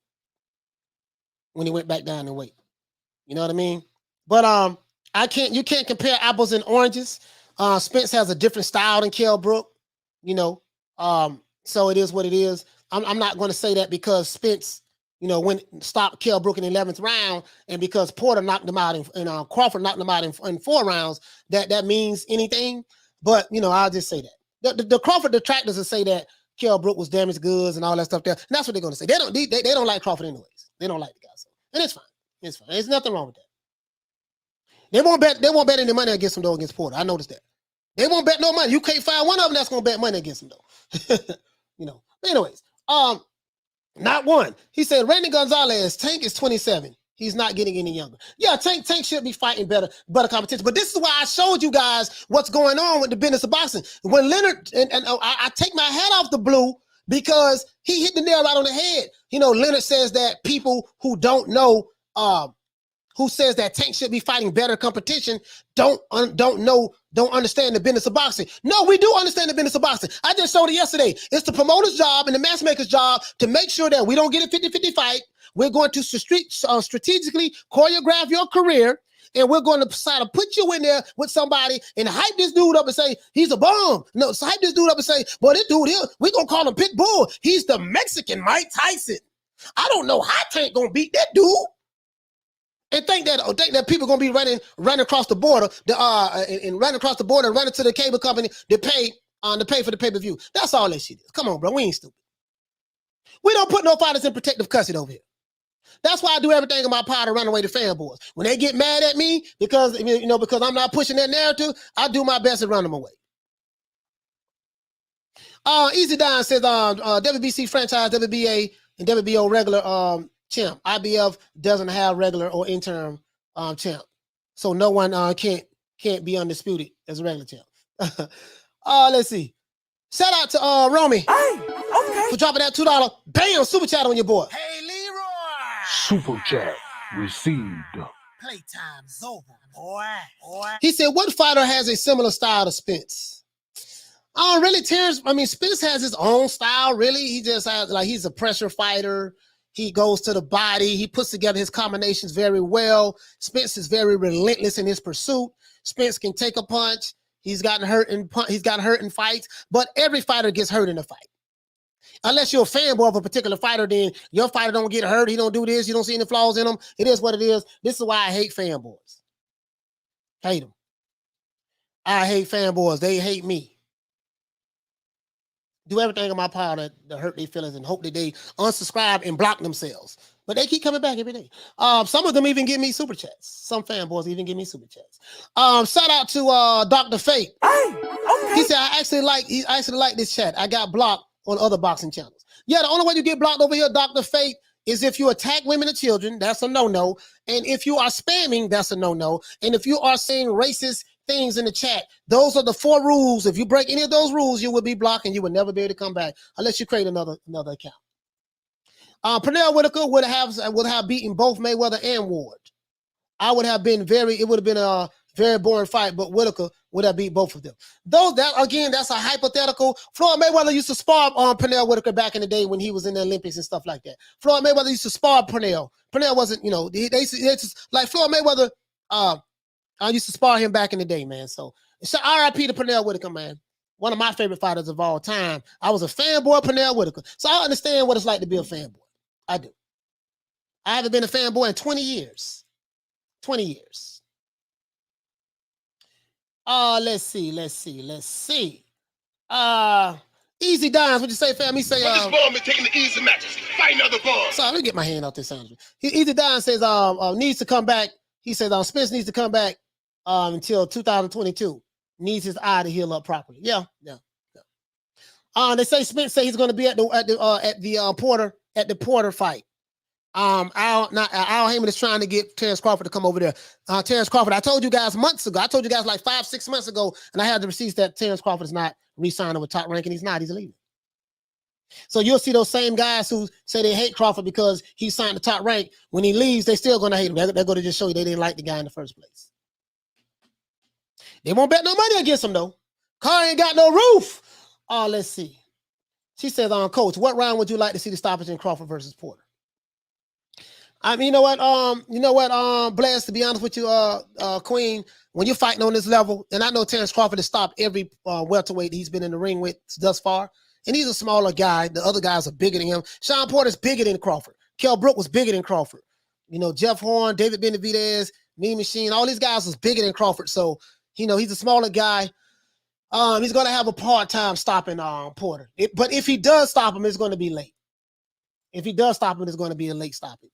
when he went back down in weight. You know what I mean? But you can't compare apples and oranges. Spence has a different style than Kell Brook, you know. So it is what it is. I'm not going to say that because Spence, you know, stopped Kell Brook in the 11th round, and because Porter knocked him out and Crawford knocked him out in 4 rounds, that means anything. But you know, I'll just say that the Crawford detractors will say that Kell Brook was damaged goods and all that stuff there. And that's what they're going to say. They don't like Crawford anyways. They don't like the guy, so, and it's fine. It's fine. There's nothing wrong with that. They won't bet any money against him though against Porter. I noticed that. They won't bet no money. You can't find one of them that's gonna bet money against him though. You know. But anyways, not one. He said Randy Gonzalez, Tank is 27. He's not getting any younger. Yeah, Tank should be fighting better competition. But this is why I showed you guys what's going on with the business of boxing. When Leonard and I take my hat off the blue because he hit the nail right on the head. You know, Leonard says that people who don't know, who says that Tank should be fighting better competition, don't understand the business of boxing. No, we do understand the business of boxing. I just showed it yesterday. It's the promoter's job and the matchmaker's job to make sure that we don't get a 50-50 fight. We're going to strategically choreograph your career, and we're going to decide to put you in there with somebody and hype this dude up and say, he's a bum. No, hype this dude up and say, boy, this dude here, we're going to call him Pit Bull. He's the Mexican Mike Tyson. I don't know how Tank going to beat that dude. And think that people are going to be running across the border and running across the border and running to the cable company to pay for the pay-per-view. That's all that shit is. Come on, bro. We ain't stupid. We don't put no fighters in protective custody over here. That's why I do everything in my power to run away to fanboys. When they get mad at me because I'm not pushing that narrative, I do my best to run them away. Easy Don says WBC franchise, WBA, and WBO regular champ. IBF doesn't have regular or interim champ, so no one can't be undisputed as a regular champ. Let's see. Shout out to Romy for dropping that $2 bam super chat on your boy. Hey, Leroy. Super chat received. Playtime's over, boy. He said, "What fighter has a similar style to Spence?" Really, Terrence. I mean, Spence has his own style. Really, he just has he's a pressure fighter. He goes to the body. He puts together his combinations very well. Spence is very relentless in his pursuit. Spence can take a punch. He's gotten hurt in fights, but every fighter gets hurt in a fight. Unless you're a fanboy of a particular fighter, then your fighter don't get hurt. He don't do this. You don't see any flaws in him. It is what it is. This is why I hate fanboys. Hate them. I hate fanboys. They hate me. Do everything in my power to hurt their feelings and hope that they unsubscribe and block themselves. But they keep coming back every day. Some of them even give me super chats. Some fanboys even give me super chats. Shout out to Dr. Fate. He said, I actually like this chat. I got blocked on other boxing channels. Yeah, the only way you get blocked over here, Dr. Fate, is if you attack women and children. That's a no-no. And if you are spamming, that's a no-no. And if you are saying racist things in the chat, those are the 4 rules. If you break any of those rules, you will be blocked and you will never be able to come back unless you create another account. Pernell Whitaker would have beaten both Mayweather and Ward. It would have been a very boring fight, but Whitaker would have beat both of them. That's a hypothetical. Floyd Mayweather used to spar on Pernell Whitaker back in the day when he was in the Olympics and stuff like that. Floyd Mayweather used to spar Pernell. Pernell wasn't, they just, like Floyd Mayweather, I used to spar him back in the day, man. So RIP to Pernell Whitaker, man. One of my favorite fighters of all time. I was a fanboy of Pernell Whitaker. So I understand what it's like to be a fanboy. I do. I haven't been a fanboy in 20 years. 20 years. Let's see. Easy Dimes, what you say, fam? He say, this bomb is taking the easy matches. Fight another bomb. Sorry, let me get my hand out this sound. Easy Dimes says, needs to come back. He says, Spence needs to come back until 2022. Needs his eye to heal up properly. Yeah. They say Spence say he's going to be at the Porter fight. Al Heyman is trying to get Terrence Crawford to come over there. Terrence Crawford, I told you guys months ago. I told you guys like 5-6 months ago, and I had the receipts that Terrence Crawford is not re-signing with Top Rank, and he's not. He's leaving. So you'll see those same guys who say they hate Crawford because he signed the Top Rank. When he leaves, they still going to hate him. They're going to just show you they didn't like the guy in the first place. They won't bet no money against him, though. Car ain't got no roof. Let's see. She says, Coach, what round would you like to see the stoppage in Crawford versus Porter? I mean, you know what, Bless, to be honest with you, Queen, when you're fighting on this level, and I know Terrence Crawford has stopped every welterweight he's been in the ring with thus far, and he's a smaller guy. The other guys are bigger than him. Sean Porter's bigger than Crawford. Kell Brook was bigger than Crawford. Jeff Horn, David Benavidez, Mean Machine, all these guys was bigger than Crawford. So, he's a smaller guy. He's going to have a hard time stopping Porter. But if he does stop him, it's going to be late. If he does stop him, it's going to be a late stoppage.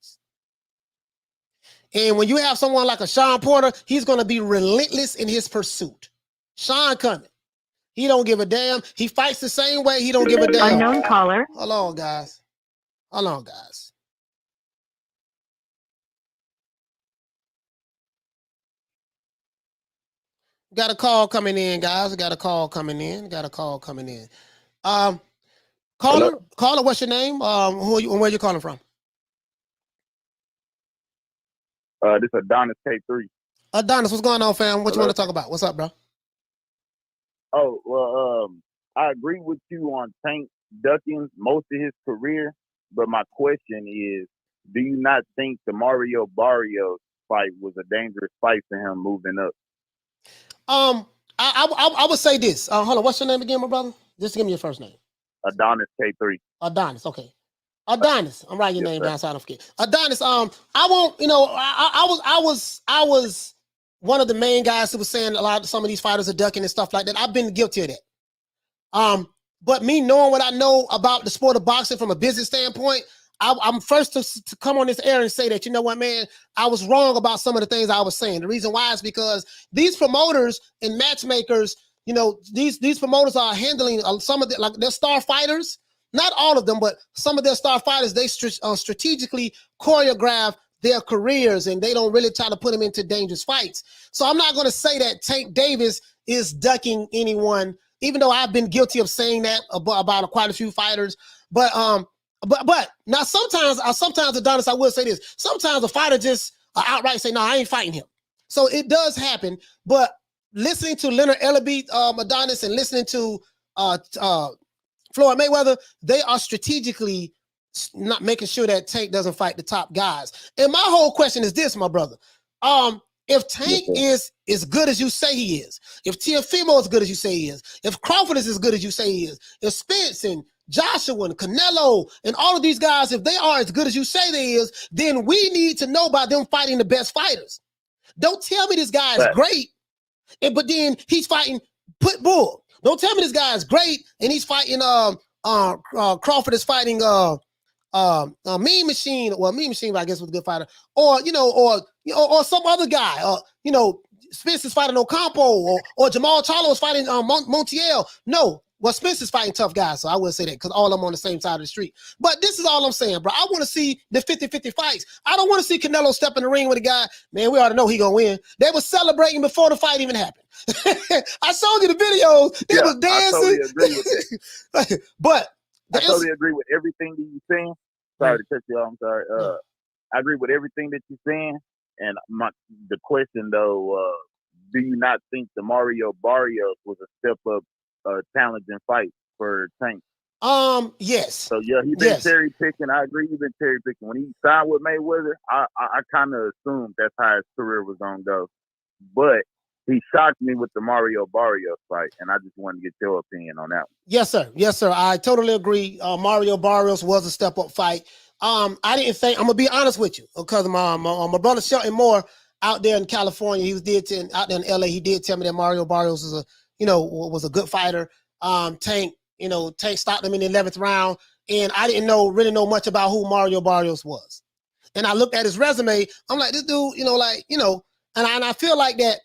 And when you have someone like a Sean Porter, he's going to be relentless in his pursuit. Sean coming. He don't give a damn. He fights the same way. He don't give a damn. Unknown caller. Hold on, guys. Got a call coming in, guys. Got a call coming in. Caller, what's your name? Who are you and where you calling from? This Adonis K3. Adonis, what's going on, fam? What you Hello? want to talk about? What's up, bro? Oh, well, I agree with you on Tank ducking most of his career, but my question is, do you not think the Mario Barrios fight was a dangerous fight for him moving up? I would say this. Hold on, what's your name again, my brother? Just give me your first name. Adonis K3. Adonis, okay. Adonis, I'm writing your Yes, name sir. down so I don't forget. Adonis, I won't, I was one of the main guys who was saying some of these fighters are ducking and stuff like that. I've been guilty of that. But me knowing what I know about the sport of boxing from a business standpoint, I'm first to come on this air and say that, you know what, man, I was wrong about some of the things I was saying. The reason why is because these promoters and matchmakers, these promoters are handling some of their star fighters. Not all of them, but some of their star fighters, they strategically choreograph their careers, and they don't really try to put them into dangerous fights. So I'm not going to say that Tank Davis is ducking anyone, even though I've been guilty of saying that about quite a few fighters. But now sometimes Adonis, I will say this: sometimes a fighter just outright say, "No, I ain't fighting him." So it does happen. But listening to Leonard Ellerbe, Adonis, and listening to Floyd Mayweather, they are strategically not making sure that Tank doesn't fight the top guys. And my whole question is this, my brother. If Tank is as good as you say he is, if Teofimo is as good as you say he is, if Crawford is as good as you say he is, if Spence and Joshua and Canelo and all of these guys, if they are as good as you say they is, then we need to know about them fighting the best fighters. Don't tell me this guy is great, but then he's fighting Pitbull. Don't tell me this guy is great and he's fighting Crawford is fighting Mean Machine. Well, Mean Machine, I guess, was a good fighter. Or some other guy. Spence is fighting Ocampo, or Jamal Charlo is fighting Montiel. No. Well, Spence is fighting tough guys, so I wouldn't say that because all of them on the same side of the street. But this is all I'm saying, bro. I want to see the 50-50 fights. I don't want to see Canelo step in the ring with a guy, man, we already know he going to win. They were celebrating before the fight even happened. I showed you the videos. They was dancing. I totally agree with it. But I totally agree with everything that you're saying. Sorry to cut you off. I'm sorry. I agree with everything that you're saying. And the question, though, do you not think the Mario Barrios was a step up challenging fight for Tank? Yes. So yeah, he's been cherry picking. I agree, he's been cherry picking. When he signed with Mayweather, I kind of assumed that's how his career was gonna go. But he shocked me with the Mario Barrios fight, and I just wanted to get your opinion on that one. Yes, sir. Yes, sir. I totally agree. Mario Barrios was a step up fight. I didn't think, I'm gonna be honest with you, because my brother Shelton Moore out there in California, out there in LA, he did tell me that Mario Barrios was a good fighter. Tank stopped him in the 11th round, and I didn't really know much about who Mario Barrios was. And I looked at his resume. I'm like, this dude, and I feel like that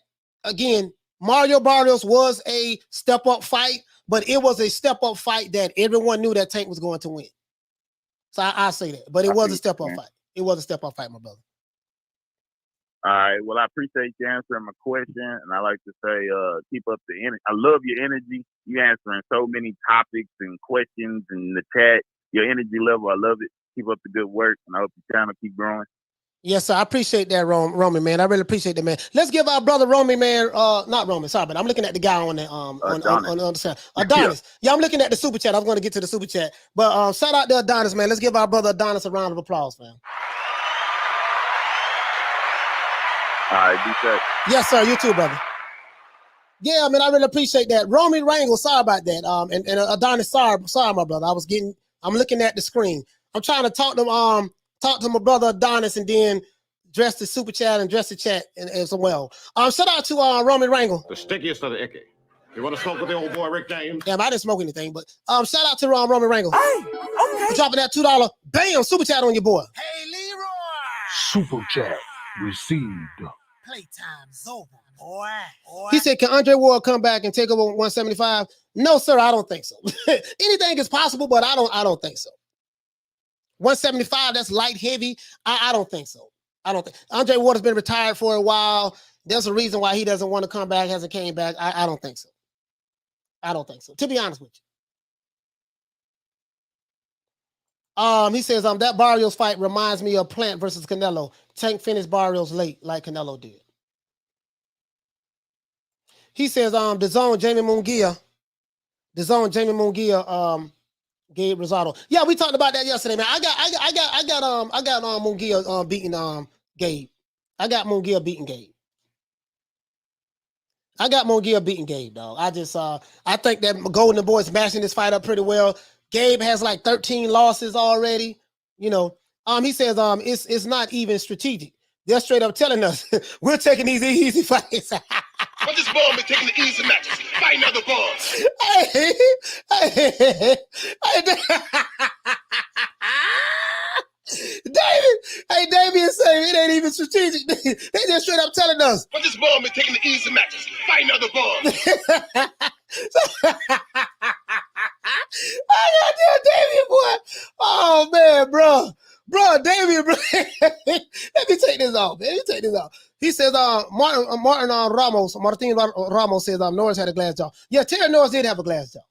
again. Mario Barrios was a step up fight, but it was a step up fight that everyone knew that Tank was going to win. So I say that, but it was a step up fight. It was a step up fight, my brother. All right. Well, I appreciate you answering my question, and I like to say, keep up the energy. I love your energy. You answering so many topics and questions in the chat. Your energy level, I love it. Keep up the good work, and I hope your channel keep growing. Yes, sir. I appreciate that, Roman, man. I really appreciate that, man. Let's give our brother Roman, man. Not Roman, sorry, but I'm looking at the guy on the on the other side. Adonis. Yeah, I'm looking at the super chat. I was going to get to the super chat, but shout out to Adonis, man. Let's give our brother Adonis a round of applause, man. All right, be safe. Yes, sir. You too, brother. Yeah, man. I really appreciate that. Roman Wrangle, sorry about that. And Adonis, sorry, my brother. I'm looking at the screen. I'm trying to talk to my brother Adonis, and then address the super chat and address the chat as well. Shout out to Roman Wrangle. The stickiest of the icky. You want to smoke with the old boy Rick James? Yeah, I didn't smoke anything, but shout out to Roman Wrangle. Hey, okay. Dropping that $2 bam super chat on your boy. Hey, Leroy. Super chat received. Playtime's over, boy. He said, can Andre Ward come back and take over 175? No, sir, I don't think so. Anything is possible, but I don't think so. 175, that's light heavy. I don't think so. I don't think. Andre Ward has been retired for a while. There's a reason why he doesn't want to come back, hasn't came back. I don't think so. I don't think so, to be honest with you. He says that Barrios fight reminds me of Plant versus Canelo. Tank finished Barrios late, like Canelo did. He says the zone Jamie Munguia, Gabe Rosado. Yeah, we talked about that yesterday, man. I got Munguia beating Gabe. I got Munguia beating Gabe. Dog. I think that Golden Boy is mashing this fight up pretty well. Gabe has like 13 losses already. You know, he says it's not even strategic. They're straight up telling us we're taking these easy fights. But this ball been taking the easy matches. Fight another ball. David saying it ain't even strategic. They just straight up telling us. But this ball been taking the easy matches. Fight another ball. I got that David, boy. Oh man, bro, David, bro. Let me take this off. He says, Martin Ramos says, Norris had a glass jaw. Yeah, Terry Norris did have a glass jaw.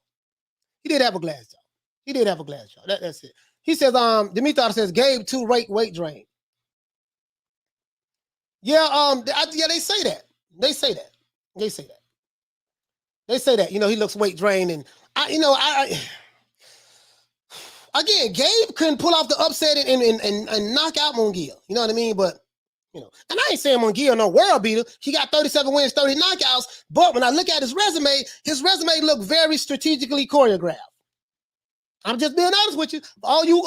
He did have a glass jaw. That's it. He says, Dimitar says, Gabe too weight drain. Yeah, they say that. They say that. You know, he looks weight drained, and again, Gabe couldn't pull off the upset and knock out Munguia. You know what I mean? But you know, and I ain't saying Munguia no world beater. He got 37 wins, 30 knockouts. But when I look at his resume looked very strategically choreographed. I'm just being honest with you. All you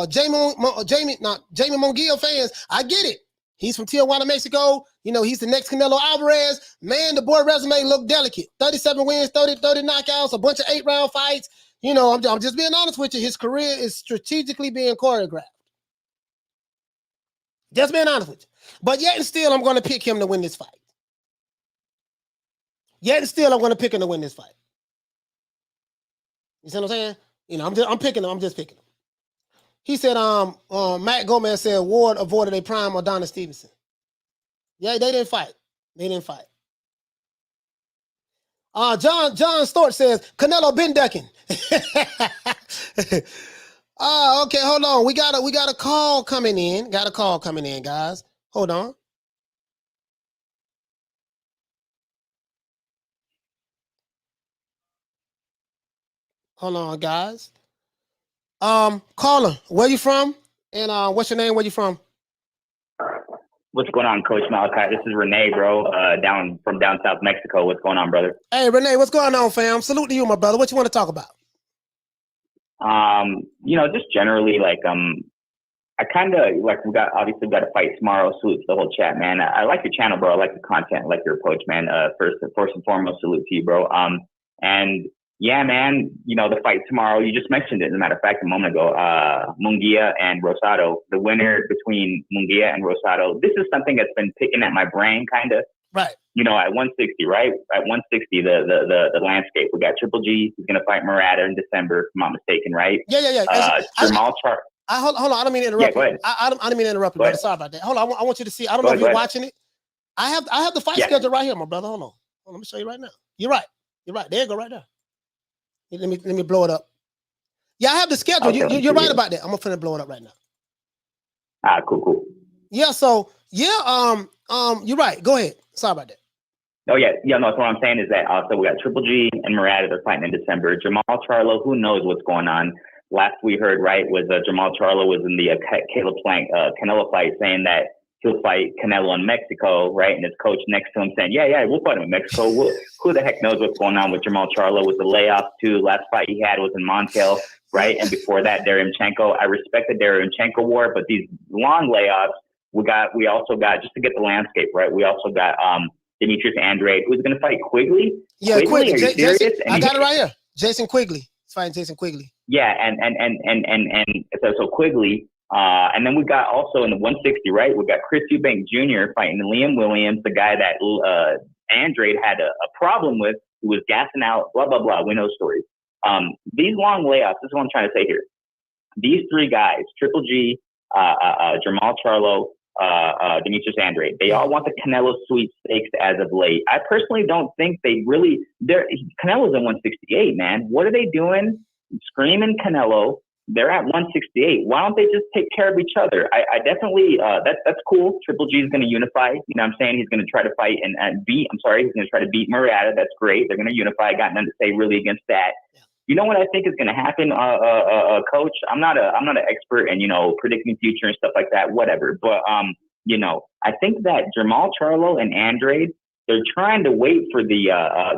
Jamie Munguia fans, I get it. He's from Tijuana, Mexico. You know, he's the next Canelo Alvarez. Man, the boy resume looked delicate. 37 wins, 30 knockouts, a bunch of 8-round fights. You know, I'm just being honest with you. His career is strategically being choreographed. Just being honest with you. But yet and still, I'm going to pick him to win this fight. You see what I'm saying? You know, I'm just picking him. He said, Matt Gomez said Ward avoided a prime Adonis Stevenson. Yeah, they didn't fight. John Stewart says Canelo been ducking. Okay, hold on. We got a call coming in. Guys. Hold on. Hold on, guys. Caller, where you from? And what's your name? Where you from? What's going on, Coach Malachi? This is Renee, bro, from down south Mexico. What's going on, brother? Hey, Renee, what's going on, fam? Salute to you, my brother. What you want to talk about? You know, just generally, like, I kind of, like, we got a fight tomorrow. Salute to the whole chat, man. I like your channel, bro. I like the content. I like your approach, man. First and foremost, salute to you, bro. And yeah, man, you know, the fight tomorrow, you just mentioned it, as a matter of fact, a moment ago, Munguia and Rosado, the winner between Munguia and Rosado. This is something that's been picking at my brain, kind of. Right. You know, at 160, right? At 160, the landscape. We got Triple G, who's going to fight Murata in December, if I'm not mistaken, right? Yeah. Jamal Charlo. Hold on, I don't mean to interrupt you. Go ahead. I don't mean to interrupt you, brother. Sorry about that. Hold on, I want you to see. I don't know if you're watching it. I have the fight schedule right here, my brother. Hold on. Let me show you right now. You're right. There you go, right there. Let me blow it up. Yeah, I have the schedule. Okay, you're right about that. I'm gonna blow it up right now. Cool. Yeah, so you're right. Go ahead. Sorry about that. Oh yeah. No. So what I'm saying is that so we got Triple G and Murata. They're fighting in December. Jamal Charlo. Who knows what's going on? Last we heard, right, was Jamal Charlo was in the Caleb Plant Canelo fight, saying that he'll fight Canelo in Mexico, right? And his coach next to him saying, yeah, we'll fight him in Mexico. Who the heck knows what's going on with Jamal Charlo with the layoffs too? Last fight he had was in Montiel, right? And before that, Derevchenko. I respect the Derevchenko war, but these long layoffs, we also got, just to get the landscape, right? We also got Demetrius Andrade, who's going to fight Quigley. Yeah, Quigley. Are you serious? I got it right here. Jason Quigley. He's fighting Jason Quigley. Yeah, and so Quigley. And then we got also in the 160, right? We got Chris Eubank Jr. fighting Liam Williams, the guy that Andrade had a problem with, who was gassing out, blah, blah, blah. We know stories. These long layoffs, this is what I'm trying to say here. These three guys, Triple G, Jamal Charlo, Demetrius Andrade, they all want the Canelo sweepstakes as of late. I personally don't think they really, Canelo's in 168, man. What are they doing? Screaming Canelo. They're at 168. Why don't they just take care of each other? I definitely, that's cool. Triple G is going to unify. You know what I'm saying? He's going to try to fight and beat, he's going to try to beat Murata. That's great. They're going to unify. I got nothing to say really against that. You know what I think is going to happen, Coach? I'm not an expert in, predicting future and stuff like that, whatever. But, I think that Jermall Charlo and Andrade, they're trying to wait for the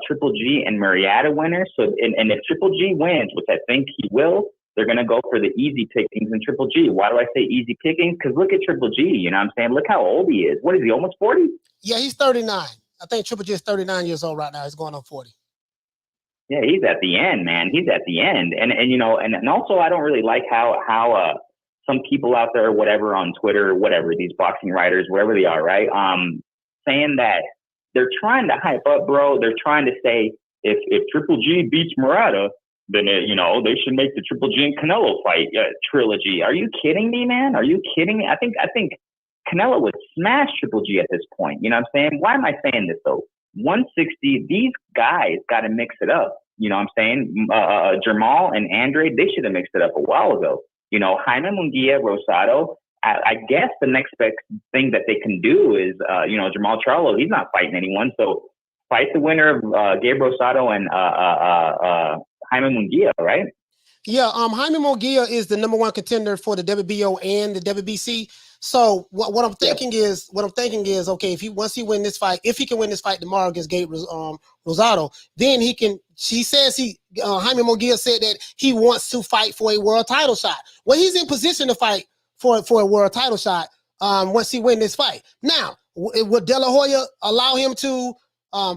Triple G and Murata winner. So, and if Triple G wins, which I think he will, they're going to go for the easy pickings in Triple G. Why do I say easy pickings? Because look at Triple G, you know what I'm saying? Look how old he is. What is he, almost 40? Yeah, he's 39. I think Triple G is 39 years old right now. He's going on 40. Yeah, he's at the end, man. He's at the end. And also I don't really like how some people out there, whatever, on Twitter, whatever, these boxing writers, wherever they are, right? Saying that they're trying to hype up, bro. They're trying to say if Triple G beats Murata, then they should make the Triple G and Canelo fight trilogy. Are you kidding me, man? Are you kidding me? I think Canelo would smash Triple G at this point. You know what I'm saying? Why am I saying this though? 160. These guys got to mix it up. You know what I'm saying? Jermall and Andrade, they should have mixed it up a while ago. Jaime Munguia, Rosado. I guess the next best thing that they can do is, Jermall Charlo. He's not fighting anyone, so fight the winner of Gabe Rosado and Jaime Munguia, right? Yeah, Jaime Munguia is the #1 contender for the WBO and the WBC. So what I'm thinking is, okay, once he win this fight, if he can win this fight tomorrow against Gabe Rosado, then he can. She says Jaime Munguia said that he wants to fight for a world title shot. Well, he's in position to fight for a world title shot once he win this fight. Now, would De La Hoya allow him to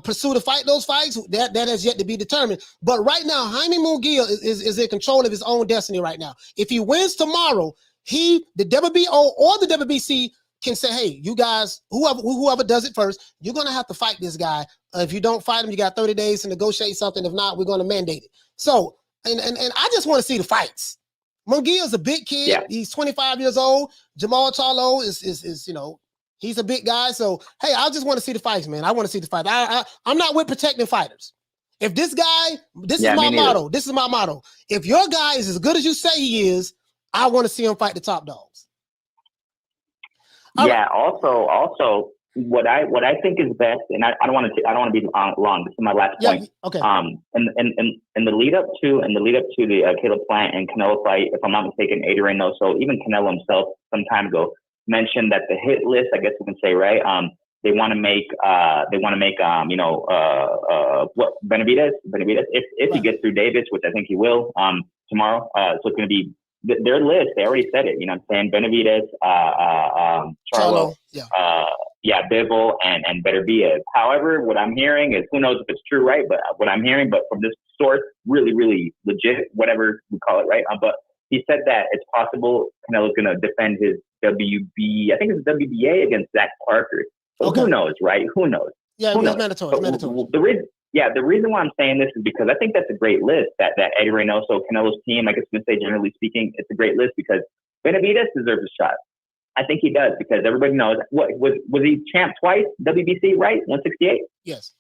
pursue to fight those fights? That has yet to be determined. But right now, Jaime Munguia is in control of his own destiny right now. If he wins tomorrow, the WBO or the WBC can say, hey, you guys, whoever does it first, you're going to have to fight this guy. If you don't fight him, you got 30 days to negotiate something. If not, we're going to mandate it. So, and I just want to see the fights. Munguia is a big kid. Yeah. He's 25 years old. Jermall Charlo is he's a big guy. So, hey, I just want to see the fights, man. I want to see the fight. I'm not with protecting fighters. If this guy, this is my motto. This is my motto. If your guy is as good as you say he is, I want to see him fight the top dogs. Yeah. Also, what I think is best, and I don't want to be long. This is my last point. Okay. In the lead up to the Caleb Plant and Canelo fight, if I'm not mistaken, Adrian Reynoso, even Canelo himself, some time ago, mentioned that the hit list, I guess we can say, right? They want to make Benavidez, if he gets through Davis, which I think he will tomorrow. So it's going to be their list. They already said it. You know what I'm saying? Benavidez, Charlo, Bivol, and Beterbiev. However, what I'm hearing is, who knows if it's true, right? But what I'm hearing, but from this source, really, really legit, whatever we call it, right? But he said that it's possible Canelo's going to defend his WBA against Zach Parker. So who knows, right? Who knows? Yeah, it's mandatory. The reason why I'm saying this is because I think that's a great list. That Eddie Reynoso, Canelo's team, I guess we can say, generally speaking, it's a great list because Benavidez deserves a shot. I think he does because everybody knows what was he champ twice, WBC, right? 168. Yes.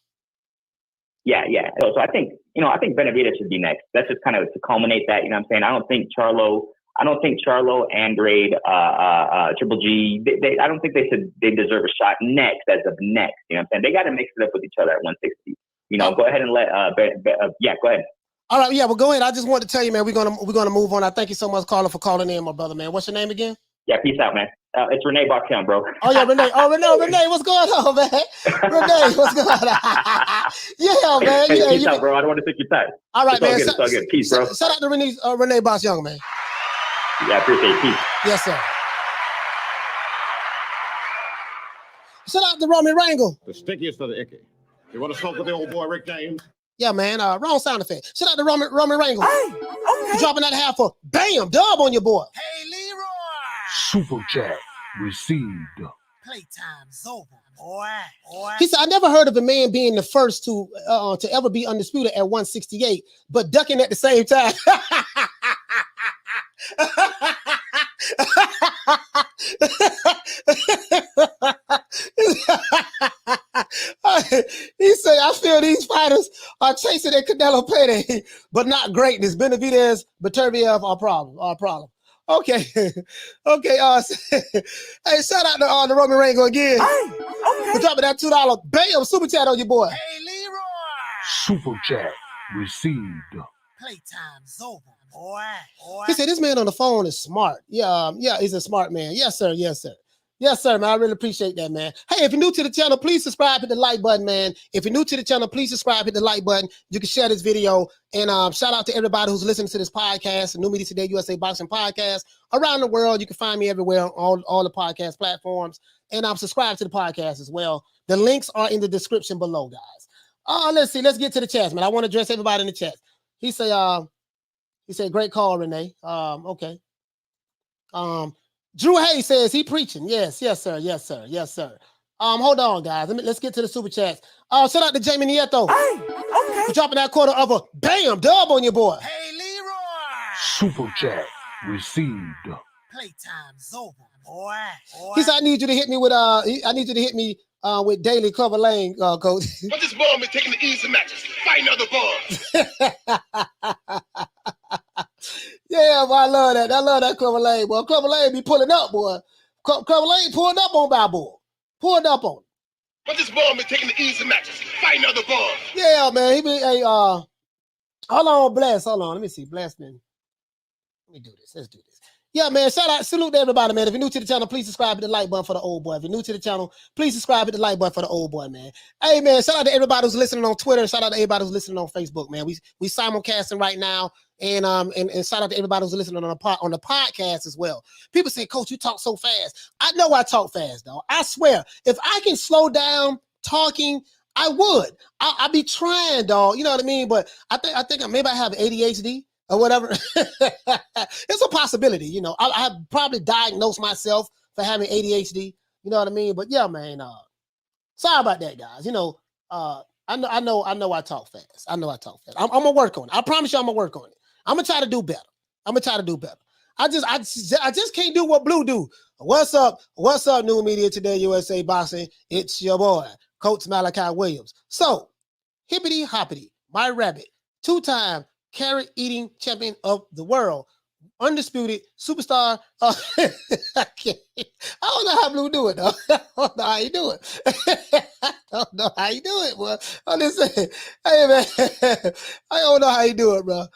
Yeah. So I think Benavidez should be next. That's just kind of to culminate that. You know what I'm saying? I don't think Charlo, Andrade, Triple G, I don't think they deserve a shot next as of next. You know what I'm saying? They got to mix it up with each other at 160. Go ahead and let go ahead. All right, yeah, well, go ahead. I just wanted to tell you, man, we're gonna move on. I thank you so much, Carla, for calling in, my brother, man. What's your name again? Yeah, peace out, man. It's Renee Boxion, bro. Oh yeah, Renee. Renee, what's going on, man? Renee, what's going on? Yeah, man. Hey, peace out, bro. I don't want to take your time. All right, man. It's all good. Peace, bro. Shout out to Renee Boxion, man. Yeah, I appreciate it. Peace. Yes, sir. Shout out to Romy Rangel. The stickiest of the icky. You want to smoke with the old boy Rick James? Yeah, man. Wrong sound effect. Shout out to Romy Rangel. Hey, okay. Dropping that half for bam, dub on your boy. Hey, Leroy. Super chat received. Playtime's over, boy. He said, I never heard of a man being the first to ever be undisputed at 168, but ducking at the same time. He said, I feel these fighters are chasing their Canelo payday, but not greatness. Benavidez, Beterbiev are problem. Okay. Okay. Hey, shout out to the Roman Reigns again. For dropping that $2 bam super chat on your boy. Hey, Leroy. Super chat received. Playtime's over, boy. He said this man on the phone is smart. Yeah, he's a smart man. Yes, sir. Yes, sir, man. I really appreciate that, man. Hey, if you're new to the channel, please subscribe, hit the like button, man. If you're new to the channel, please subscribe, hit the like button. You can share this video. And shout out to everybody who's listening to this podcast, the New Media Today USA Boxing Podcast. Around the world, you can find me everywhere on all the podcast platforms. And subscribe to the podcast as well. The links are in the description below, guys. Let's see. Let's get to the chats, man. I want to address everybody in the chat. He said, great call, Renee. Okay. Drew Hayes says he preaching. Yes, sir. Hold on, guys. Let's get to the super chats. Shout out to Jamie Nieto. For dropping that quarter of a bam dub on your boy. Hey, Leroy. Super chat received. Playtime's over, boy. He said, I need you to hit me with daily Clover Lane, coach. But this ball been taking the easy matches, fighting other balls. Yeah, boy, I love that. I love that Clover Lane, boy. Clover Lane be pulling up, boy. Clover Lane pulling up on Balboa. Pulling up on him. But this ball been taking the easy matches, fighting other balls. Yeah, man. He be hold on, Bless. Hold on. Let me see. Bless me. Let me do this. Let's do this. Yeah, man. Salute to everybody, man. If you're new to the channel, please subscribe, hit the like button for the old boy. If you're new to the channel, please subscribe, hit the like button for the old boy, man. Hey, man, shout out to everybody who's listening on Twitter. Shout out to everybody who's listening on Facebook, man. We simulcasting right now. And shout out to everybody who's listening on the podcast as well. People say, Coach, you talk so fast. I know I talk fast, though. I swear. If I can slow down talking, I would. I be trying, dog. You know what I mean? But I think maybe I have ADHD. Or whatever. It's a possibility, you know. I probably diagnosed myself for having ADHD, you know what I mean? But yeah, man, sorry about that, guys. You know, I know I talk fast. I'm gonna work on it. I promise you I'm gonna work on it. I'm gonna try to do better. I just can't do what Blue do. What's up, New Media Today USA Boxing? It's your boy, Coach Malachi Williams. So, hippity hoppity, my rabbit, 2-time carrot eating champion of the world, undisputed superstar. I don't know how Blue do it, though. I don't know how you do it. Boy. I'm just saying, hey, man, I don't know how you do it, bro.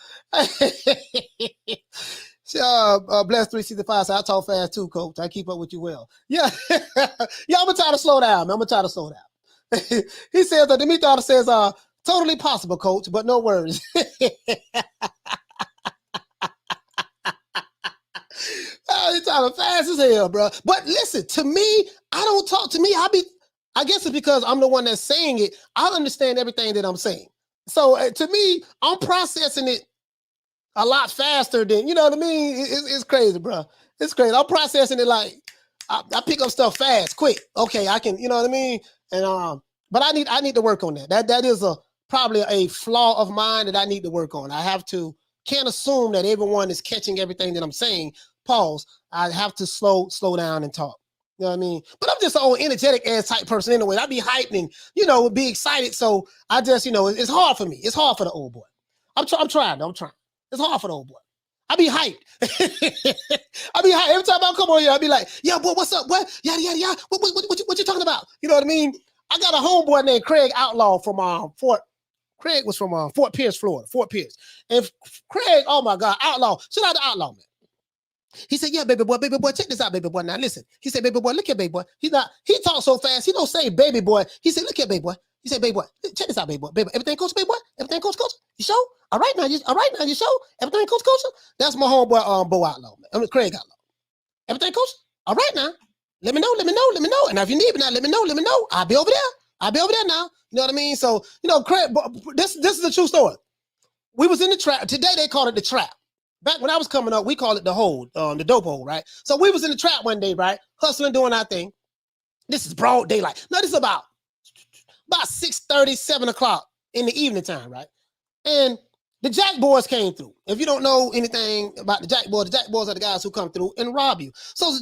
Bless 365 said, I talk fast too, Coach. I keep up with you well. Yeah, I'm gonna try to slow down, man. He says, Demetrius says, totally possible, Coach, but no worries. He's talking fast as hell, bro. But listen, to me, I don't talk. To me, I guess it's because I'm the one that's saying it. I understand everything that I'm saying. So to me, I'm processing it a lot faster than, you know what I mean? It's crazy, bro. It's crazy. I'm processing it like I pick up stuff fast, quick. Okay, I can, you know what I mean? And but I need to work on that. That is probably a flaw of mine that I need to work on. Can't assume that everyone is catching everything that I'm saying. Pause. I have to slow down and talk. You know what I mean? But I'm just an old energetic ass type person anyway. I be hyped and, you know, be excited. So I just, you know, it's hard for me. It's hard for the old boy. I'm trying. It's hard for the old boy. I be hyped. Every time I come on here, I be like, yeah, boy, what's up? What? Yada, yada, yada. What you talking about? You know what I mean? I got a homeboy named Craig Outlaw from Craig was from Fort Pierce, Florida. Fort Pierce. And Craig, oh my God, Outlaw. Shout out to Outlaw, man. He said, yeah, baby boy, check this out, baby boy. Now listen. He said, baby boy, look here, baby boy. He talks so fast, he don't say baby boy. He said, look here, baby boy. He said, baby boy, check this out, baby boy. Baby, everything coach, baby boy? Everything coach? You sure? All right now, you sure? Everything coach? That's my homeboy, Bo Outlaw, man. I mean, Craig Outlaw. Everything coach? All right now. Let me know. And if you need me now, let me know. I'll be over there now. You know what I mean? So, you know, Craig, this is a true story. We was in the trap. Today they called it the trap. Back when I was coming up, we called it the hold, the dope hole, right? So we was in the trap one day, right? Hustling, doing our thing. This is broad daylight. Now this is about 6:30, 7 o'clock in the evening time, right? And the Jack Boys came through. If you don't know anything about the Jack Boys are the guys who come through and rob you. So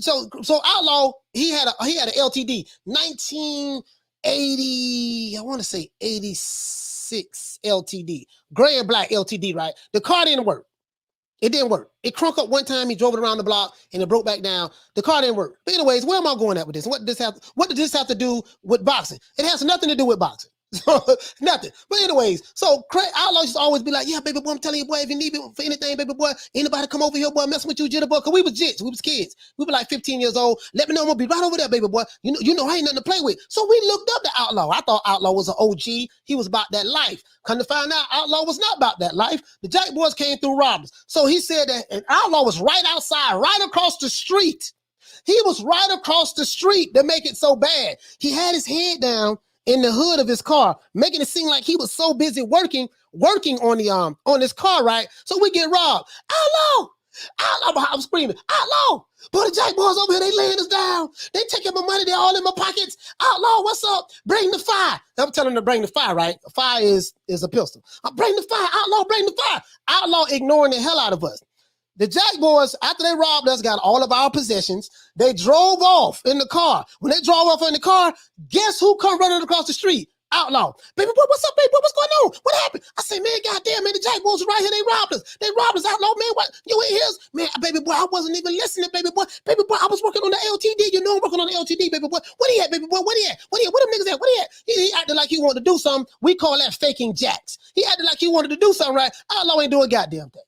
Outlaw, he had an LTD, 1980, I want to say 86. 6 LTD, gray and black LTD, right? The car didn't work. It didn't work. It crunk up one time. He drove it around the block and it broke back down. The car didn't work. But anyways, where am I going at with this? What did this have to do with boxing? It has nothing to do with boxing. Nothing. But anyways, so Outlaw used to always be like, yeah, baby boy, I'm telling you, boy, if you need me for anything, baby boy, anybody come over here, boy, messing with you, jitter boy. Cause we was jits, we was kids. We were like 15 years old. Let me know, I'm gonna be right over there, baby boy. You know, I ain't nothing to play with. So we looked up to Outlaw. I thought Outlaw was an OG. He was about that life. Come to find out, Outlaw was not about that life. The Jack Boys came through robbers. So he said that, and Outlaw was right outside, right across the street. He was right across the street to make it so bad. He had his head down in the hood of his car, making it seem like he was so busy working on his car, right? So we get robbed. Outlaw! I'm screaming, Outlaw! Boy, the Jack Boys over here, they laying us down. They taking my money, they're all in my pockets. Outlaw, what's up? Bring the fire. I'm telling them to bring the fire, right? A fire is a pistol. Bring the fire, Outlaw, bring the fire. Outlaw ignoring the hell out of us. The Jack Boys, after they robbed us, got all of our possessions. They drove off in the car. When they drove off in the car, guess who come running across the street? Outlaw. Baby boy, what's up, baby boy? What's going on? What happened? I say, man, goddamn, man, the Jack Boys are right here. They robbed us. They robbed us, Outlaw, man. What? You ain't here? Man, baby boy, I wasn't even listening, baby boy. Baby boy, I was working on the LTD. You know I'm working on the LTD, baby boy. What he at, baby boy? What he at? What them niggas at? What he at? He acted like he wanted to do something. We call that faking jacks. He acted like he wanted to do something, right? Outlaw ain't doing goddamn thing.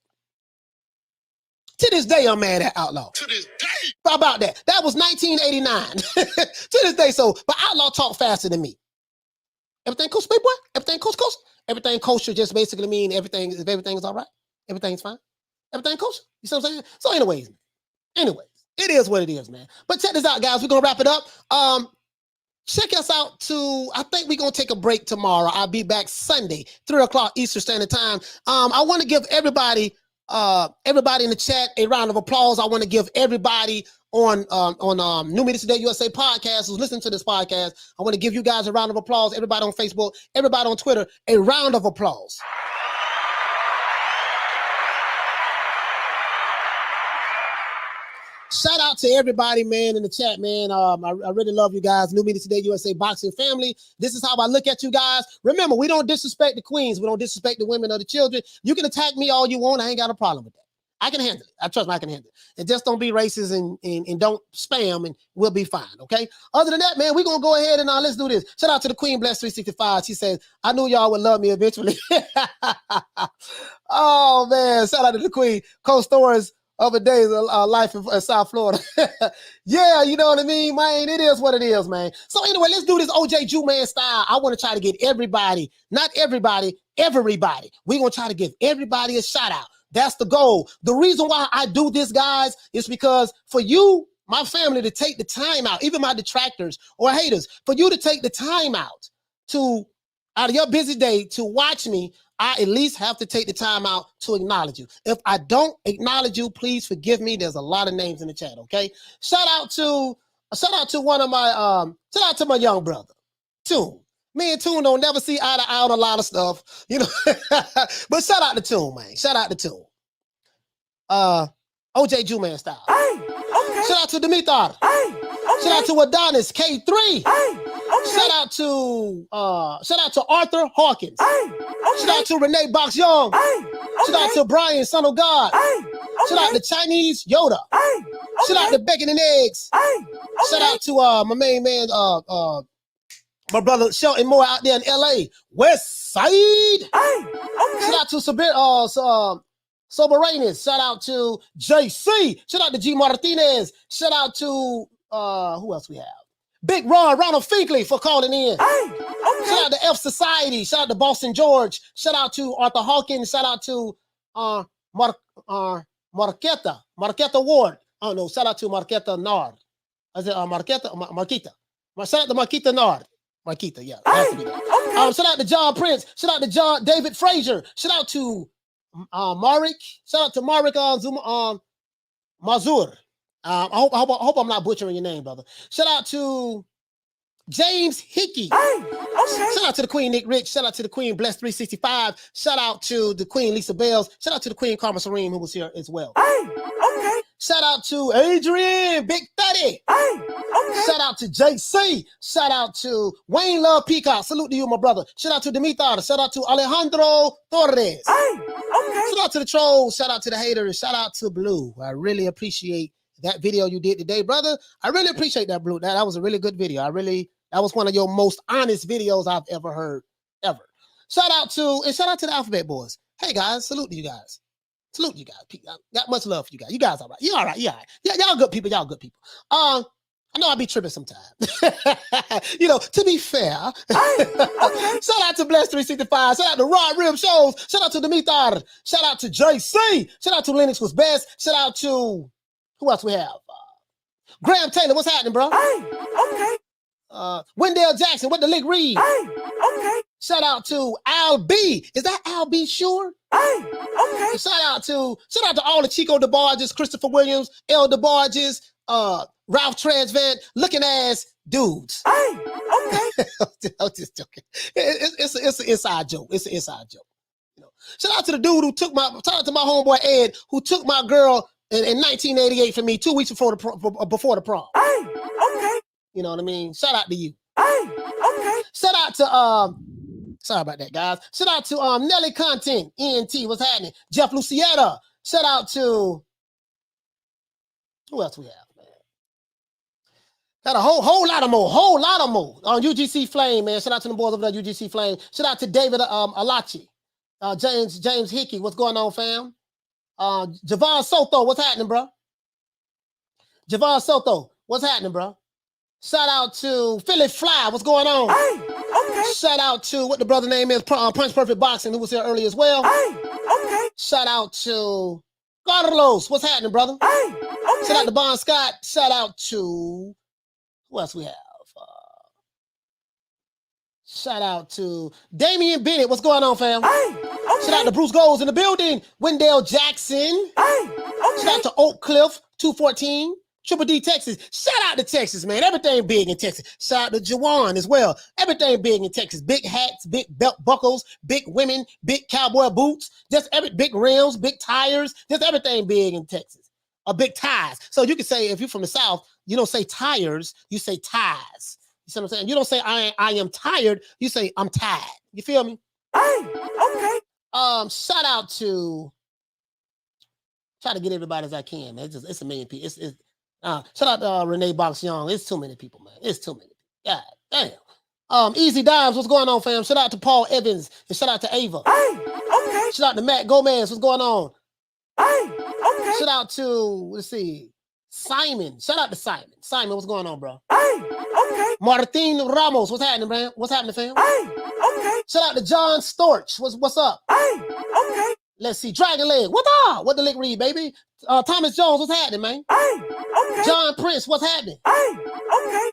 To this day, I'm mad at Outlaw. To this day? How about that? That was 1989. To this day, so, but Outlaw talk faster than me. Everything cool, big boy? Everything cool? Everything kosher just basically mean everything is all right. Everything's fine. Everything kosher. You see what I'm saying? So anyways, it is what it is, man. But check this out, guys. We're going to wrap it up. Check us out to, I think we're going to take a break tomorrow. I'll be back Sunday, 3 o'clock Eastern Standard Time. I want to give everybody in the chat a round of applause. I want to give everybody on New Media Today USA podcast who's listening to this podcast. I want to give you guys a round of applause. Everybody on Facebook, everybody on Twitter, a round of applause. Shout out to everybody, man, in the chat, man. I really love you guys. New Media Today USA boxing family. This is how I look at you guys. Remember, we don't disrespect the queens. We don't disrespect the women or the children. You can attack me all you want. I ain't got a problem with that. I can handle it. I trust me, I can handle it. And just don't be racist and don't spam and we'll be fine, okay? Other than that, man, we're going to go ahead and let's do this. Shout out to the Queen Bless 365. She says, I knew y'all would love me eventually. Oh, man. Shout out to the Queen. Cold Stories of a day's life in South Florida. Yeah, you know what I mean, man? It is what it is, man. So anyway, let's do this OJ Jew Man style. I want to try to get everybody, not everybody, everybody. We're going to try to give everybody a shout out. That's the goal. The reason why I do this, guys, is because for you, my family, to take the time out, even my detractors or haters, for you to take the time out of your busy day to watch me, I at least have to take the time out to acknowledge you. If I don't acknowledge you, please forgive me. There's a lot of names in the chat, okay? Shout out to one of my shout out to my young brother, Toon. Me and Toon don't never see eye to eye on a lot of stuff, you know. But shout out to Toon, man. Shout out to Toon. OJ Jew Man style. Hey, okay. Shout out to Demeter. Hey, okay. Shout out to Adonis K3. Hey, okay. Shout out to Arthur Hawkins. Hey, okay. Shout out to Renee Box Young. Hey, okay. Shout out to Brian, Son of God. Hey, okay. Shout out to Chinese Yoda. Hey, okay. Shout out to Bacon and Eggs. Hey, okay. Shout out to my main man, my brother Shelton Moore out there in LA, West Side. Hey, okay. Shout out to Soberanis. Shout out to JC. Shout out to G Martinez. Shout out to who else we have? Big Ronald Finkley for calling in. Hey, okay. Shout out to F Society. Shout out to Boston George. Shout out to Arthur Hawkins. Shout out to Marquetta Ward. Oh no, shout out to Marquetta Nard. I said Marquita. Shout out to Marquita Nard. Marquita, yeah. Has to be that. Okay. Shout out to John Prince. Shout out to John David Frazier. Shout out to Marik. Shout out to Marik Mazur. I hope I'm not butchering your name, brother. Shout out to James Hickey. Hey, okay. Shout out to the Queen Nick Rich. Shout out to the Queen Bless 365. Shout out to the Queen Lisa Bells. Shout out to the Queen Karma Serene, who was here as well. Hey, okay. Shout out to Adrian Big 30. Hey, okay. Shout out to JC. Shout out to Wayne Love Peacock. Salute to you, my brother. Shout out to Dimitar. Shout out to Alejandro Torres. Shout out to the trolls. Shout out to the haters. Shout out to Blue. I really appreciate that video you did today, brother. I really appreciate that, Blue. That was a really good video. That was one of your most honest videos I've ever heard, ever. Shout out to the Alphabet Boys. Hey, guys. Salute to you guys. Salute you guys. Got much love for you guys. You guys all right. You all right. You all right. Yeah, y'all good people. Y'all good people. I know I be tripping sometimes. To be fair. Shout out to Bless 365. Shout out to Rod Rib Shows. Shout out to Dimitar. Shout out to JC. Shout out to Linux Was Best. Shout out to, who else we have? Graham Taylor. What's happening, bro? Wendell Jackson. What the lick read? Shout out to Al B. Is that Al B sure? Shout out to all the Chico DeBarges, Christopher Williams, L DeBarges, Ralph Transvant, looking ass dudes. I'm just joking. It's an inside joke. It's an inside joke. Shout out to the dude shout out to my homeboy Ed, who took my girl in 1988 from me 2 weeks before the prom. You know what I mean? Shout out to you. Shout out to sorry about that, guys. Shout out to Nelly Content, ENT, what's happening? Jeff Lucietta. Shout out to who else we have, man? Got a whole lot of more on UGC Flame, man. Shout out to the boys over there, UGC Flame. Shout out to David Alachi, James Hickey. What's going on, fam? Javon Soto, what's happening, bro? Javon Soto, what's happening, bro? Shout out to Philly Fly. What's going on? Shout out to what the brother name is, Punch Perfect Boxing, who was here earlier as well. Shout out to Carlos. What's happening, brother? Shout out to Bon Scott. Shout out to who else we have? Shout out to Damian Bennett. What's going on, fam? Shout out to Bruce Goals in the building. Wendell Jackson. Shout out to Oak Cliff 214. Triple D Texas. Shout out to Texas, man. Everything big in Texas. Shout out to Jawan as well. Everything big in Texas. Big hats, big belt buckles, big women, big cowboy boots, just big rims, big tires, just everything big in Texas. Big ties. So you can say, if you're from the South, you don't say tires, you say ties. You see what I'm saying? You don't say I am tired, you say I'm tired. You feel me? Shout out to, try to get everybody as I can, man. It's a million people. Shout out to Renee Box Young. It's too many people, man. It's too many people. God damn. Easy Dimes, what's going on, fam? Shout out to Paul Evans and shout out to Ava. Shout out to Matt Gomez, what's going on? Shout out to, let's see, Simon. Shout out to Simon. Simon, what's going on, bro? Martin Ramos, what's happening, man? What's happening, fam? Shout out to John Storch. What's up? Let's see, Dragon Leg. What up? What the lick read, baby? Thomas Jones, what's happening, man? John Prince, what's happening?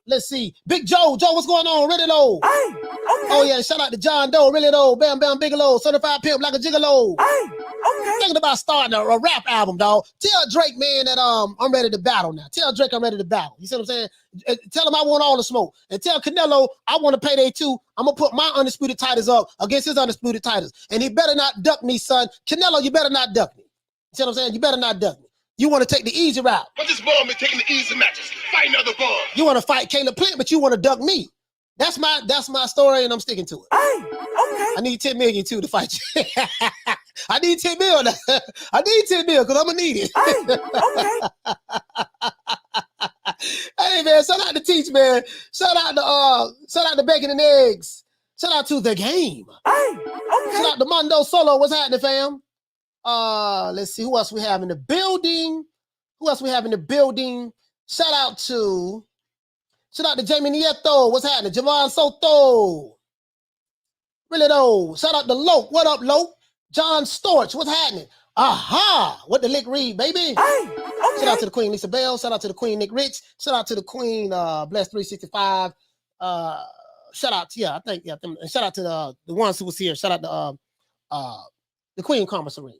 Let's see. Big Joe. Joe, what's going on? Really low. Oh, yeah. Shout out to John Doe. Really low. Bam, bam, Bigelow. Certified pimp like a gigolo. Thinking about starting a rap album, dog. Tell Drake, man, that I'm ready to battle now. Tell Drake I'm ready to battle. You see what I'm saying? Tell him I want all the smoke. And tell Canelo I want to payday too. I'm going to put my undisputed titles up against his undisputed titles. And he better not duck me, son. Canelo, you better not duck me. You see what I'm saying? You better not duck me. You want to take the easy route. But this ball been taking the easy matches. Fight another ball. You want to fight Caleb Plant, but you want to duck me. That's my story, and I'm sticking to it. I need 10 million too to fight you. I need 10 million. I need 10 million because I'm gonna need it. Hey man, shout out to Teach, man. Shout out to Bacon and Eggs. Shout out to The Game. Shout out to Mondo Solo. What's happening, fam? Let's see who else we have in the building. Shout out to Jamie Nieto. What's happening? Javon Soto. Really though. Shout out to Loke. What up, Loke? John Storch. What's happening? Aha! What the lick read, baby? Shout out to the Queen Lisa Bell. Shout out to the Queen Nick Rich. Shout out to the Queen Bless 365. Shout out to and shout out to the ones who was here. Shout out to the Queen Karma Serene.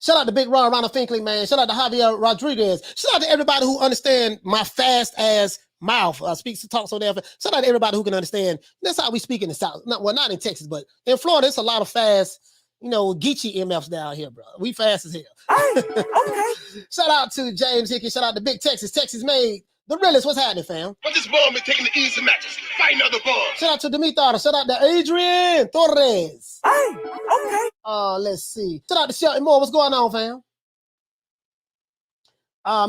Shout out to Big Ron Ronald Finkley, man. Shout out to Javier Rodriguez. Shout out to everybody who understand my fast ass mouth. Speaks to talk so damn fast. Shout out to everybody who can understand. That's how we speak in the South. Not in Texas, but in Florida, it's a lot of fast, Geechee MFs down here, bro. We fast as hell. Shout out to James Hickey. Shout out to Big Texas. Texas made. The realest, what's happening, fam? But this ball been taking the easy matches, fighting other balls. Shout out to Demeter. Shout out to Adrian Torres. Hey, okay. Let's see. Shout out to Shelton Moore. What's going on, fam?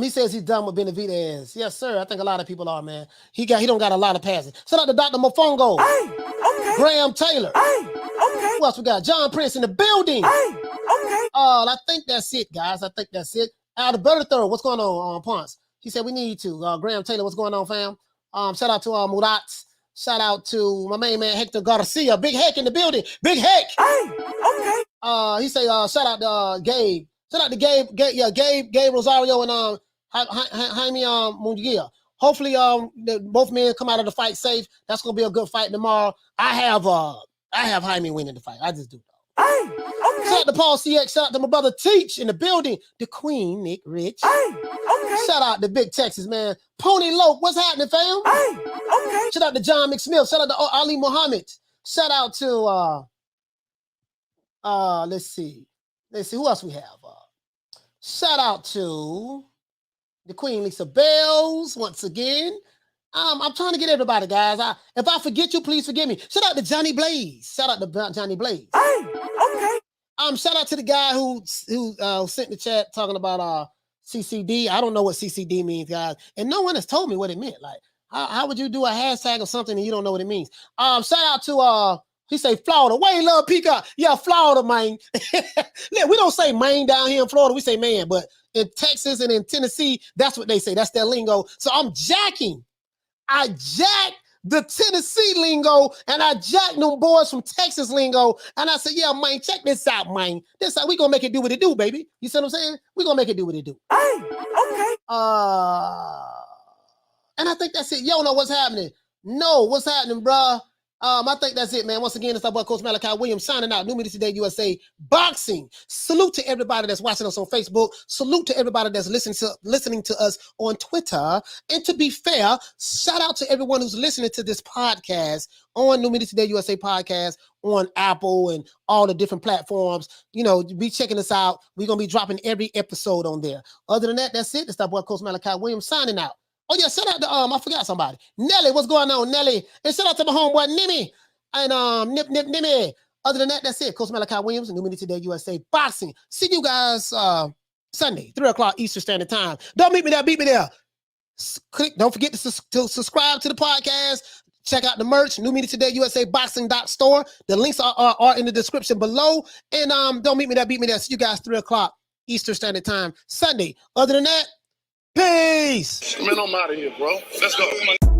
He says he's done with Benavidez. Yes, sir. I think a lot of people are, man. He don't got a lot of passing. Shout out to Dr. Mofongo. Hey, okay. Graham Taylor. Hey, okay. Who else we got? John Prince in the building. Hey, okay. I think that's it, guys. I think that's it. Alberto, what's going on, Ponce? He said we need to. Graham Taylor, what's going on, fam? Shout out to Murat. Shout out to my main man Hector Garcia. Big Heck in the building. Big Heck. Hey, okay. He say shout out to Gabe. Shout out to Gabe Rosario and Jaime Munguia. Hopefully both men come out of the fight safe. That's gonna be a good fight tomorrow. I have Jaime winning the fight. I just do. Hey, okay. Shout out to Paul CX. Shout out to my brother Teach in the building. The Queen, Nick Rich. Hey, okay. Shout out to Big Texas, man. Pony Lope, what's happening, fam? Hey, okay. Shout out to John McSmill. Shout out to Ali Muhammad. Shout out to let's see who else we have. Shout out to the Queen Lisa Bells once again. I'm trying to get everybody, guys. If I forget you, please forgive me. Shout out to Johnny Blaze. Shout out to Johnny Blaze. Hey, okay. Shout out to the guy who sent the chat talking about CCD. I don't know what CCD means, guys, and no one has told me what it meant. Like, how would you do a hashtag or something and you don't know what it means? Shout out to he say Florida. Wayne Love Peacock. Yeah, Florida, man. We don't say Maine down here in Florida. We say man, but in Texas and in Tennessee, that's what they say. That's their lingo. So I'm jacking. I jack the Tennessee lingo and I jack them boys from Texas lingo. And I said, yeah, man, check this out, man. This how we gonna make it do what it do, baby. You see what I'm saying? We gonna make it do what it do. Hey, okay. And I think that's it. Yo, know what's happening? No, what's happening, bruh? I think that's it, man. Once again, it's our boy Coach Malachi Williams signing out. New Media Today USA Boxing. Salute to everybody that's watching us on Facebook. Salute to everybody that's listening to us on Twitter. And to be fair, shout out to everyone who's listening to this podcast on New Media Today USA podcast on Apple and all the different platforms. You know, be checking us out. We're gonna be dropping every episode on there. Other than that, that's it. It's our boy Coach Malachi Williams signing out. Oh yeah, shout out to I forgot somebody. Nelly, what's going on, Nelly? And shout out to my homeboy Nimmy and Nimmy. Other than that, that's it. Coach Malachi Williams, New Media Today USA Boxing. See you guys Sunday, 3 o'clock Eastern Standard Time. Don't meet me there, beat me there. Don't forget to subscribe to the podcast. Check out the merch, New Media Today USA Boxing.store. The links are in the description below. And don't meet me there, beat me there. See you guys 3 o'clock Eastern Standard Time Sunday. Other than that, peace. Man, I'm out of here, bro. Let's go.